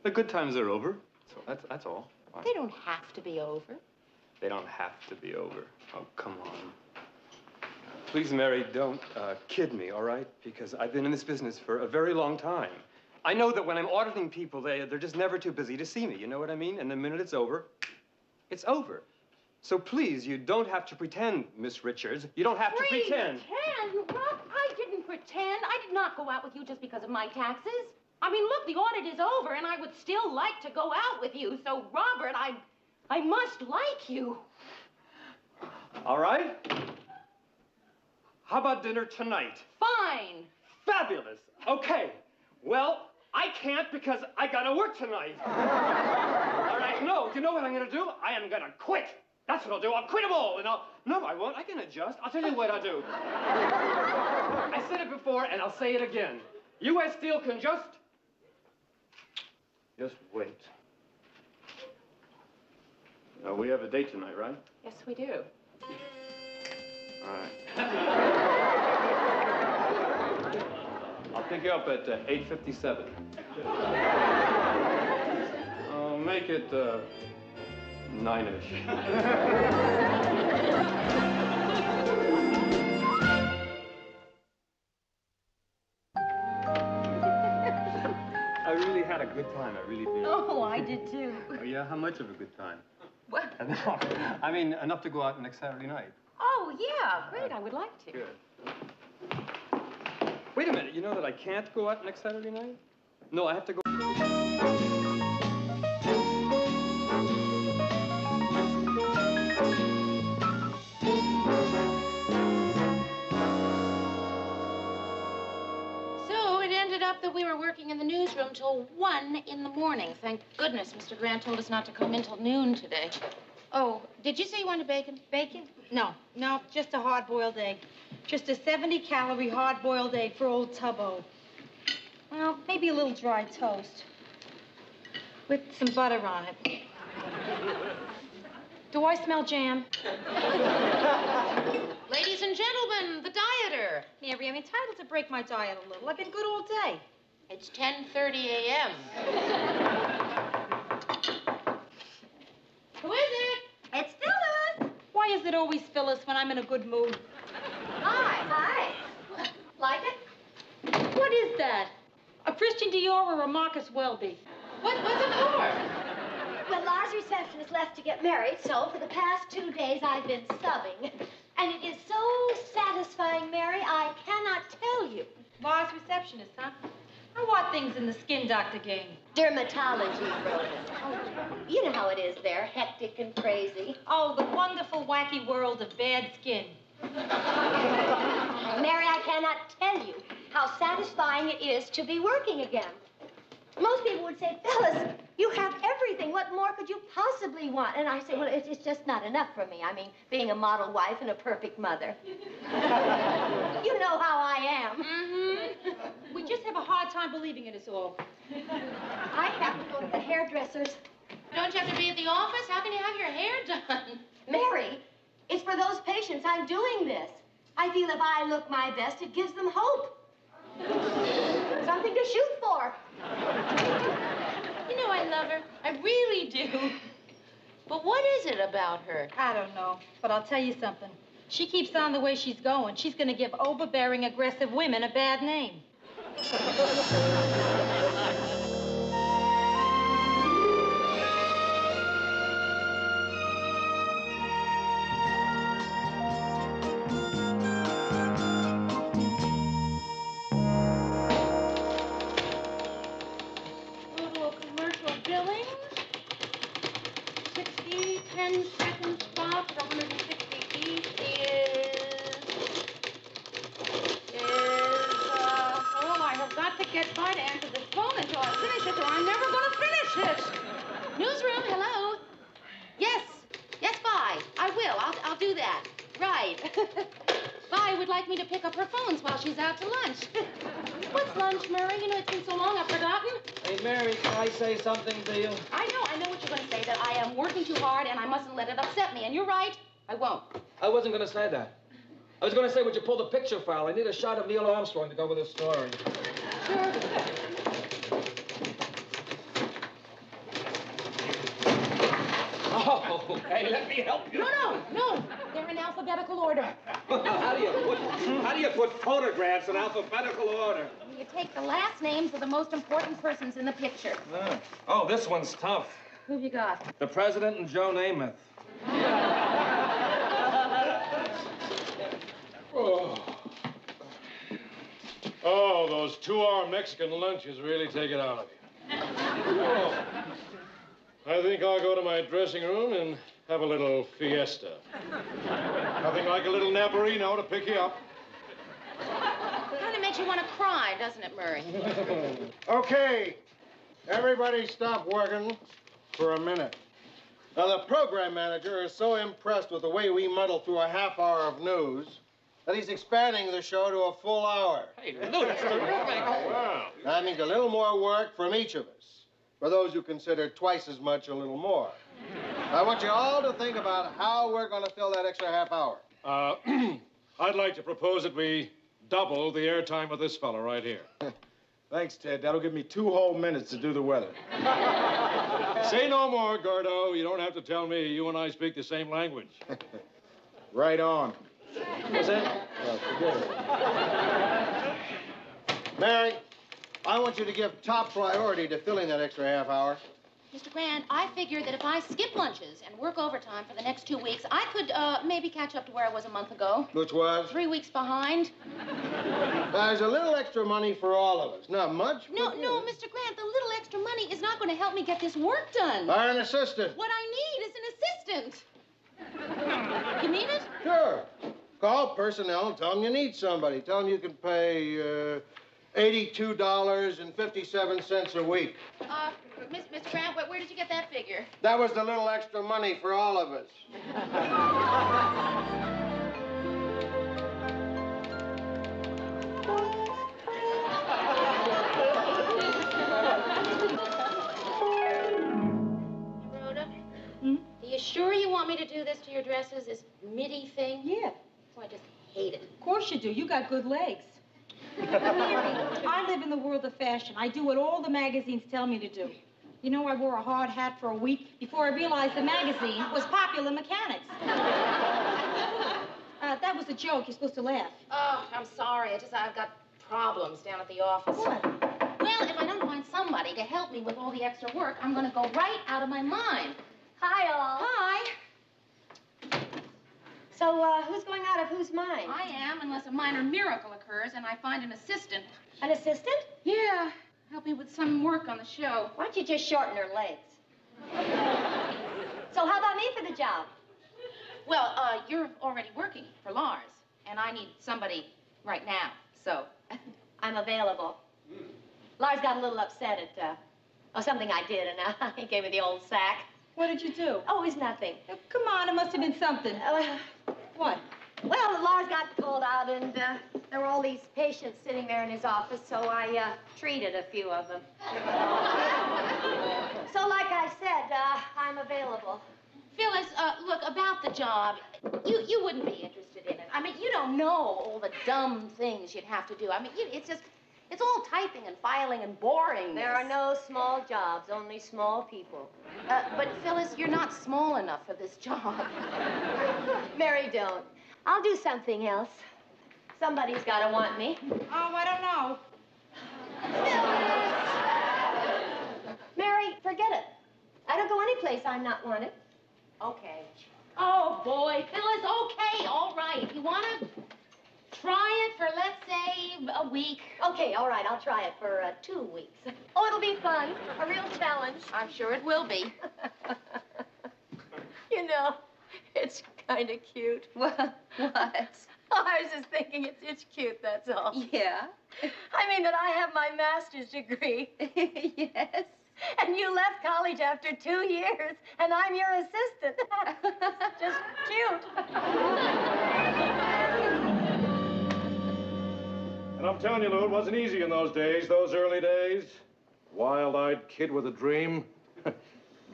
the good times are over. So that's all. They don't have to be over. They don't have to be over. Oh, come on. Please, Mary, don't kid me, all right? Because I've been in this business for a very long time. I know that when I'm auditing people, they're just never too busy to see me. You know what I mean? And the minute it's over, it's over. So please, you don't have to pretend, Miss Richards. You don't have to pretend. Pretend? Rob, I didn't pretend. I did not go out with you just because of my taxes. I mean, look, the audit is over, and I would still like to go out with you. So, Robert, I must like you. All right. How about dinner tonight? Fine. Fabulous. Okay. Well, I can't because I gotta work tonight. All right, no, you know what I'm gonna do? I am gonna quit. That's what I'll do. I'll quit them all, and no, I won't. I can adjust. I'll tell you what I'll do. I said it before, and I'll say it again. U.S. Steel can just wait. Now, we have a date tonight, right? Yes, we do. All right. I'll pick you up at 8:57. I'll make it 9-ish. I really had a good time. I really did. Oh, I did too. Oh, yeah? How much of a good time? What? I mean, enough to go out next Saturday night. Oh, yeah. Great. I would like to. Good. Wait a minute. You know that I can't go out next Saturday night? No, I have to go. So it ended up that we were working in the newsroom till 1 in the morning. Thank goodness Mr. Grant told us not to come in till noon today. Oh, did you say you wanted bacon? Bacon? No, just a hard-boiled egg. Just a 70-calorie hard-boiled egg for old Tubbo. Well, maybe a little dry toast. With some butter on it. Do I smell jam? Ladies and gentlemen, the dieter. Mary, I'm entitled to break my diet a little. I've been good all day. It's 10:30 a.m. Who is it? It's Phyllis. Why is it always Phyllis when I'm in a good mood? Hi. Like it? What is that? A Christian Dior or a Marcus Welby? What's it for? Well, Lars' receptionist left to get married, so for the past 2 days I've been subbing. And it is so satisfying, Mary, I cannot tell you. Lars' receptionist, huh? Or what things in the skin doctor game? Dermatology, Rhoda. Oh, you know how it is there, hectic and crazy. Oh, the wonderful, wacky world of bad skin. Mary, I cannot tell you how satisfying it is to be working again. Most people would say, Phyllis, you have everything. What more could you possibly want? And I say, well, it's just not enough for me. I mean, being a model wife and a perfect mother. You know how I am. Mm-hmm. We just have a hard time believing it is all. I have to go to the hairdresser's. Don't you have to be at the office? How can you have your hair done? Mary, it's for those patients I'm doing this. I feel if I look my best, it gives them hope. Something to shoot for. You know I love her. I really do. But what is it about her? I don't know, but I'll tell you something. She keeps on the way she's going. She's going to give overbearing, aggressive women a bad name. Total commercial billing. 60, 10 seconds spot, 160 each oh, I have got to get by to answer this phone until I finish it, or I'm never going to finish it. Newsroom, hello? Yes, Vi. I will. I'll do that. Right. Vi would like me to pick up her phones while she's out to lunch. What's lunch, Murray? You know, it's been so long I've forgotten. Hey, Mary, can I say something to you? I know what you're going to say, that I am working too hard and I mustn't let it upset me. And you're right, I won't. I wasn't going to say that. I was going to say, would you pull the picture file? I need a shot of Neil Armstrong to go with the story. Sure. Oh, hey, let me help you. No. They're in alphabetical order. How do you put photographs in alphabetical order? You take the last names of the most important persons in the picture. Oh, this one's tough. Who've you got? The president and Joe Namath. Oh, those 2-hour Mexican lunches really take it out of you. Oh, I think I'll go to my dressing room and have a little fiesta. Nothing like a little naparino to pick you up. Kind of makes you want to cry, doesn't it, Murray? Okay, everybody stop working for a minute. Now, the program manager is so impressed with the way we muddle through a half hour of news that he's expanding the show to a full hour. Hey, Lou, that's terrific. Wow. That means a little more work from each of us. For those who consider twice as much, a little more. I want you all to think about how we're going to fill that extra half hour. I'd like to propose that we double the airtime of this fella right here. Thanks, Ted. That'll give me 2 whole minutes to do the weather. Say no more, Gordo. You don't have to tell me. You and I speak the same language. Right on. What's that? Well, forget it. Mary, I want you to give top priority to filling that extra half hour. Mr. Grant, I figure that if I skip lunches and work overtime for the next 2 weeks, I could maybe catch up to where I was a month ago. Which was? 3 weeks behind. There's a little extra money for all of us. Not much. No, Mr. Grant, the little extra money is not going to help me get this work done. Or an assistant. What I need is an assistant. You mean it? Sure. Call personnel and tell them you need somebody. Tell them you can pay $82.57 a week. Mr. Grant, where did you get that figure? That was the little extra money for all of us. Rhoda, are you sure you want me to do this to your dresses, this midi thing? Yeah. Oh, I just hate it. Of course you do. You got good legs. Mary, I live in the world of fashion. I do what all the magazines tell me to do. You know, I wore a hard hat for a week before I realized the magazine was Popular Mechanics. That was a joke. You're supposed to laugh. Oh, I'm sorry. I've got problems down at the office. What? Well, if I don't find somebody to help me with all the extra work, I'm going to go right out of my mind. Hi, all. Hi. So, who's going out of whose mind? I am, unless a minor miracle occurs and I find an assistant. An assistant? Yeah. help me with some work on the show. Why don't you just shorten her legs? So how about me for the job? Well, you're already working for Lars, and I need somebody right now, so. I'm available. Lars got a little upset at something I did, and he gave me the old sack. What did you do? Oh, it's nothing. Come on, it must have been something. What? Well, Lars got called out, and there were all these patients sitting there in his office, so I treated a few of them. So, like I said, I'm available. Phyllis, look, about the job, you wouldn't be interested in it. I mean, you don't know all the dumb things you'd have to do. I mean, it's all typing and filing and boring. There are no small jobs, only small people. But, Phyllis, you're not small enough for this job. Mary, don't. I'll do something else. Somebody's got to want me. Oh, I don't know. Mary, forget it. I don't go any place I'm not wanted. Okay. Oh, boy. Phyllis, okay, all right. If you want to try it for, let's say, a week. Okay, all right, I'll try it for 2 weeks. Oh, it'll be fun. A real challenge. I'm sure it will be. You know, it's kind of cute. What? Oh, I was just thinking it's cute, that's all. Yeah? I mean that I have my master's degree. Yes. And you left college after 2 years, and I'm your assistant. Just cute. And I'm telling you, Lou, it wasn't easy in those days, those early days. Wild-eyed kid with a dream.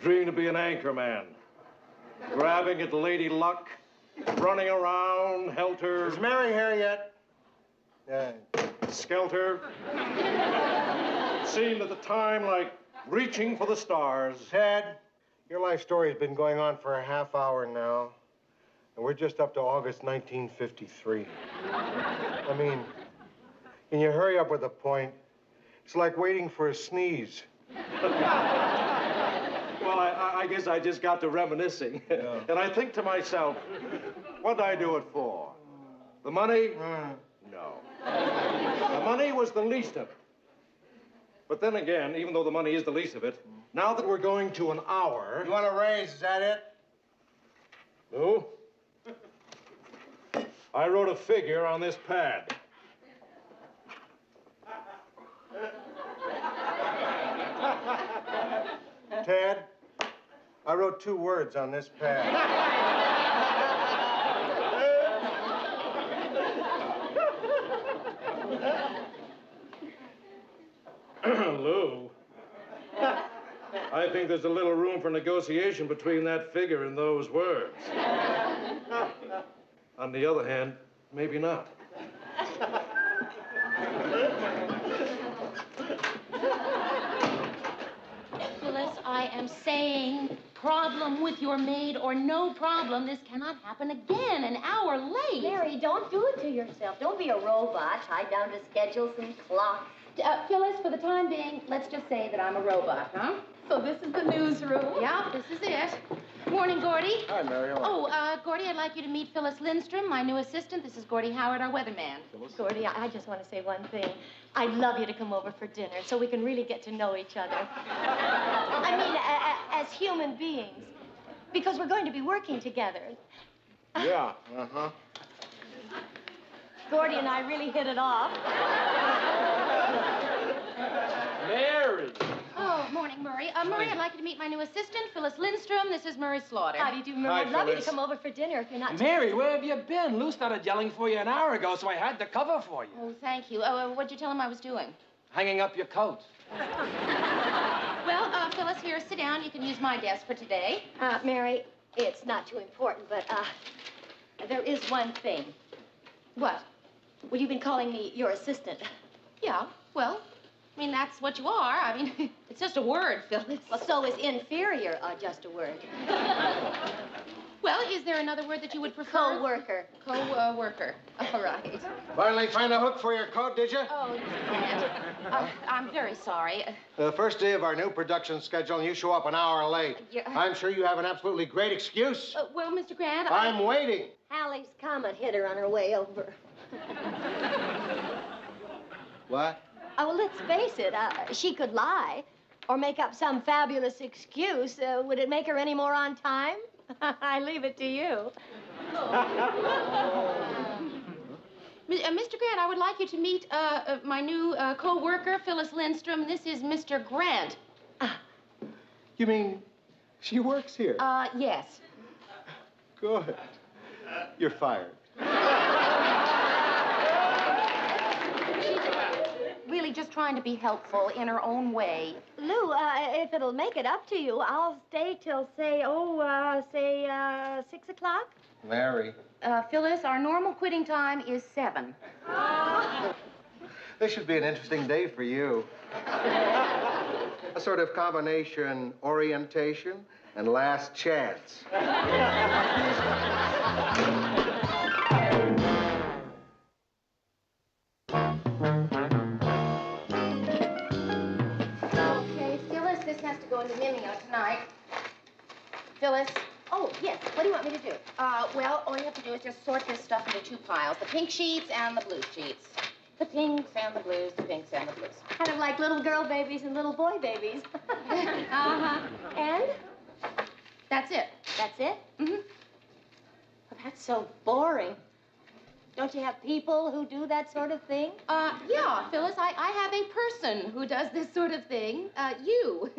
Dream to be an anchor man. Grabbing at Lady Luck, running around, helter. Is Mary here yet? Skelter. Seemed at the time like reaching for the stars. Ted, your life story has been going on for a half hour now, and we're just up to August 1953. I mean, can you hurry up with the point? It's like waiting for a sneeze. Well, I guess I just got to reminiscing. Yeah. And I think to myself, what'd I do it for? The money? No. The money was the least of it. But then again, even though the money is the least of it, now that we're going to an hour... You want a raise, is that it? Lou? I wrote a figure on this pad. Ted, I wrote 2 words on this pad. Lou, I think there's a little room for negotiation between that figure and those words. On the other hand, maybe not. Phyllis, I am saying problem with your maid or no problem. This cannot happen again. An hour late. Mary, don't do it to yourself. Don't be a robot tied down to schedules and clocks. Phyllis, for the time being, let's just say that I'm a robot, huh? So this is the newsroom? Yeah, this is it. Morning, Gordy. Hi, Mary. Oh, Gordy, I'd like you to meet Phyllis Lindstrom, my new assistant. This is Gordy Howard, our weatherman. Gordy, I just want to say one thing. I'd love you to come over for dinner so we can really get to know each other. I mean, as human beings. Because we're going to be working together. Yeah, uh-huh. Gordy and I really hit it off. Mary! Oh, morning, Murray. Murray, I'd like you to meet my new assistant, Phyllis Lindstrom. This is Murray Slaughter. How do you do, Murray? I'd love you to come over for dinner if you're not... Mary, where have you been? Lou started yelling for you an hour ago, so I had to cover for you. Oh, thank you. What'd you tell him I was doing? Hanging up your coat. Well, Phyllis, here, sit down. You can use my desk for today. Mary, it's not too important, but, there is one thing. What? Well, you've been calling me your assistant. Yeah, well, I mean, that's what you are. I mean, it's just a word, Phyllis. Well, so is inferior just a word. Well, is there another word that you would prefer? Co-worker. Co-worker. All right. Finally find a hook for your coat, did you? Oh, I'm very sorry. The first day of our new production schedule, and you show up an hour late. Yeah. I'm sure you have an absolutely great excuse. Well, Mr. Grant, I'm waiting. Halley's Comet hit her on her way over. What? Well, let's face it, she could lie or make up some fabulous excuse. Would it make her any more on time? I leave it to you. Mr. Grant, I would like you to meet my new co-worker, Phyllis Lindstrom. This is Mr. Grant. You mean she works here? Yes. Good. You're fired. Really just trying to be helpful in her own way. Lou, if it'll make it up to you, I'll stay till, say 6 o'clock. Mary. Phyllis, our normal quitting time is 7. This should be an interesting day for you. A sort of combination orientation and last chance. Okay, Phyllis, this has to go into Mimeo tonight. Phyllis? Oh, yes. What do you want me to do? Well, all you have to do is just sort this stuff into 2 piles. The pink sheets and the blue sheets. The pinks and the blues, the pinks and the blues. Kind of like little girl babies and little boy babies. Uh-huh. And? That's it. That's it? Mm-hmm. Well, that's so boring. Don't you have people who do that sort of thing? Yeah, Phyllis, I have a person who does this sort of thing. You.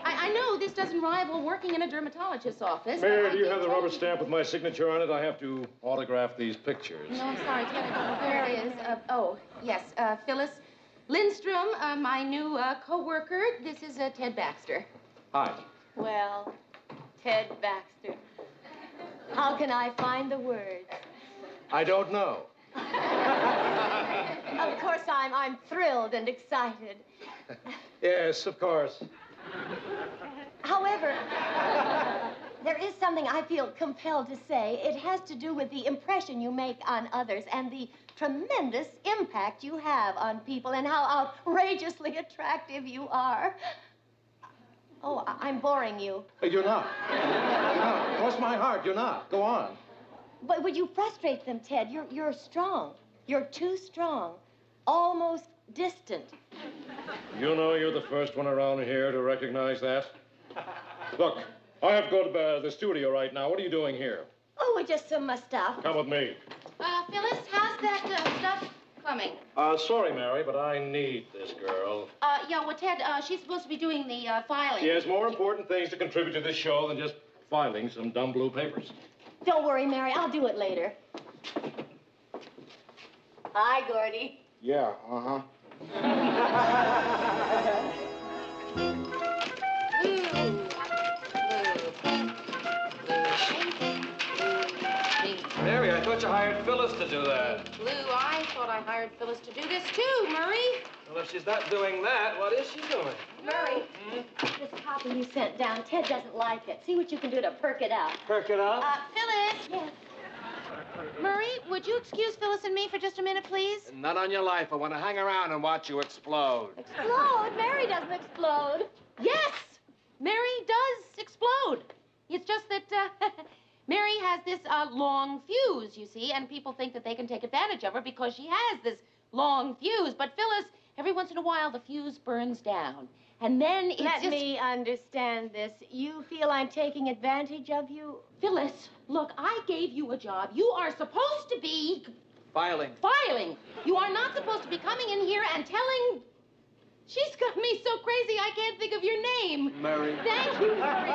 I know this doesn't rival working in a dermatologist's office. Mayor, do you have the rubber stamp with my signature on it? I have to autograph these pictures. No, I'm sorry, Ted, I don't know where it is. Yes, Phyllis Lindstrom, my new co-worker. This is Ted Baxter. Hi. Well, Ted Baxter. How can I find the words? I don't know. Of course, I'm thrilled and excited. Yes, of course. However, there is something I feel compelled to say. It has to do with the impression you make on others and the tremendous impact you have on people and how outrageously attractive you are. Oh, I'm boring you. You're not. You're not. Cross my heart, you're not. Go on. But would you frustrate them, Ted? You're strong. You're too strong. Almost distant. You know you're the first one around here to recognize that. Look, I have to go to the studio right now. What are you doing here? Oh, we're just some stuff. Come with me. Phyllis, how's that stuff coming? Sorry, Mary, but I need this girl. Yeah, well, Ted, she's supposed to be doing the filing. She has more important things to contribute to this show than just filing some dumb blue papers. Don't worry, Mary. I'll do it later. Hi, Gordy. Yeah, uh-huh. Mary, I thought you hired Phyllis to do that. Lou, I thought I hired Phyllis to do this too, Murray. Well, if she's not doing that, what is she doing? Murray, this copy you sent down, Ted doesn't like it. See what you can do to perk it up. Perk it up? Phyllis. Yes. Murray, would you excuse Phyllis and me for just a minute, please? Not on your life. I want to hang around and watch you explode. Explode? Mary doesn't explode. Yes, Mary does explode. It's just that Mary has this long fuse, you see, and people think that they can take advantage of her because she has this long fuse. But Phyllis, every once in a while, the fuse burns down. And then it's Let me understand this. You feel I'm taking advantage of you? Phyllis, look, I gave you a job. You are supposed to be... Filing. Filing. You are not supposed to be coming in here and telling... She's got me so crazy I can't think of your name. Murray. Thank you, Murray.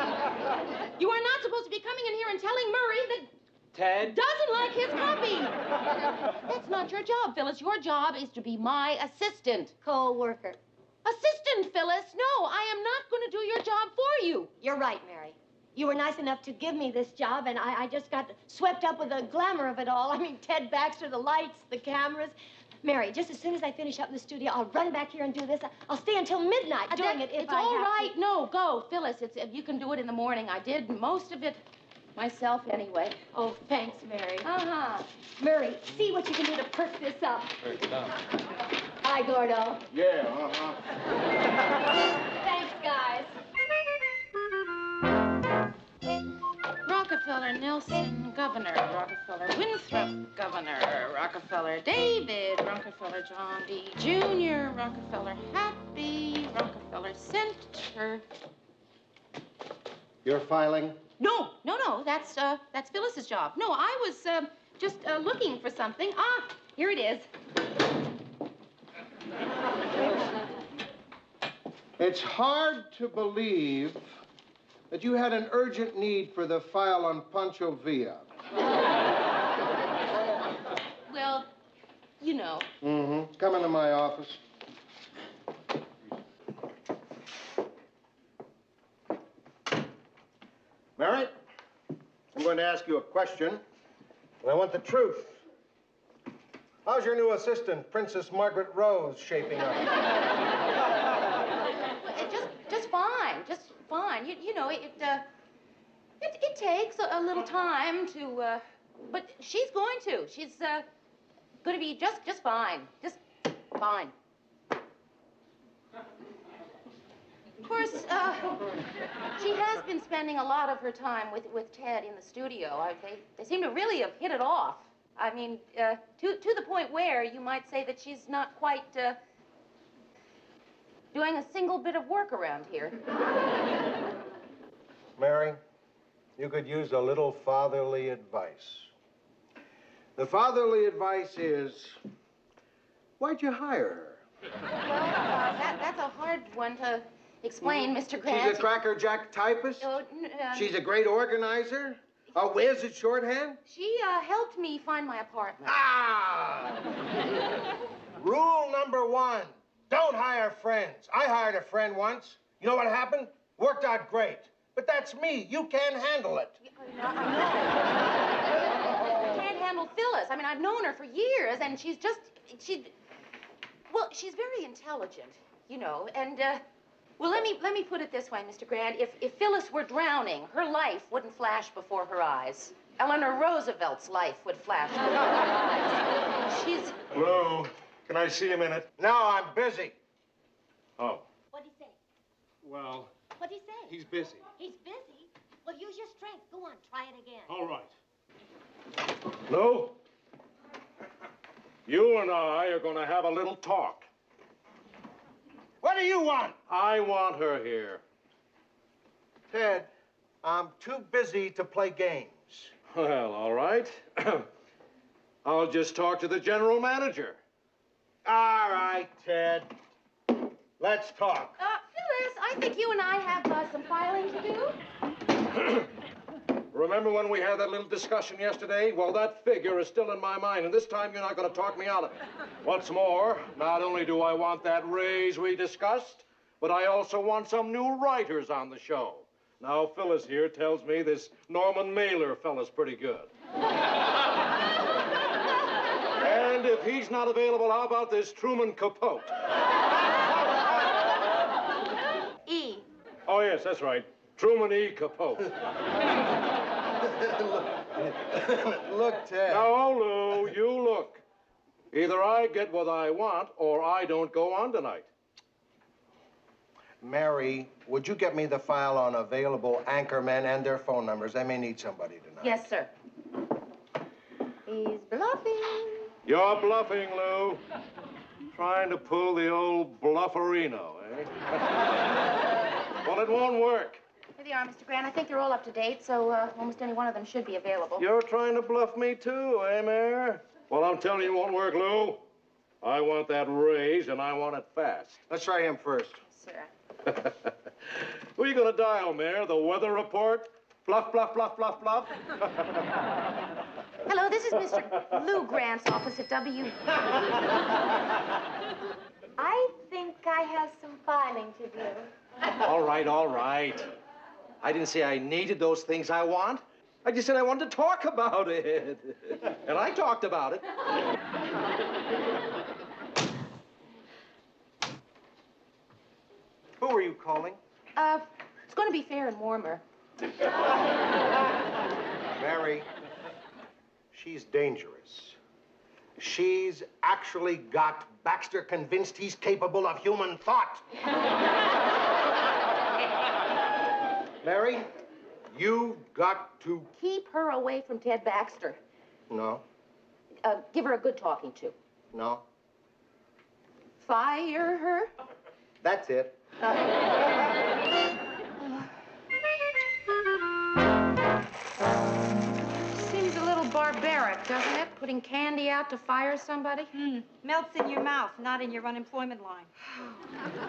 You are not supposed to be coming in here and telling Murray that... Ted? Doesn't like his copy. That's not your job, Phyllis. Your job is to be my assistant. Co-worker. Assistant, Phyllis. No, I am not going to do your job for you. You're right, Mary. You were nice enough to give me this job, and I just got swept up with the glamour of it all. I mean, Ted Baxter, the lights, the cameras. Mary, just as soon as I finish up in the studio, I'll run back here and do this. I'll stay until midnight doing it if It's I all have right. to. No, go, Phyllis. You can do it in the morning. I did most of it myself anyway. Oh, thanks, Mary. Uh-huh. Murray, see what you can do to perk this up. Perk it up. Hi, Gordo. Yeah, uh-huh. Thanks, guys. Rocco, Rockefeller Nelson, Governor. Rockefeller Winthrop, Governor. Rockefeller David. Rockefeller John D. Jr. Rockefeller Happy. Rockefeller Center. You're filing? No. That's Phyllis's job. No, I was just looking for something. Ah, here it is. It's hard to believe that you had an urgent need for the file on Pancho Villa. Well, you know. Mm-hmm. Come into my office. Mary, I'm going to ask you a question, and I want the truth. How's your new assistant, Princess Margaret Rose, shaping up? Just fine. Just fine. You know, it takes a little time to, but she's going to. She's going to be just fine. Just fine. Of course, she has been spending a lot of her time with Ted in the studio. They seem to really have hit it off. I mean, to the point where you might say that she's not quite doing a single bit of work around here. Mary, you could use a little fatherly advice. The fatherly advice is, why'd you hire her? Well, that's a hard one to explain, Mr. Grant. She's a crackerjack typist? She's a great organizer? A whiz at shorthand? She helped me find my apartment. Ah! Rule number 1, don't hire friends. I hired a friend once. You know what happened? Worked out great. But that's me. You can't handle it. I can't handle Phyllis. I mean, I've known her for years, and she's very intelligent, you know, and, well, let me put it this way, Mr. Grant. If Phyllis were drowning, her life wouldn't flash before her eyes. Eleanor Roosevelt's life would flash before her eyes. She's... Lou, can I see a minute? No, I'm busy. Oh. What'd he say? Well, What'd he say? he's busy. He's busy? Well, use your strength. Go on, try it again. All right. Lou, you and I are going to have a little talk. What do you want? I want her here. Ted, I'm too busy to play games. Well, all right. I'll just talk to the general manager. All right, Ted. Let's talk. Phyllis, I think you and I have some filing to do. Remember when we had that little discussion yesterday? Well, that figure is still in my mind, and this time you're not going to talk me out of it. What's more, not only do I want that raise we discussed, but I also want some new writers on the show. Now, Phyllis here tells me this Norman Mailer fella's pretty good. And if he's not available, how about this Truman Capote? E. Oh, yes, that's right. Truman E. Capote. Look, Ted. No, Lou, you look. Either I get what I want, or I don't go on tonight. Mary, would you get me the file on available anchormen and their phone numbers? They may need somebody tonight. Yes, sir. He's bluffing. You're bluffing, Lou. Trying to pull the old blufferino, eh? Well, it won't work. Here they are, Mr. Grant. I think they're all up to date, so almost any one of them should be available. You're trying to bluff me, too, eh, Mayor? Well, I'm telling you, it won't work, Lou. I want that raise, and I want it fast. Let's try him first. Sir. Who are you going to dial, Mayor? The weather report? Fluff, fluff, fluff, fluff, fluff? Hello, this is Mr. Lou Grant's office at W. I think I have some filing to do. All right, all right. I didn't say I needed those things I want. I just said I wanted to talk about it. And I talked about it. Who are you calling? It's going to be fair and warmer. Mary, she's dangerous. She's actually got Baxter convinced he's capable of human thought. Mary, You've got to... Keep her away from Ted Baxter. No. Give her a good talking to. No. Fire her? That's it. Seems a little barbaric, doesn't it? Putting candy out to fire somebody? Melts in your mouth, not in your unemployment line.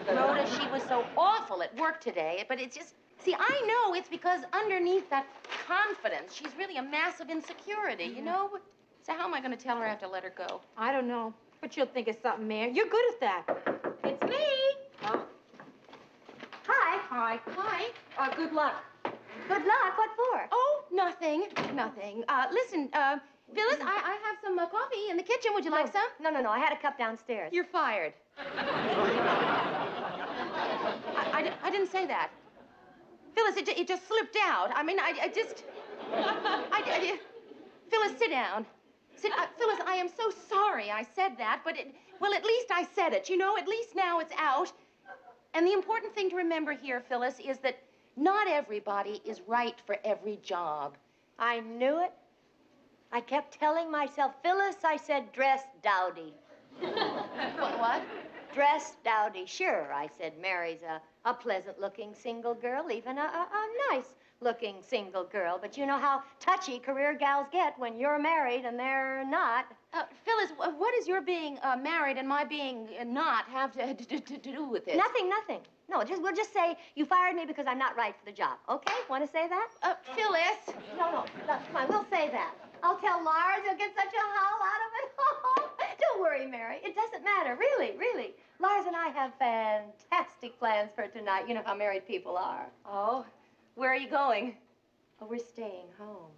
Rhoda, she was so awful at work today, but it's just... See, I know it's because underneath that confidence, she's really a massive insecurity, you know? So how am I going to tell her I have to let her go? I don't know, but you'll think it's something, Mayor. You're good at that. It's me. Oh. Hi. Hi. Hi. Good luck. Good luck. What for? Oh, nothing. Listen, Phyllis, I have some coffee in the kitchen. Would you like some? No. I had a cup downstairs. You're fired. I didn't say that. Phyllis, it just slipped out. I mean, Phyllis, sit down. Phyllis, I am so sorry I said that, but at least I said it. You know, at least now it's out. And the important thing to remember here, Phyllis, is that not everybody is right for every job. I knew it. I kept telling myself, Phyllis, I said, dress dowdy. What? Dress dowdy. Sure, I said, Mary's a pleasant-looking single girl, even a nice-looking single girl. But you know how touchy career gals get when you're married and they're not. Phyllis, what does your being married and my being not have to do with this? Nothing. No, we'll just say you fired me because I'm not right for the job. Okay? Want to say that? Phyllis. No. Come on, we'll say that. I'll tell Lars. He'll get such a howl out of it. Don't worry, Mary. It doesn't matter. Really. Lars and I have fantastic plans for tonight. You know how married people are. Oh, where are you going? Oh, we're staying home.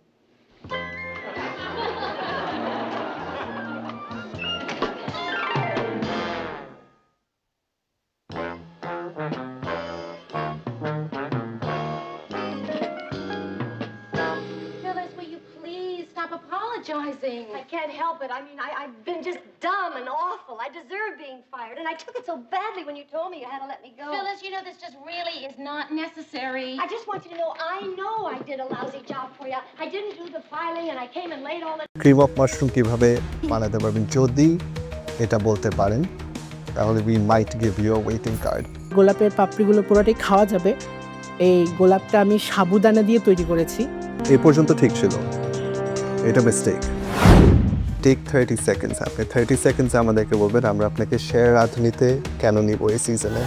Phyllis, will you please stop apologizing? I can't help it. I mean, I've been just dumb and awful. I deserve being fired. And I took it so badly when you told me you had to let me go. Phyllis, you know, this just really is not necessary. I just want you to know I did a lousy job for you. I didn't do the filing and I came and laid all the... Cream of mushroom কিভাবে বানাতে পারবেন যদি এটা বলতে পারেন তাহলে we might give you a waiting card. গোলাপের পাপড়িগুলো পুরোটাই খাওয়া যাবে। এই গোলাপটা আমি সাবুদানা দিয়ে তৈরি করেছি। এই পর্যন্ত ঠিক ছিল। এটা মিস্টেক। Take 30 seconds. আপনি 30 seconds আমাদেরকে বলবেন আমরা আপনাকে শেয়ার রাঁধুনিতে কেন নিব এই সিজনে।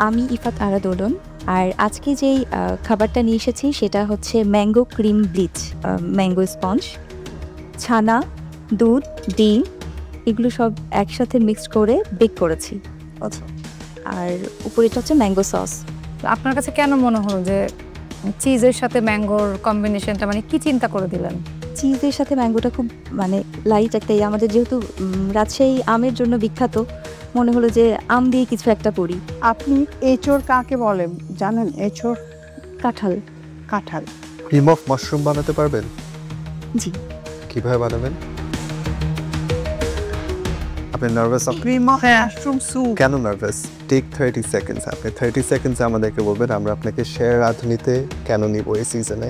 আমি ইফাত আরা দোলন আর আজকে যেই খাবারটা নিয়ে এসেছি সেটা হচ্ছে mango cream bleach mango sponge ছানা দুধ ডিম এগুলো সব একসাথে মিক্সড করে বেক করেছি আচ্ছা আর উপরেটা হচ্ছে ম্যাঙ্গো সস আপনার কাছে কেন মনে হলো যে চিজের সাথে ম্যাঙ্গোর কম্বিনেশনটা মানে কি চিন্তা করে দিলেন চিজের সাথে ম্যাঙ্গোটা খুব মানে লাইট একটা আমাদের যেহেতু রাজশাহী আমের জন্য বিখ্যাত মনে হলো যে আম দিয়ে কিছু একটা করি আপনি এঁচড় কাকে বলে জানেন এঁচড় কাঁঠাল ক্রিম অফ মাশরুম বানাতে পারবেন জি কিভাবে বানাবেন আপনি nervous cream of mushroom soup কেন নার্ভাস টেক 30 সেকেন্ডস আপনি 30 সেকেন্ডস আমাদেরকে বলবেন আমরা আপনাকে শেয়ার রাঁধুনিতে কেন নিব এই সিজনে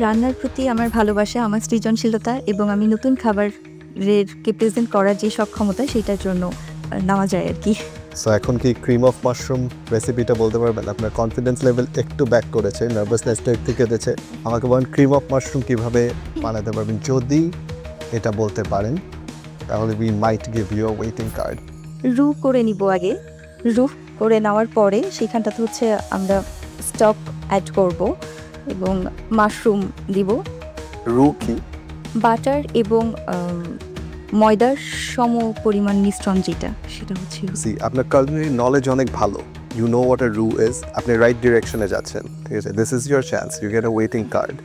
রান্নার প্রতি আমার ভালোবাসা আমার সৃজনশীলতা এবং আমি নতুন খাবারকে প্রেজেন্ট করার যে সক্ষমতা সেটার জন্য নেওয়া যায় আর কি সো এখন কি ক্রিম অফ মাশরুম রেসিপিটা বলতে পারবেন আপনার কনফিডেন্স লেভেল একটু ব্যাক করেছে নার্ভাসনেসটা একটু কেটেছে আমাকে বলেন ক্রিম অফ মাশরুম কিভাবে বানাতে পারবেন যদি এটা বলতে পারেন তাহলে we might give you a waiting card রু করে নিব আগে রু করে নেওয়ার পরে সেখানটাতে হচ্ছে আমরা স্টক অ্যাড করব এবং মাশরুম দিব রু কি বাটার এবং ময়দার সম পরিমাণ মিশ্রণ যেটা সেটা হচ্ছে আপনার culinary knowledge অনেক ভালো you know what a roux is আপনি রাইট ডিরেকশনে যাচ্ছেন ঠিক আছে this is your chance you get a waiting card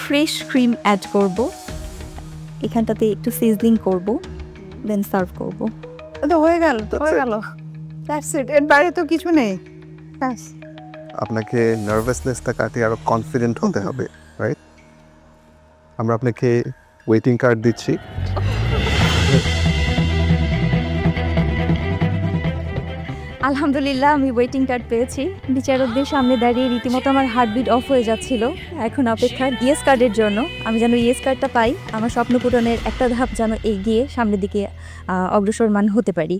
fresh cream add করব এখানটাতে একটু সিজলিং করব দেন সার্ভ করব তো হয়ে গেল দ্যাটস ইট এর বাইরে তো কিছু নেই ব্যাস আপনাকে নার্ভাসনেসটা কাটিয়ে আরো কনফিডেন্ট হতে হবে, রাইট? আমরা আপনাকে ওয়েটিং কার্ড দিচ্ছি। আলহামদুলিল্লাহ আমি ওয়েটিং কার্ড পেয়েছি। বিচারকদের সামনে দাঁড়িয়ে রীতিমতো আমার হার্টবিট অফ হয়ে যাচ্ছিল। এখন অপেক্ষা ইয়েস কার্ডের জন্য। আমি যেন ইয়েস কার্ডটা পাই, আমার স্বপ্ন পূরণের একটা ধাপ যেন এগিয়ে সামনের দিকে অগ্রসরমান হতে পারি।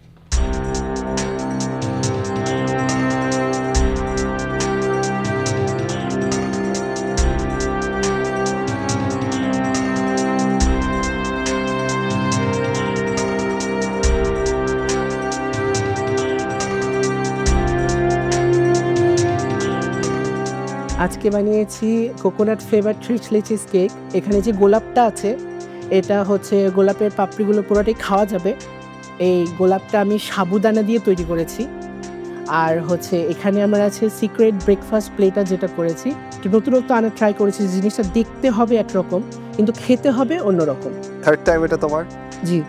আজকে বানিয়েছি কোকোনাট ফ্লেভার রিচ লিচিস কেক। এখানে যে গোলাপটা আছে এটা হচ্ছে গোলাপের পাপড়িগুলো পুরোটাই খাওয়া যাবে। এই গোলাপটা আমি সাবুদানা দিয়ে তৈরি করেছি। আর হচ্ছে এখানে আমার আছে সিক্রেট ব্রেকফাস্ট প্লেটার, যেটা করেছি একটু নতুনত্ব আনা ট্রাই করেছি। জিনিসটা দেখতে হবে একরকম কিন্তু খেতে হবে অন্যরকম। থার্ড টাইম এটা তোমার? জি।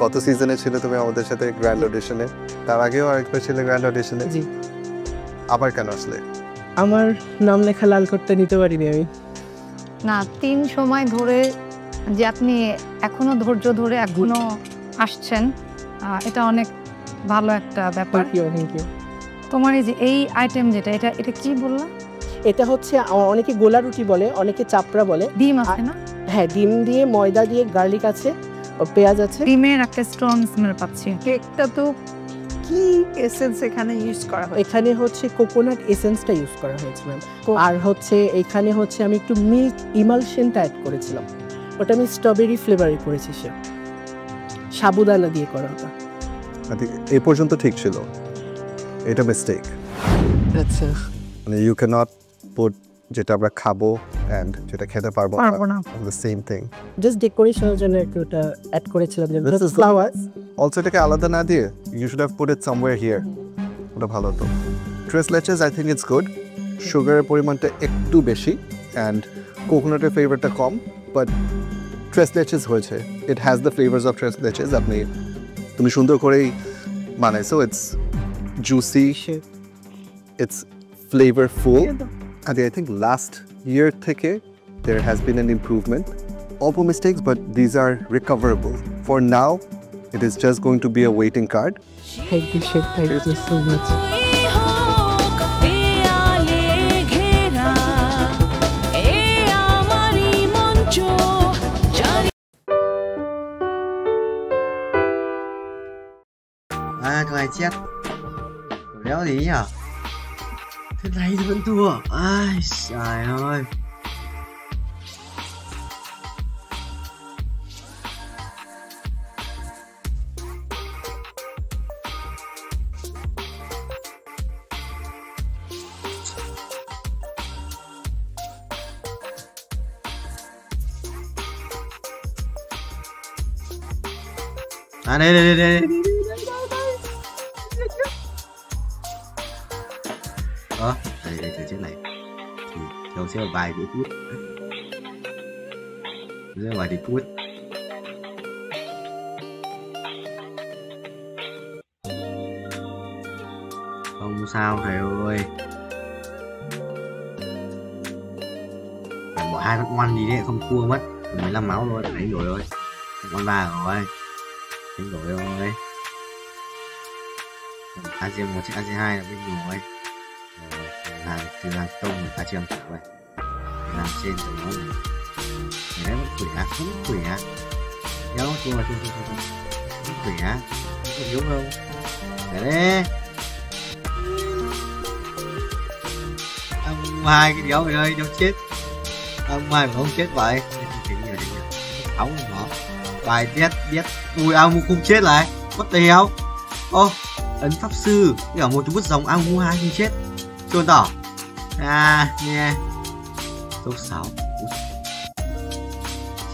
কত সিজনে ছিল তুমি আমাদের সাথে গ্র্যান্ড অডিশনে? তার আগেও আরেকবার ছিল গ্র্যান্ড অডিশনে? জি। আবার কেন আসলে? আমার নাম লেখা লাল কার্ডটা নিতে পারিনি আমি। না, 3 সময় ধরে যে আপনি এখনো ধৈর্য ধরে এখনো আসছেন, এটা অনেক ভালো একটা ব্যাপার। Thank you. তোমার এই যে এই আইটেম যেটা, এটা কি বললা? এটা হচ্ছে অনেকে গোলা রুটি বলে, অনেকে চাপড়া বলে। ডিম আছে না? হ্যাঁ, ডিম দিয়ে, ময়দা দিয়ে, গার্লিক আছে, পেঁয়াজ আছে। ডিমের একটা স্ট্রং স্মেল পাচ্ছি। কেকটা তো কি এসেন্স এখানে ইউজ করা হয়? এখানে হচ্ছে কোকোনাট এসেন্সটা ইউজ করা হয়েছে ম্যাম। আর হচ্ছে এখানে হচ্ছে আমি একটু মিল্ক ইমালশনটা অ্যাড করেছিলাম, ওটা আমি স্ট্রবেরি ফ্লেভারে করেছি, সে সাবুদানা দিয়ে করা ওটা। এই পর্যন্ত ঠিক ছিল, এটা মিস্টেক। আচ্ছা, মানে ইউ ক্যান নট পুট যেটা আমরা খাবো এন্ড যেটা খেতে পারবো না, দ্য সেম থিং। জাস্ট ডেকোরেশনের জন্য একটু ওটা অ্যাড করেছিলাম, যেটা ফ্লাওয়ার্স। অলসো এটাকে আলাদা না দিয়ে you should have put it somewhere here, ওটা ভালো হতো। Tres leches I think it's good. সুগারের পরিমাণটা একটু বেশি অ্যান্ড কোকোনাটের ফ্লেভারটা কম, বাট ট্রেস লেচেস হয়েছে, it has the flavours of tres leches. তুমি সুন্দর করেই বানাইছো, it's juicy, it's flavorful, and I think last year theke there has been an improvement. All mistakes, but these are recoverable. For now, it is just going to be a waiting card. Thank you, Chef. Thank you so much. Thằng này chết. Đéo gì nhỉ? Thế này thì vẫn thua. Ai trời ơi. À đây. Đây thử chiếc này thì đầu sẽ là vài đĩa cút, sẽ là vài đĩa cút. Không sao thầy ơi, phải bỏ 2 phát ngoan gì đấy, không thua mất 15 máu thôi, đánh đổi thôi, con 3 rồi, đánh đổi rồi. ASEAN 1 trên ASEAN 2 là bên rồi. Từ hàng tông người ta chưa vậy, làm trên rồi nó này đấy vẫn khỏe, vẫn khỏe, đéo thua vẫn khỏe, không yếu đâu, để đấy, ông hai cái đéo về đây đéo chết, ông hai mà không chết vậy, ống bỏ, bài biết, ui ông không chết lại, what the hell, ô, ấn pháp sư, cái ở một chú bút dòng ông hai không chết. Chuồn tỏ nghe số 6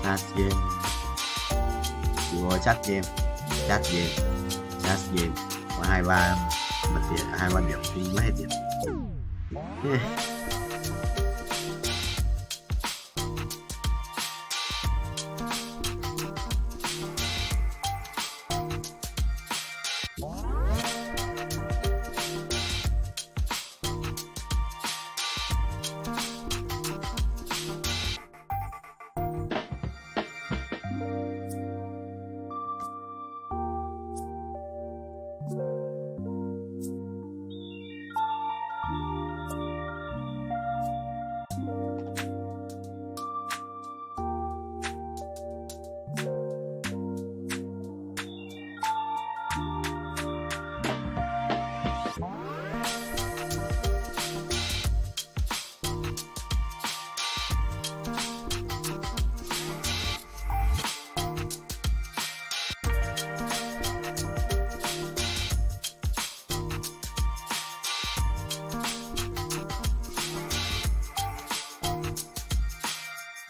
chat game của chat game có 23 bật tiền, 23 điểm thì mất hết điểm.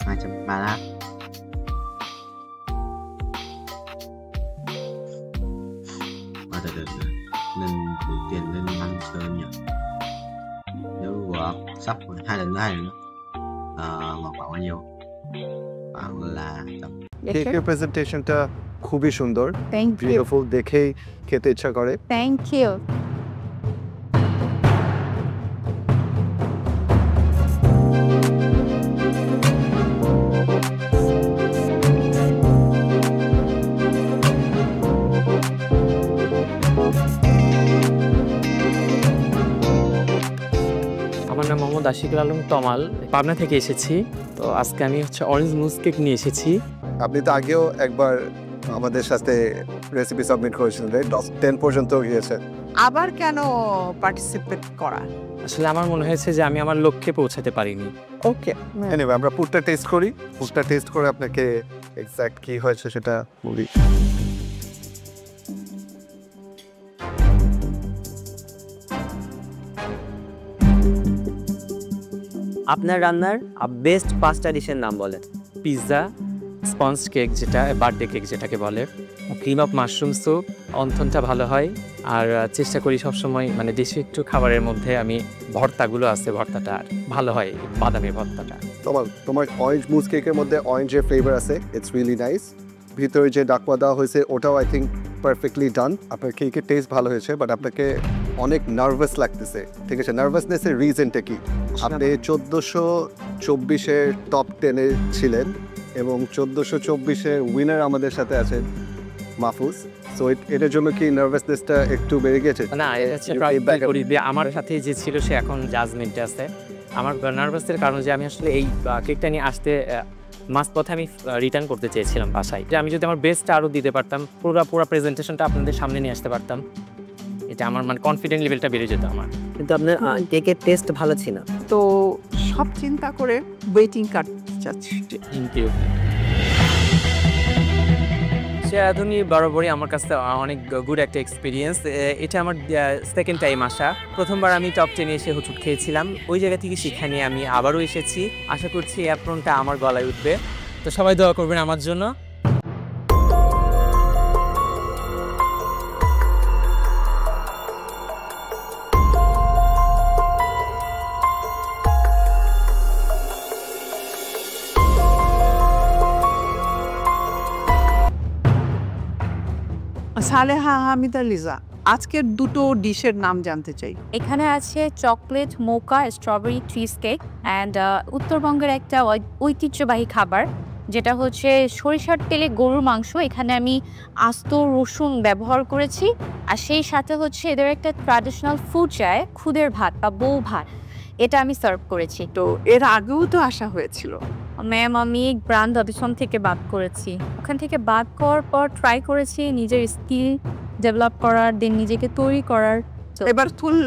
230 từ nên ưu tiên lên 5 sơn nhỉ. Nếu gọt sắp 2 lần nữa gọt bao nhiêu? Khoảng là কেকের প্রেজেন্টেশনটা খুবই সুন্দর, thank you beautiful, দেখেই খেতে ইচ্ছা করে। Thank you. আমার নাম মোহাম্মদ আশিকুল আলম তমাল, পাবনা থেকে এসেছি। তো আজকে আমি অরেঞ্জ মুস কেক নিয়ে এসেছি। আপনি তো আগেও একবার আমাদের সাথে রেসিপি সাবমিট করেছিলেন, রাইট? 10 পর্যন্ত গিয়েছে। আবার কেন পার্টিসিপেট করা? আসলে আমার মনে হয়েছে যে আমি আমার লক্ষ্যে পৌঁছাতে পারিনি। ওকে, এনিওয়ে আমরা ফুডটা টেস্ট করি। ফুডটা টেস্ট করে আপনাকে এক্স্যাক্ট কি হয়েছে সেটা বলি। আপনার রান্নার বেস্ট 5টা ডিশের নাম বলেন। পিৎজা, স্পঞ্জ কেক যেটা বার্থডে কেক যেটাকে বলে, ক্রিম অফ মাশরুম স্যুপ, অন্থনটা ভালো হয়। আর চেষ্টা করি সবসময় মানে দেশি একটু খাবারের মধ্যে আমি ভর্তাগুলো আছে, ভর্তাটা ভালো হয়, বাদামি ভর্তাটা। তোমার অরেঞ্জ মুস কেকের মধ্যে অরেঞ্জের ফ্লেভার আছে, ইটস রিয়েলি নাইস। ভিতরে যে ডাকওয়া দেওয়া হয়েছে ওটাও আই থিঙ্ক পারফেক্টলি ডান। আপনার কেকের টেস্ট ভালো হয়েছে, বাট আপনাকে অনেক নার্ভাস লাগতেছে, ঠিক আছে? নার্ভাসনেসের রিজনটা কি? আপনি 1424-এর টপ 10-এ ছিলেন এবং 1424-এর উইনার আমাদের সাথে আছেন মাহফুজ। সো এটার জন্য কি নার্ভাসনেসটা একটু বেড়ে গেছে? না, আমার সাথে যে ছিল সে এখন জাজমেন্টে আছে। আমার নার্ভাসের কারণ যে আমি আসলে এই কেকটা নিয়ে আসতে মাঝপথে আমি রিটার্ন করতে চেয়েছিলাম বাসায়, যে আমি যদি আমার বেস্টটা আরও দিতে পারতাম, পুরো প্রেজেন্টেশনটা আপনাদের সামনে নিয়ে আসতে পারতাম, এটা আমার মানে কনফিডেন্ট লেভেলটা বেড়ে যেত আমার। কিন্তু আপনার কেকের টেস্ট ভালো ছিল। তো সব চিন্তা করে ওয়েটিং কার্ড চাচ্ছি। Thank you. সেরাধুনি বরাবরই আমার কাছে অনেক গুড একটা এক্সপিরিয়েন্স। এটা আমার সেকেন্ড টাইম আসা। প্রথমবার আমি টপ 10-এ এসে হুচুট খেয়েছিলাম, ওই জায়গা থেকে শিক্ষা নিয়ে আমি আবারও এসেছি। আশা করছি অ্যাপ্রনটা আমার গলায় উঠবে। তো সবাই দোয়া করবেন আমার জন্য। সালেহা হামিদা লিজা, আজকের দুটো ডিশের নাম জানতে চাই। এখানে আছে chocolate mocha strawberry cheese cake and উত্তরবঙ্গের একটা ঐতিহ্যবাহী খাবার যেটা হচ্ছে সরিষার তেলে গরুর মাংস। এখানে আমি আস্ত রসুন ব্যবহার করেছি, আর সেই সাথে হচ্ছে এদের একটা ট্র্যাডিশনাল ফুড চায় খুদের ভাত বা বউ ভাত, এটা আমি সার্ভ করেছি। তো এর আগেও তো আসা হয়েছিল। ম্যাম আমি ব্র্যান্ড অডিশন থেকে বাদ করেছি। ওখান থেকে বাদ করার পর ট্রাই করেছি নিজের স্কিল ডেভেলপ করার, দেন নিজেকে তৈরি করার। এবার ফুল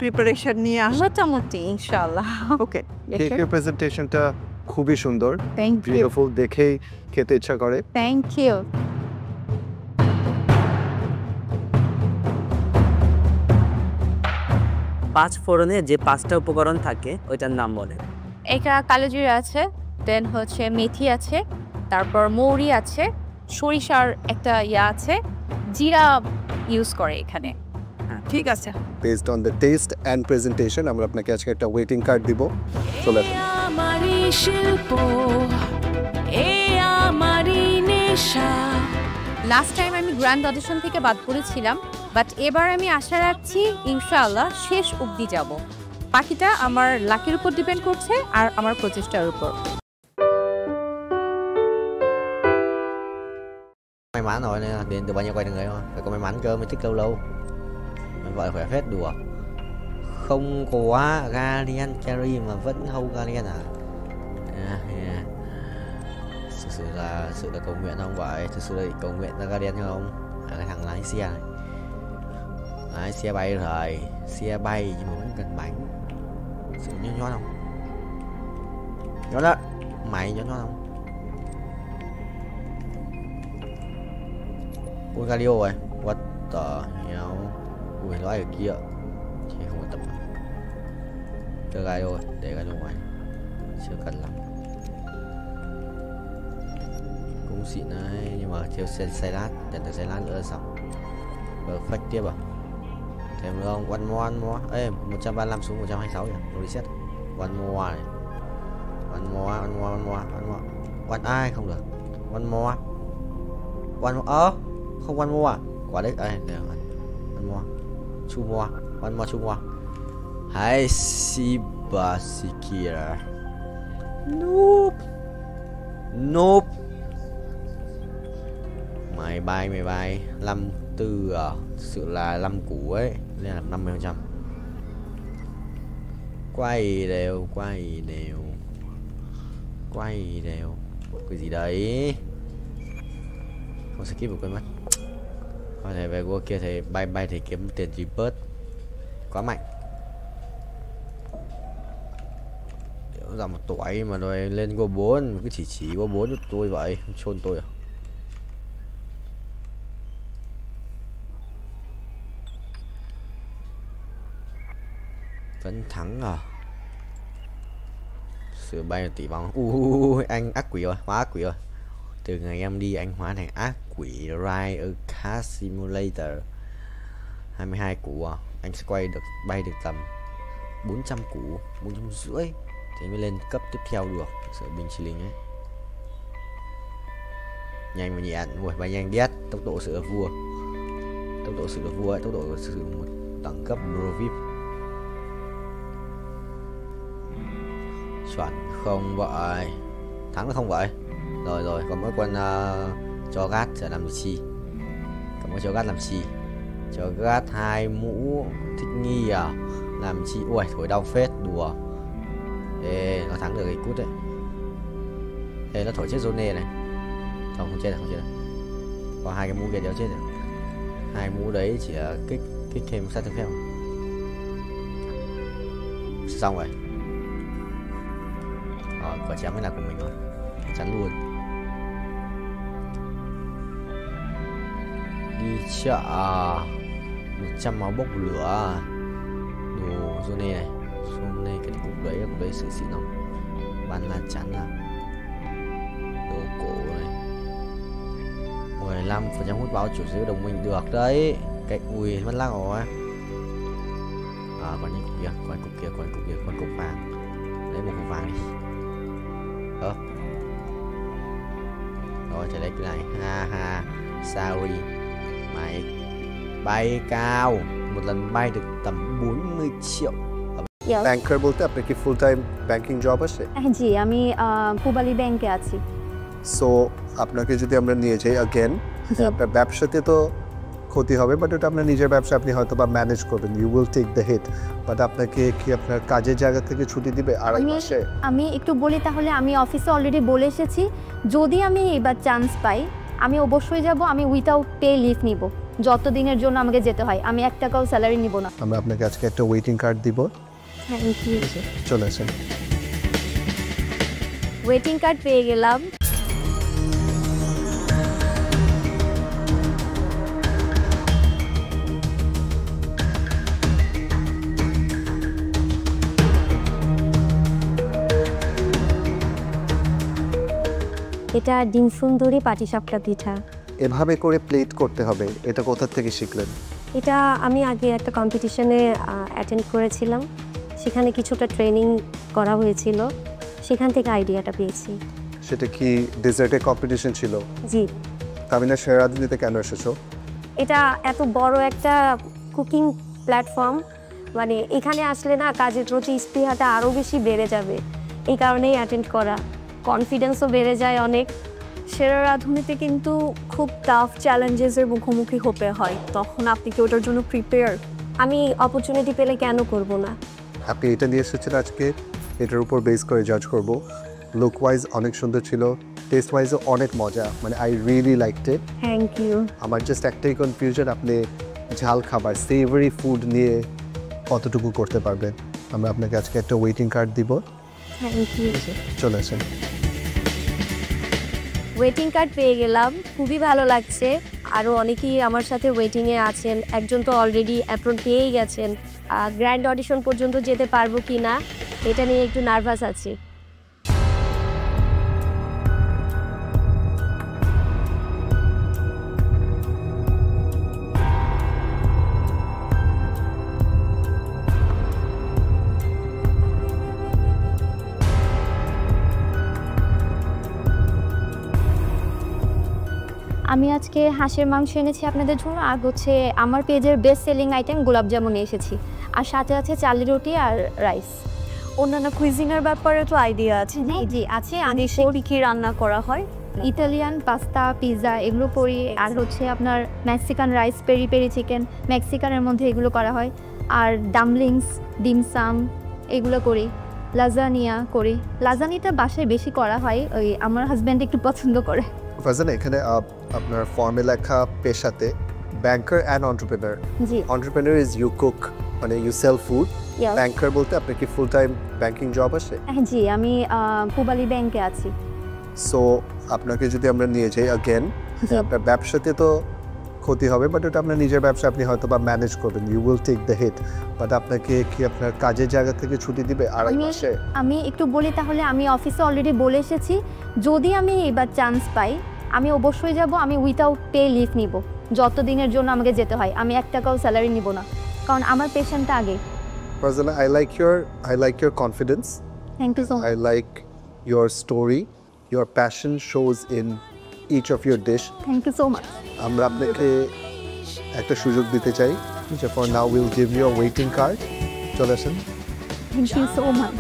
প্রিপারেশন নিয়ে মোটামুটি ইনশাআল্লাহ। ওকে, কেকের প্রেজেন্টেশনটা খুবই সুন্দর, থ্যাংক ইউ, বিউটিফুল, দেখেই খেতে ইচ্ছা করে। Thank you. 5 ফোড়নে যে 5টা উপকরণ থাকে ওইটার নাম বলে। এটা কালো জিরা আছে, দেন হচ্ছে মেথি আছে, তারপর মৌরি আছে, সরিষার একটা আছে, জিরা ইউজ করে এখানে। ঠিক আছে, based on the test and presentation আমরা আপনাকে আজকে একটা ওয়েটিং কার্ড দিব। চলে আসুন। আমারি শিল্প, আমারি নেশা। লাস্ট টাইম আমি গ্র্যান্ড অডিশন থেকে বাদ পড়েছিলাম, বাট এবার আমি আশা রাখছি ইনশাআল্লাহ শেষ অবধি যাব। বাকিটা আমার লাকের উপর ডিপেন্ড করছে আর আমার প্রচেষ্টার উপর। May mắn rồi nè, điện từ bao nhiêu quay được người thôi, phải có may mắn cơ mới thích lâu lâu. Mình gọi là khỏe phết đùa. Không có Guardian Cherry mà vẫn hold Guardian à? Thực sự là cầu nguyện không vậy? Thực sự là cầu nguyện ra Guardian không? Cái thằng lái xe này. Lái xe bay rồi, xe bay nhưng mà vẫn cần bánh. Sự nhón không? Nhón đó, mày nhón không? Bulgario rồi, what the hell? Ui, nói ở kia thì không có tập. Chơi gai rồi, để gai luôn ngoài, chưa cần lắm. xịn đấy, nhưng mà thiếu salad, cần tới salad nữa là xong. Perfect tiếp à? Thêm nữa không? One more. Ê, 135 xuống 126 nhỉ? Reset. One more này. One more. One ai không được. One more. Không one more à? Quả đấy. Ê, được rồi. One more. Two more. Two more. Hai Sibasikira. Nope. Mày bay 54 à? Thực sự là 5 củ ấy, nên là 50%. Quay đều. Cái gì đấy? Không skip được, quên mất. Có thể về qua kia thì bay thì kiếm tiền gì bớt. Quá mạnh. Ra một tuổi mà rồi lên qua 4, cứ chỉ qua 4 cho tôi vậy, chôn tôi à? Vẫn thắng à? Sự bay tỷ vong. Anh ác quỷ rồi, hóa ác quỷ rồi. Từ ngày em đi anh hóa thành ác quỷ. Ride a Car Simulator. 22 củ à? Anh sẽ bay được tầm 400 củ, 450 thì mới lên cấp tiếp theo được. Sợ bình chi linh ấy. Nhanh và nhẹ. Ui, bay nhanh đét. Tốc độ sự là vua. Tốc độ sự là vua ấy. Tốc độ sử dụng một đẳng cấp Pro VIP. Chuẩn không vậy? Thắng là không vậy? Rồi, còn mỗi con cho gát sẽ làm chi? Còn mỗi cho gát làm chi? Cho gát 2 mũ thích nghi à? Làm chi? Ui, thổi đau phết, đùa. Ê, nó thắng được cái cút đấy. Ê, nó thổi chết Zone này. Không chết được. Có 2 cái mũ kia đéo chết được. 2 mũ đấy chỉ là kích thêm sát thương phép. Xong rồi. Quả chém mới là của mình rồi. Chắn luôn. Đi chợ 100 máu bốc lửa. Đồ Zone này. Zone cái cục đấy sự xịn không? Bắn là chắn à? Đồ cổ này. 15% hút báo chủ sở đồng minh được đấy. Cái ui mất lắc rồi. Còn những cục kia, còn cục vàng. Lấy một cục vàng đi. Rồi, trở lấy cái này. Ha sorry. Mày bay cao. Một lần bay được tầm 40 triệu. ব্যাংকার বলতে আপনার কি full time banking job আছে? জি, আমি পূবালী ব্যাংকে আছি। So আপনাকে যদি আমরা নিয়ে যাই अगेन, আপনার ব্যবসাতে তো ক্ষতি হবে, বাট ওটা আপনার নিজের ব্যবসা, আপনি হয়তো বা ম্যানেজ করবেন, you will take the heat. But আপনাকে কি আপনার কাজের জায়গা থেকে ছুটি দিবে আড়াই মাসে? আমি একটু বলি তাহলে, আমি অফিসে অলরেডি বলে এসেছি, যদি আমি এবার চান্স পাই আমি অবশ্যই যাব। আমি উইথাউট পে লিভ নিব, যত দিনের জন্য আমাকে যেতে হয়। আমি 1 টাকাও স্যালারি নিব না। আমরা আপনাকে আজকে একটা ওয়েটিং কার্ড দিব। Thank you. চলে আসেন। ওয়েটিং কার্ড পেয়ে গেলাম। এটা ডিম সুন্দরী পাটিসাপটা পিঠা। এভাবে করে প্লেট করতে হবে, এটা কোথা থেকে শিখলেন? এটা আমি আগে একটা কম্পিটিশনে অ্যাটেন্ড করেছিলাম, সেখানে কিছুটা ট্রেনিং করা হয়েছিল, সেখান থেকে আইডিয়াটা পেয়েছি। সেটা কি ডেজার্টের কম্পিটিশন ছিল? জি। তামিনা শেরাদুনিতে কেন এসেছো? এটা এত বড় একটা কুকিং প্ল্যাটফর্ম, মানে এখানে আসলে না কাজের প্রতি স্পৃহাটা আরও বেশি বেড়ে যাবে, এই কারণেই অ্যাটেন্ড করা। কনফিডেন্সও বেড়ে যায় অনেক। সেরা রাঁধুনিতে কিন্তু খুব টাফ চ্যালেঞ্জেসের মুখোমুখি হতে হয়, তখন আপনি কি ওটার জন্য প্রিপেয়ার? আমি অপরচুনিটি পেলে কেন করব না। আপনি এটা নিয়ে এসেছেন আজকে, এটার উপর বেস করে জাজ করব। লুক ওয়াইজ অনেক সুন্দর ছিল, টেস্ট ওয়াইজও অনেক মজা, মানে I really liked it. Thank you. আমার জাস্ট একটাই কনফিউশন, আপনি ঝাল খাবার সেভারি ফুড নিয়ে কতটুকু করতে পারবেন। আমরা আপনাকে আজকে একটা ওয়েটিং কার্ড দিব। Thank you. চলে আসেন। ওয়েটিং কার্ড পেয়ে গেলাম, খুবই ভালো লাগছে। আরও অনেকেই আমার সাথে ওয়েটিংয়ে আছেন, একজন তো অলরেডি অ্যাপ্রন পেয়েই গেছেন। গ্র্যান্ড অডিশন পর্যন্ত যেতে পারবো কি না এটা নিয়ে একটু নার্ভাস আছি। আমি আজকে হাঁসের মাংস এনেছি আপনাদের জন্য, আর হচ্ছে আমার পেজের বেস্ট সেলিং আইটেম গোলাপ জামুন এসেছি, আর সাথে আছে চালের রুটি আর রাইস। অন্যান্য কুইজিনের ব্যাপারে তো আইডিয়া আছে? জি আছে। আমি কি রান্না করা হয়? ইটালিয়ান পাস্তা, পিৎজা এগুলো করি, আর হচ্ছে আপনার Mexican rice, peri peri chicken, মেক্সিকানের মধ্যে এগুলো করা হয়, আর ডামলিংস, ডিমসাম এগুলো করি, লাজানিয়া করি। লাজানিটা বাসায় বেশি করা হয়, ওই আমার হাজব্যান্ড একটু পছন্দ করে। ফারজানা, এখানে আপনার ফর্মে লেখা পেশাতে ব্যাংকার অ্যান্ড এন্টারপ্রেনার। জি। এন্টারপ্রেনার ইজ ইউ কুক, মানে ইউ সেল ফুড। ব্যাংকার বলতে আপনার কি ফুল টাইম ব্যাংকিং জব আছে? জি, আমি পুবালি ব্যাংকে আছি। সো আপনাকে যদি আমরা নিয়ে যাই অ্যাগেন, আপনার ব্যবসাতে তো ক্ষতি হবে, বাট ওটা আপনার নিজের ব্যবসা, আপনি হয়তো বা ম্যানেজ করবেন, you will take the heat. But আপনাকে কি আপনার কাজের জায়গা থেকে ছুটি দিবে আড়াই মাসে? আমি একটু বলি তাহলে, আমি অফিসে অলরেডি বলে এসেছি, যদি আমি এবার চান্স পাই আমি অবশ্যই যাব। আমি উইথাউট পে লিভ নিব, যত দিনের জন্য আমাকে যেতে হয়। আমি 1 টাকাও স্যালারি নিব না, কারণ আমার পেশেন্টটা আগে। Farzana, I like your confidence. Thank you so much. I like your story. Your passion shows in each of your dish. Thank you so much. আমরা আপনাকে একটা সুযোগ দিতে চাই। For now we'll give you a waiting card. চলে আসেন। Thank you so much.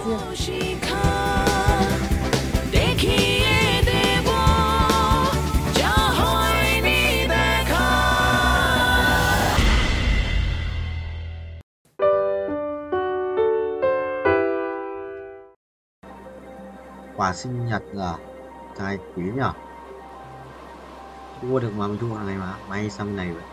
Quà sinh nhật là trai quỷ nhỉ? Mua được mà mình thu hàng này mà. May sang này vậy.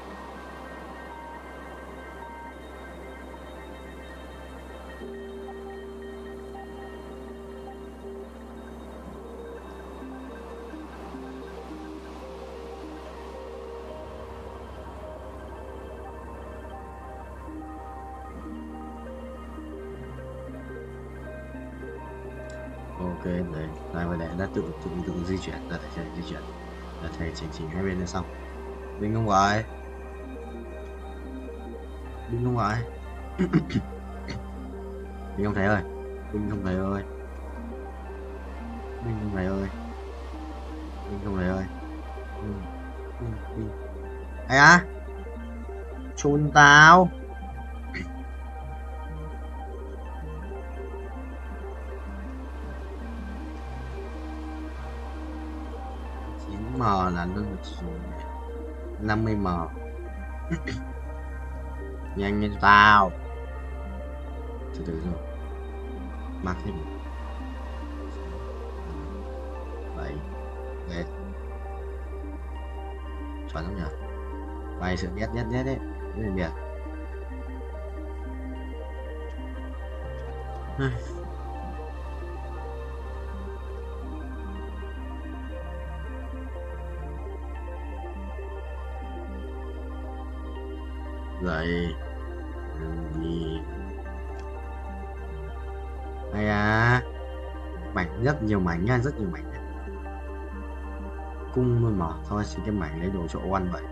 Ok, đấy, lại vào để nó tự di chuyển, ra thầy di chuyển, là thầy chỉnh hai bên là xong. Đinh không ngoài, đinh không ngoài, đinh không thầy ơi, đinh không thầy ơi, đinh không thầy ơi, đinh không thầy ơi, ai á, chôn tao. M là nó 50m. Nhanh lên tao. Từ từ rồi. Mắc thêm 7 Ghét. Chuẩn không nhỉ? Bài sự nhất đấy. Đấy là biệt. Vậy gì hay à, mảnh rất nhiều mảnh nha, rất nhiều mảnh nha. Cung luôn mà thôi, xin cái mảnh lấy đồ chỗ ăn vậy.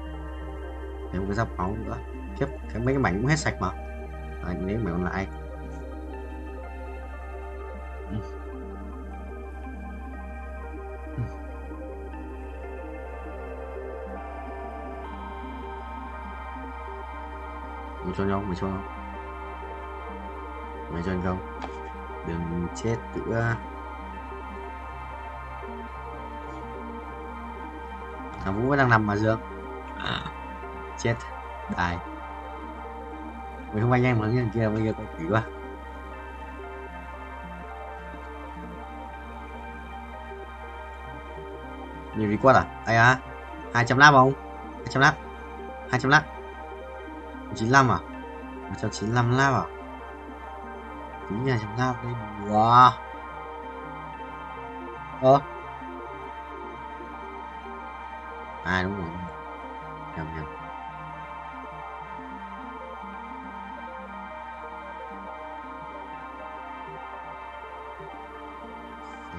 Thêm cái giáp máu nữa, kiếp cái mấy cái mảnh cũng hết sạch mà. Anh lấy mảnh còn lại. Mày cho nhau, mày cho không? Mày cho anh không? Đừng chết nữa. Thằng Vũ đang nằm mà Dương. Chết. Đài. Mày không anh em lớn như kia, bây giờ có quỷ quá. Nhiều đi quất à? Ai à? 200 lap không? 200 lap. 200 lap. 95 à? 195 lap à? Tính nhà 100 lap lên. Wow. À đúng rồi. Nhầm.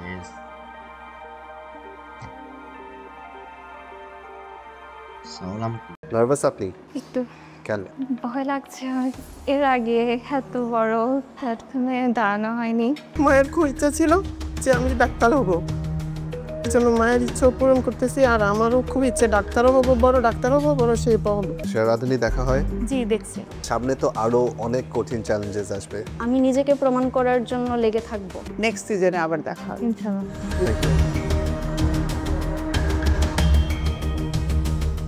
Yes. Nervous আপনি? একটু কেন? ভয় লাগছে, এর আগে এত বড় প্ল্যাটফর্মে দাঁড়ানো হয়নি। মায়ের খুব ইচ্ছা ছিল যে আমি ডাক্তার হব, যেন মায়ের ইচ্ছা পূরণ করতেছি আর আমারও খুব ইচ্ছে ডাক্তারও হবো বড় ডাক্তারও হবো বড় সেই পাবো রাধুনী দেখা হয় জি দেখছি সামনে তো আরো অনেক কঠিন চ্যালেঞ্জেস আসবে আমি নিজেকে প্রমাণ করার জন্য লেগে থাকবো নেক্সট সিজনে আবার দেখা হবে ইনশাআল্লাহ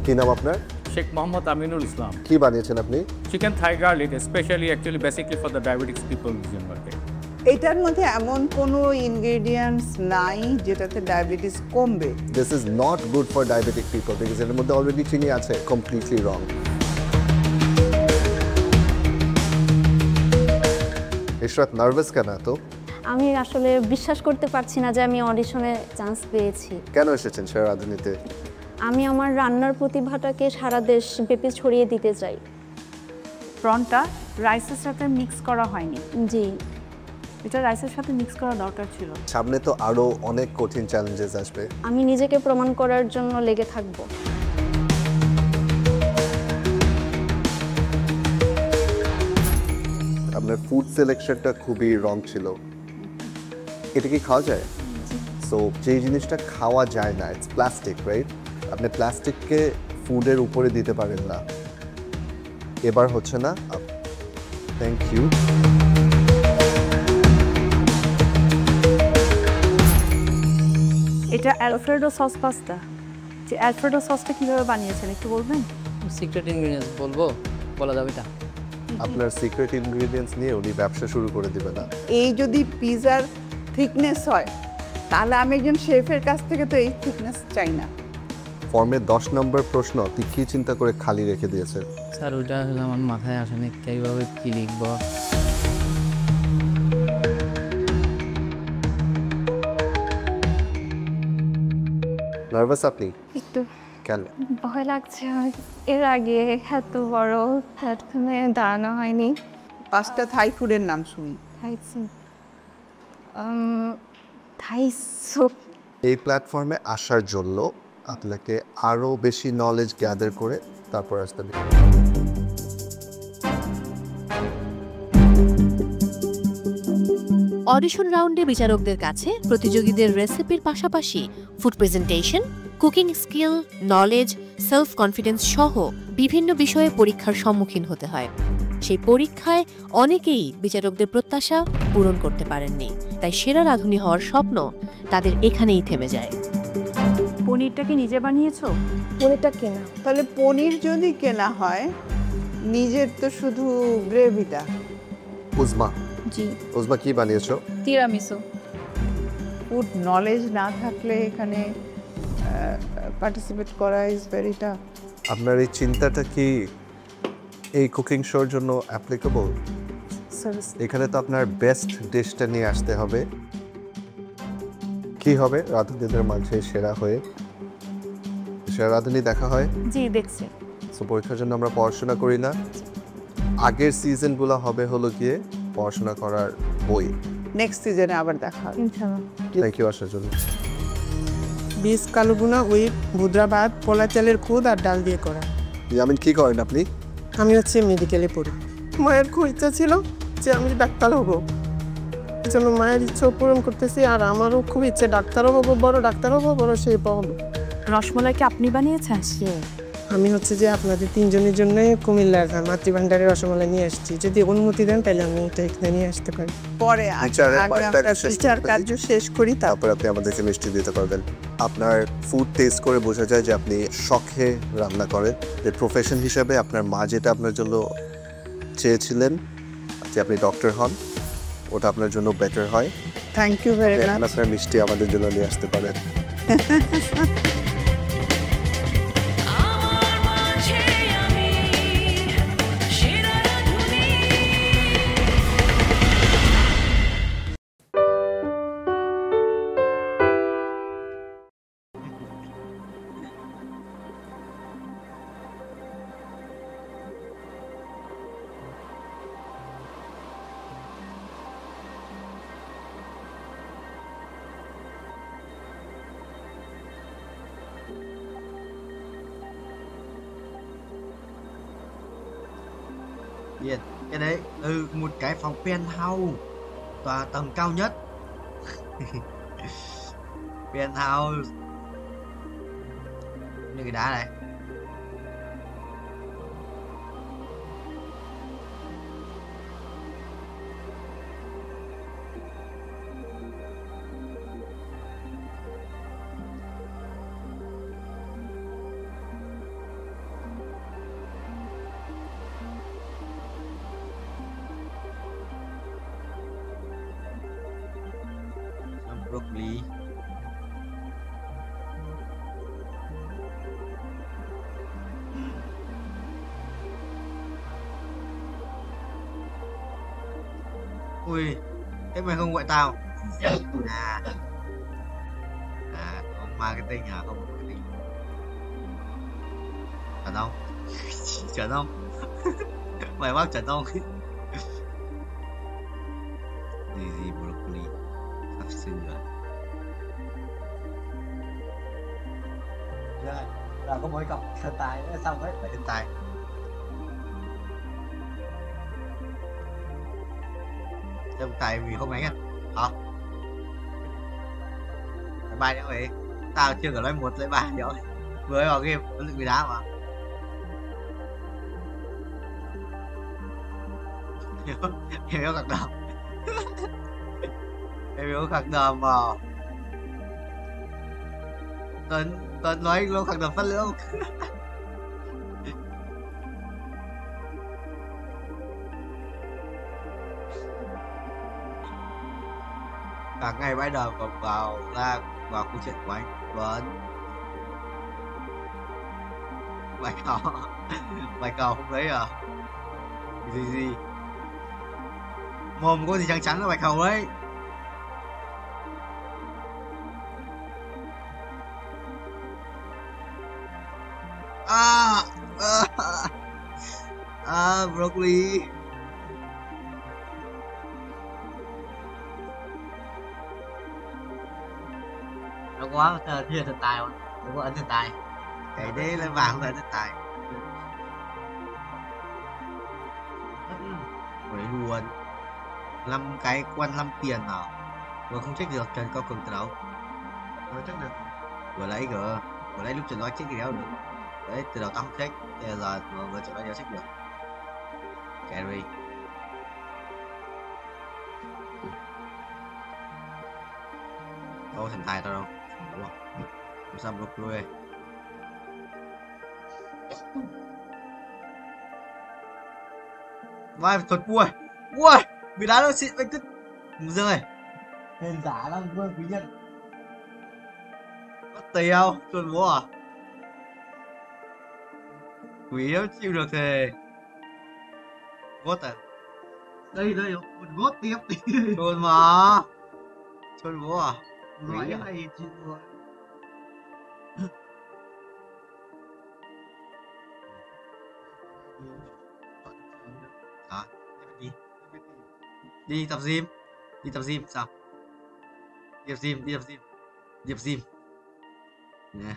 কি নাম আপনার Sheikh Mohammad Aminul Islam. কি বানিয়েছেন আপনি Chicken thigh garlic, especially actually basically for the diabetics people in market. এটার মধ্যে এমন কোনো ইনগ্রেডিয়েন্টস নাই যেটাতে ডায়াবেটিস কমবে this is not good for diabetic people because এর মধ্যে অলরেডি চিনি আছে কমপ্লিটলি রং ইশরাত নার্ভাস কেন তো আমি আসলে বিশ্বাস করতে পারছি না যে আমি অডিশনে চান্স পেয়েছি কেন এসেছেন সেরা রাধুনীতে আমি আমার রান্নার প্রতিভাটাকে সারা দেশ ব্যাপী ছড়িয়ে দিতে চাই প্রনটা রাইসের সাথে মিক্স করা হয়নি জি এটা রাইসের সাথে মিক্স করা দরকার ছিল সামনে তো আরো অনেক কঠিন চ্যালেঞ্জেস আসবে আমি নিজেকে প্রমাণ করার জন্য লেগে থাকব আপনার ফুড সিলেকশনটা খুবই রং ছিল এটা কি খাওয়া যায় সো যে জিনিসটা খাওয়া যায় না ইটস প্লাস্টিক রাইট আপনি প্লাস্টিককে ফুডের উপরে দিতে পারেন না এবার হচ্ছে না থ্যাংক ইউ এটা অ্যালফ্রেডো সস পাস্তা যে অ্যালফ্রেডো সসটা কিভাবে বানিয়েছেন একটু বলবেন সিক্রেট ইনগ্রেডিয়েন্টস বলবো বলা যাবে এটা আপনার সিক্রেট ইনগ্রেডিয়েন্টস নিয়ে উনি ব্যবসা শুরু করে দিবে না এই যদি পিজার থিকনেস হয় তাহলে আমি একজন শেফের কাছ থেকে তো এই থিকনেস চাই না ফর্মে 10 নম্বর প্রশ্ন তুই কি চিন্তা করে খালি রেখে দিয়েছে স্যার ওটা আসলে আমার মাথায় আসেনি কিভাবে কি লিখবো নার্ভাস আপনি একটু কেন ভয় লাগছে এর আগে এত বড় প্ল্যাটফর্মে দাঁড়ানো হয়নি 5টা থাই ফুডের নাম শুনি থাই স্যুপ এই প্ল্যাটফর্মে আসার জন্য আপনাকে আরো বেশি নলেজ গ্যাদার করে তারপর আসতে হবে অডিশন রাউন্ডে বিচারকদের কাছে প্রতিযোগীদের রেসিপির পাশাপাশি food presentation cooking skill knowledge self confidence সহ বিভিন্ন বিষয়ে পরীক্ষার সম্মুখীন হতে হয় সেই পরীক্ষায় অনেকেই বিচারকদের প্রত্যাশা পূরণ করতে পারেননি তাই সেরা রাঁধুনি হওয়ার স্বপ্ন তাদের এখানেই থেমে যায় পনিরটা কি নিজে বানিয়েছো পনিরটা কেনা তাহলে পনির যদি কেনা হয় নিজের তো শুধু গ্রেভিটা উজমা জি উজমা কি বানিয়েছো তিরামিসু ফুড নলেজ না থাকলে এখানে পার্টিসিপেট করা ইজ ভেরি টাফ আপনার এই চিন্তাটা কি এই কুকিং শোর জন্য অ্যাপ্লিকেবল এখানে তো আপনার বেস্ট ডিশটা নিয়ে আসতে হবে কি হবে রাঁধুনিদের মাঝে সেরা হয়ে সেরা রাঁধুনি দেখা হয় জি দেখছি সো পরীক্ষার জন্য আমরা পড়াশোনা করি না আগের সিজনগুলো হবে হলো গিয়ে পড়াশোনা করার বই নেক্সট সিজনে আবার দেখা হবে ইনশাআল্লাহ থ্যাংক ইউ আসার জন্য বীজ কালুগুনা উইথ ভুদ্রা ভাত পোলা চালের খুদ আর ডাল দিয়ে করা ইয়ামিন কি করেন আপনি আমি হচ্ছে মেডিকেলে পড়ি মায়ের খুব ইচ্ছা ছিল যে আমি ডাক্তার হব যেন মায়ের ইচ্ছা পূরণ করতেছি আর আমারও খুব ইচ্ছে ডাক্তারও হবো বড় ডাক্তারও হবো বড় সেই পাবো রসমালাই কি আপনি বানিয়েছেন আমি হচ্ছে যে আপনাদের তিনজনের জন্য কুমিল্লার মাতৃভান্ডারের রসমালাই নিয়ে আসছি যদি অনুমতি দেন তাহলে আমি এটা এখানে নিয়ে আসতে পারি পরে বিচার কার্য শেষ করি তারপর আপনি আমাদেরকে মিষ্টি দিতে পারবেন আপনার ফুড টেস্ট করে বোঝা যায় যে আপনি শখে রান্না করেন যে প্রফেশন হিসাবে আপনার মা যেটা আপনার জন্য চেয়েছিলেন যে আপনি ডক্টর হন ওটা আপনার জন্য বেটার হয় থ্যাংক ইউ ভেরি মাচ আপনার মিষ্টি আমাদের জন্য নিয়ে আসতে পারেন Cái đấy một cái phòng penthouse tòa tầng cao nhất Penthouse. Như cái đá này. Broccoli. Ui, thế mày không gọi tao? Không marketing à? Không marketing. Chuẩn không? Chuẩn không? Mày bác chuẩn không? Gì broccoli. Sắp xưa rồi. Là có mỗi cọc thần tài nữa xong hết phải thần tài. Thần tài vì không đánh à? Hả? Bài nữa vậy? Tao chưa có nói 1 lấy 3 rồi. Vừa vào game nó bị đá mà. Hiểu thật đâu. Em hiểu khẳng đờm mà. Tuấn nói luôn khẳng đờm phát lưỡng. Cả ngày bãi đờm còn vào ra vào câu chuyện của anh. Vâng. Bài cầu không lấy à? Gì mồm có gì trắng trắng là bạch hầu đấy. Broccoli. Nó quá chưa thần tài không? Đúng rồi, ấn thần tài. Cái đấy là vàng là thần tài. Vậy luôn. 5 cái quan 5 tiền nào. Vừa không check được Trần Cao Cường từ đâu. Vừa check được. Vừa lấy lúc Trần nói check cái đéo được. Đấy, từ đầu tao không check. Bây giờ vừa Trần nói đéo check được. Carry. Đâu thần tài tao đâu. Đúng không? Làm sao broccoli. Vai thuật vui. Ui, bị đá nó xịn vậy cứ dương ơi. Tên giả lắm Vương Quý Nhân. Bắt tiêu, chuồn bố à? Quý đâu chịu được thì. Gót à? Đây, một gót tiếp đi. Chuồn mà. Chuồn bố à? Nói cái này chịu rồi. Đó, đi tập gym sao? Đi tập gym. Nè.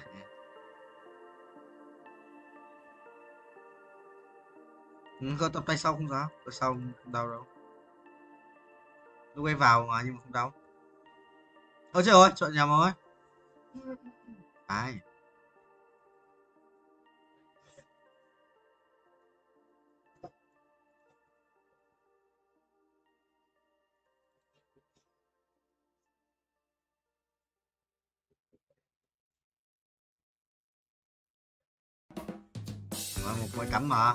Có tập tay sau không sao? Tập sau không đau đâu. Lúc ấy vào mà nhưng mà không đau. Ôi trời ơi, chọn nhầm rồi. Ai? Một quay cắm mà.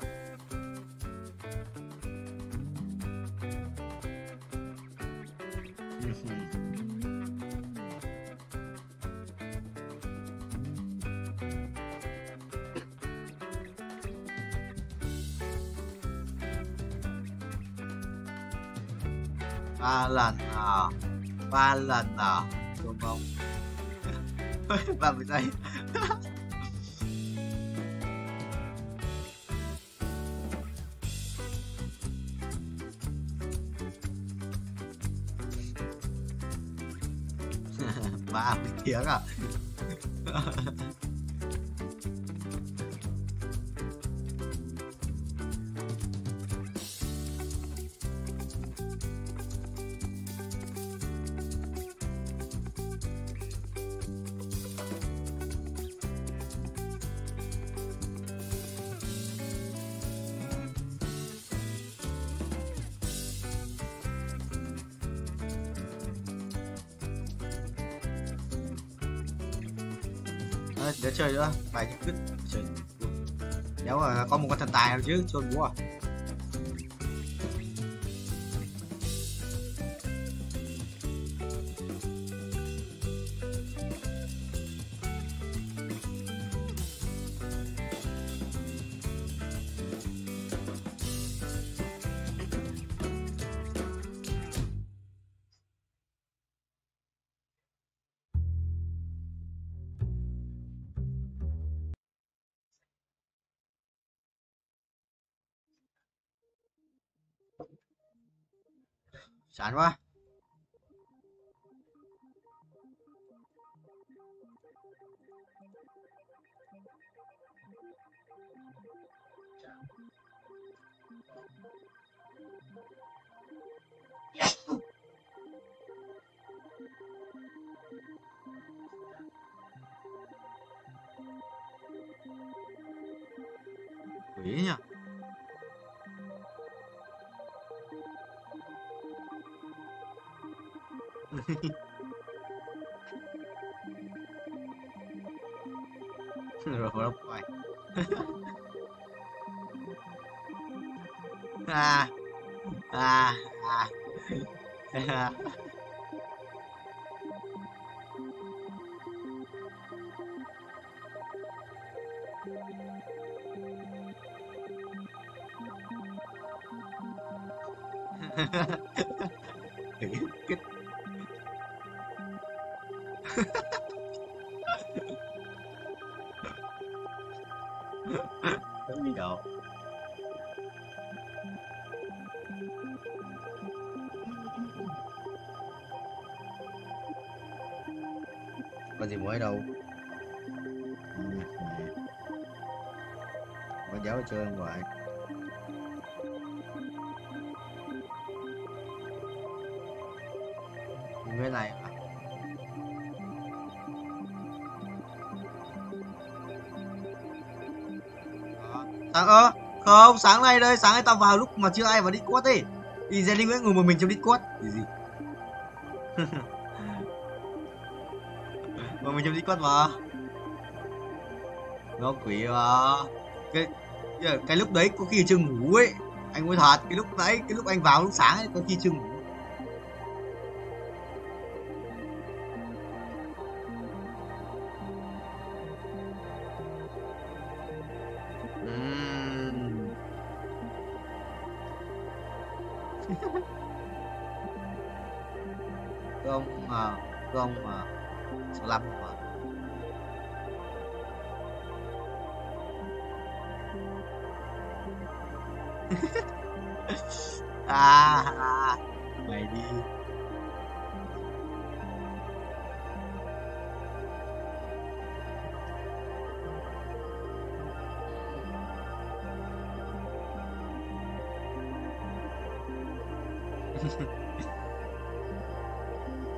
Ba lần à, đúng không? 30 giây. Ba tiếng à? Để chơi nữa, bài như cứt chơi. Nếu mà có một con thần tài nào chứ, chôn búa à? Chán quá. Quỷ nhỉ. Rồi đâu phải. À à à. Kích. Cái gì đâu. Có gì mới đâu. Có giáo chơi ông ngoại. Cái này à? Sáng không, sáng nay đây, sáng nay tao vào lúc mà chưa ai vào Discord ấy. Thì Jenny Nguyễn ngồi một mình trong Discord. Gì? Ngồi mình trong Discord mà. Nó quỷ mà. Cái lúc đấy có khi chưa ngủ ấy. Anh nói thật, cái lúc đấy, cái lúc anh vào lúc sáng ấy có khi chưa ngủ. Không mà số 5 mà. Mày đi.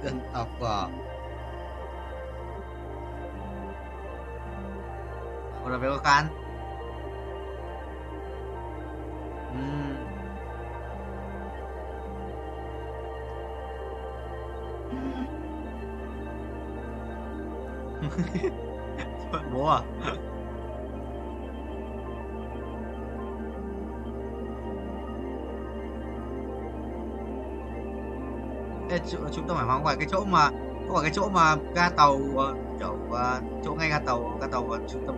Dân tộc à. Udah belok kan? Bố à? Ê, chúng ta phải hoang ngoài cái chỗ mà có cái chỗ mà ga tàu kiểu chỗ ngay ga tàu trung tâm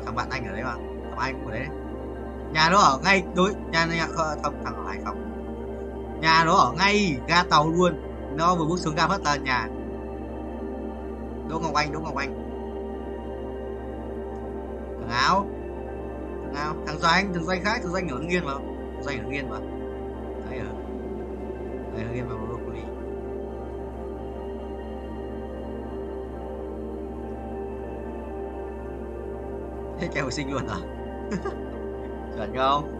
thằng bạn anh ở đấy mà, thằng anh của đấy, nhà nó ở ngay đối nhà không thằng ở Hải Phòng, nhà nó ở ngay ga tàu luôn, nó vừa bước xuống ga phát là nhà Đỗ Ngọc Anh thằng áo thằng Doanh khác, thằng Doanh ở Hưng Yên mà, đấy ở Hưng Yên mà broccoli. Thế kêu sinh luôn à? Chuẩn không?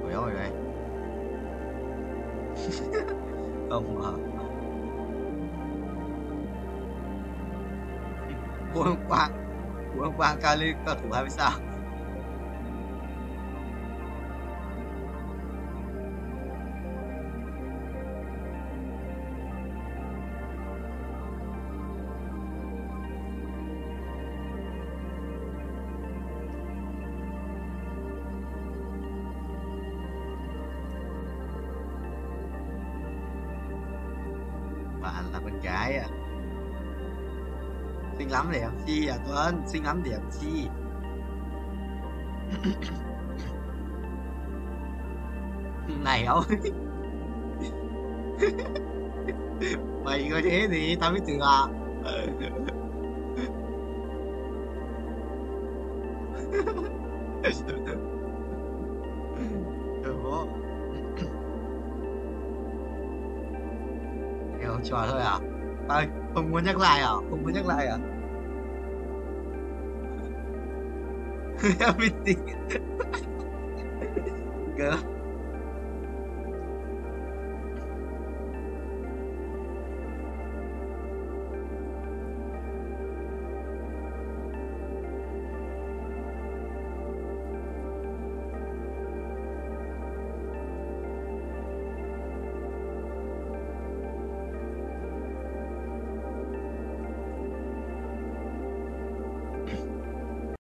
Ôi ôi đây. Không mà. Hôm qua Buổi hôm qua Cali cầu thủ 20 sao. Bạn là con gái à? Xinh lắm để làm chi à Tuấn? Xinh lắm để làm chi? Này không? Mày có thế gì? Tao biết từ à? Bố. Hiểu trò thôi à? Ơi, không muốn nhắc lại à? Không muốn nhắc lại à? Em biết gì? Gớm.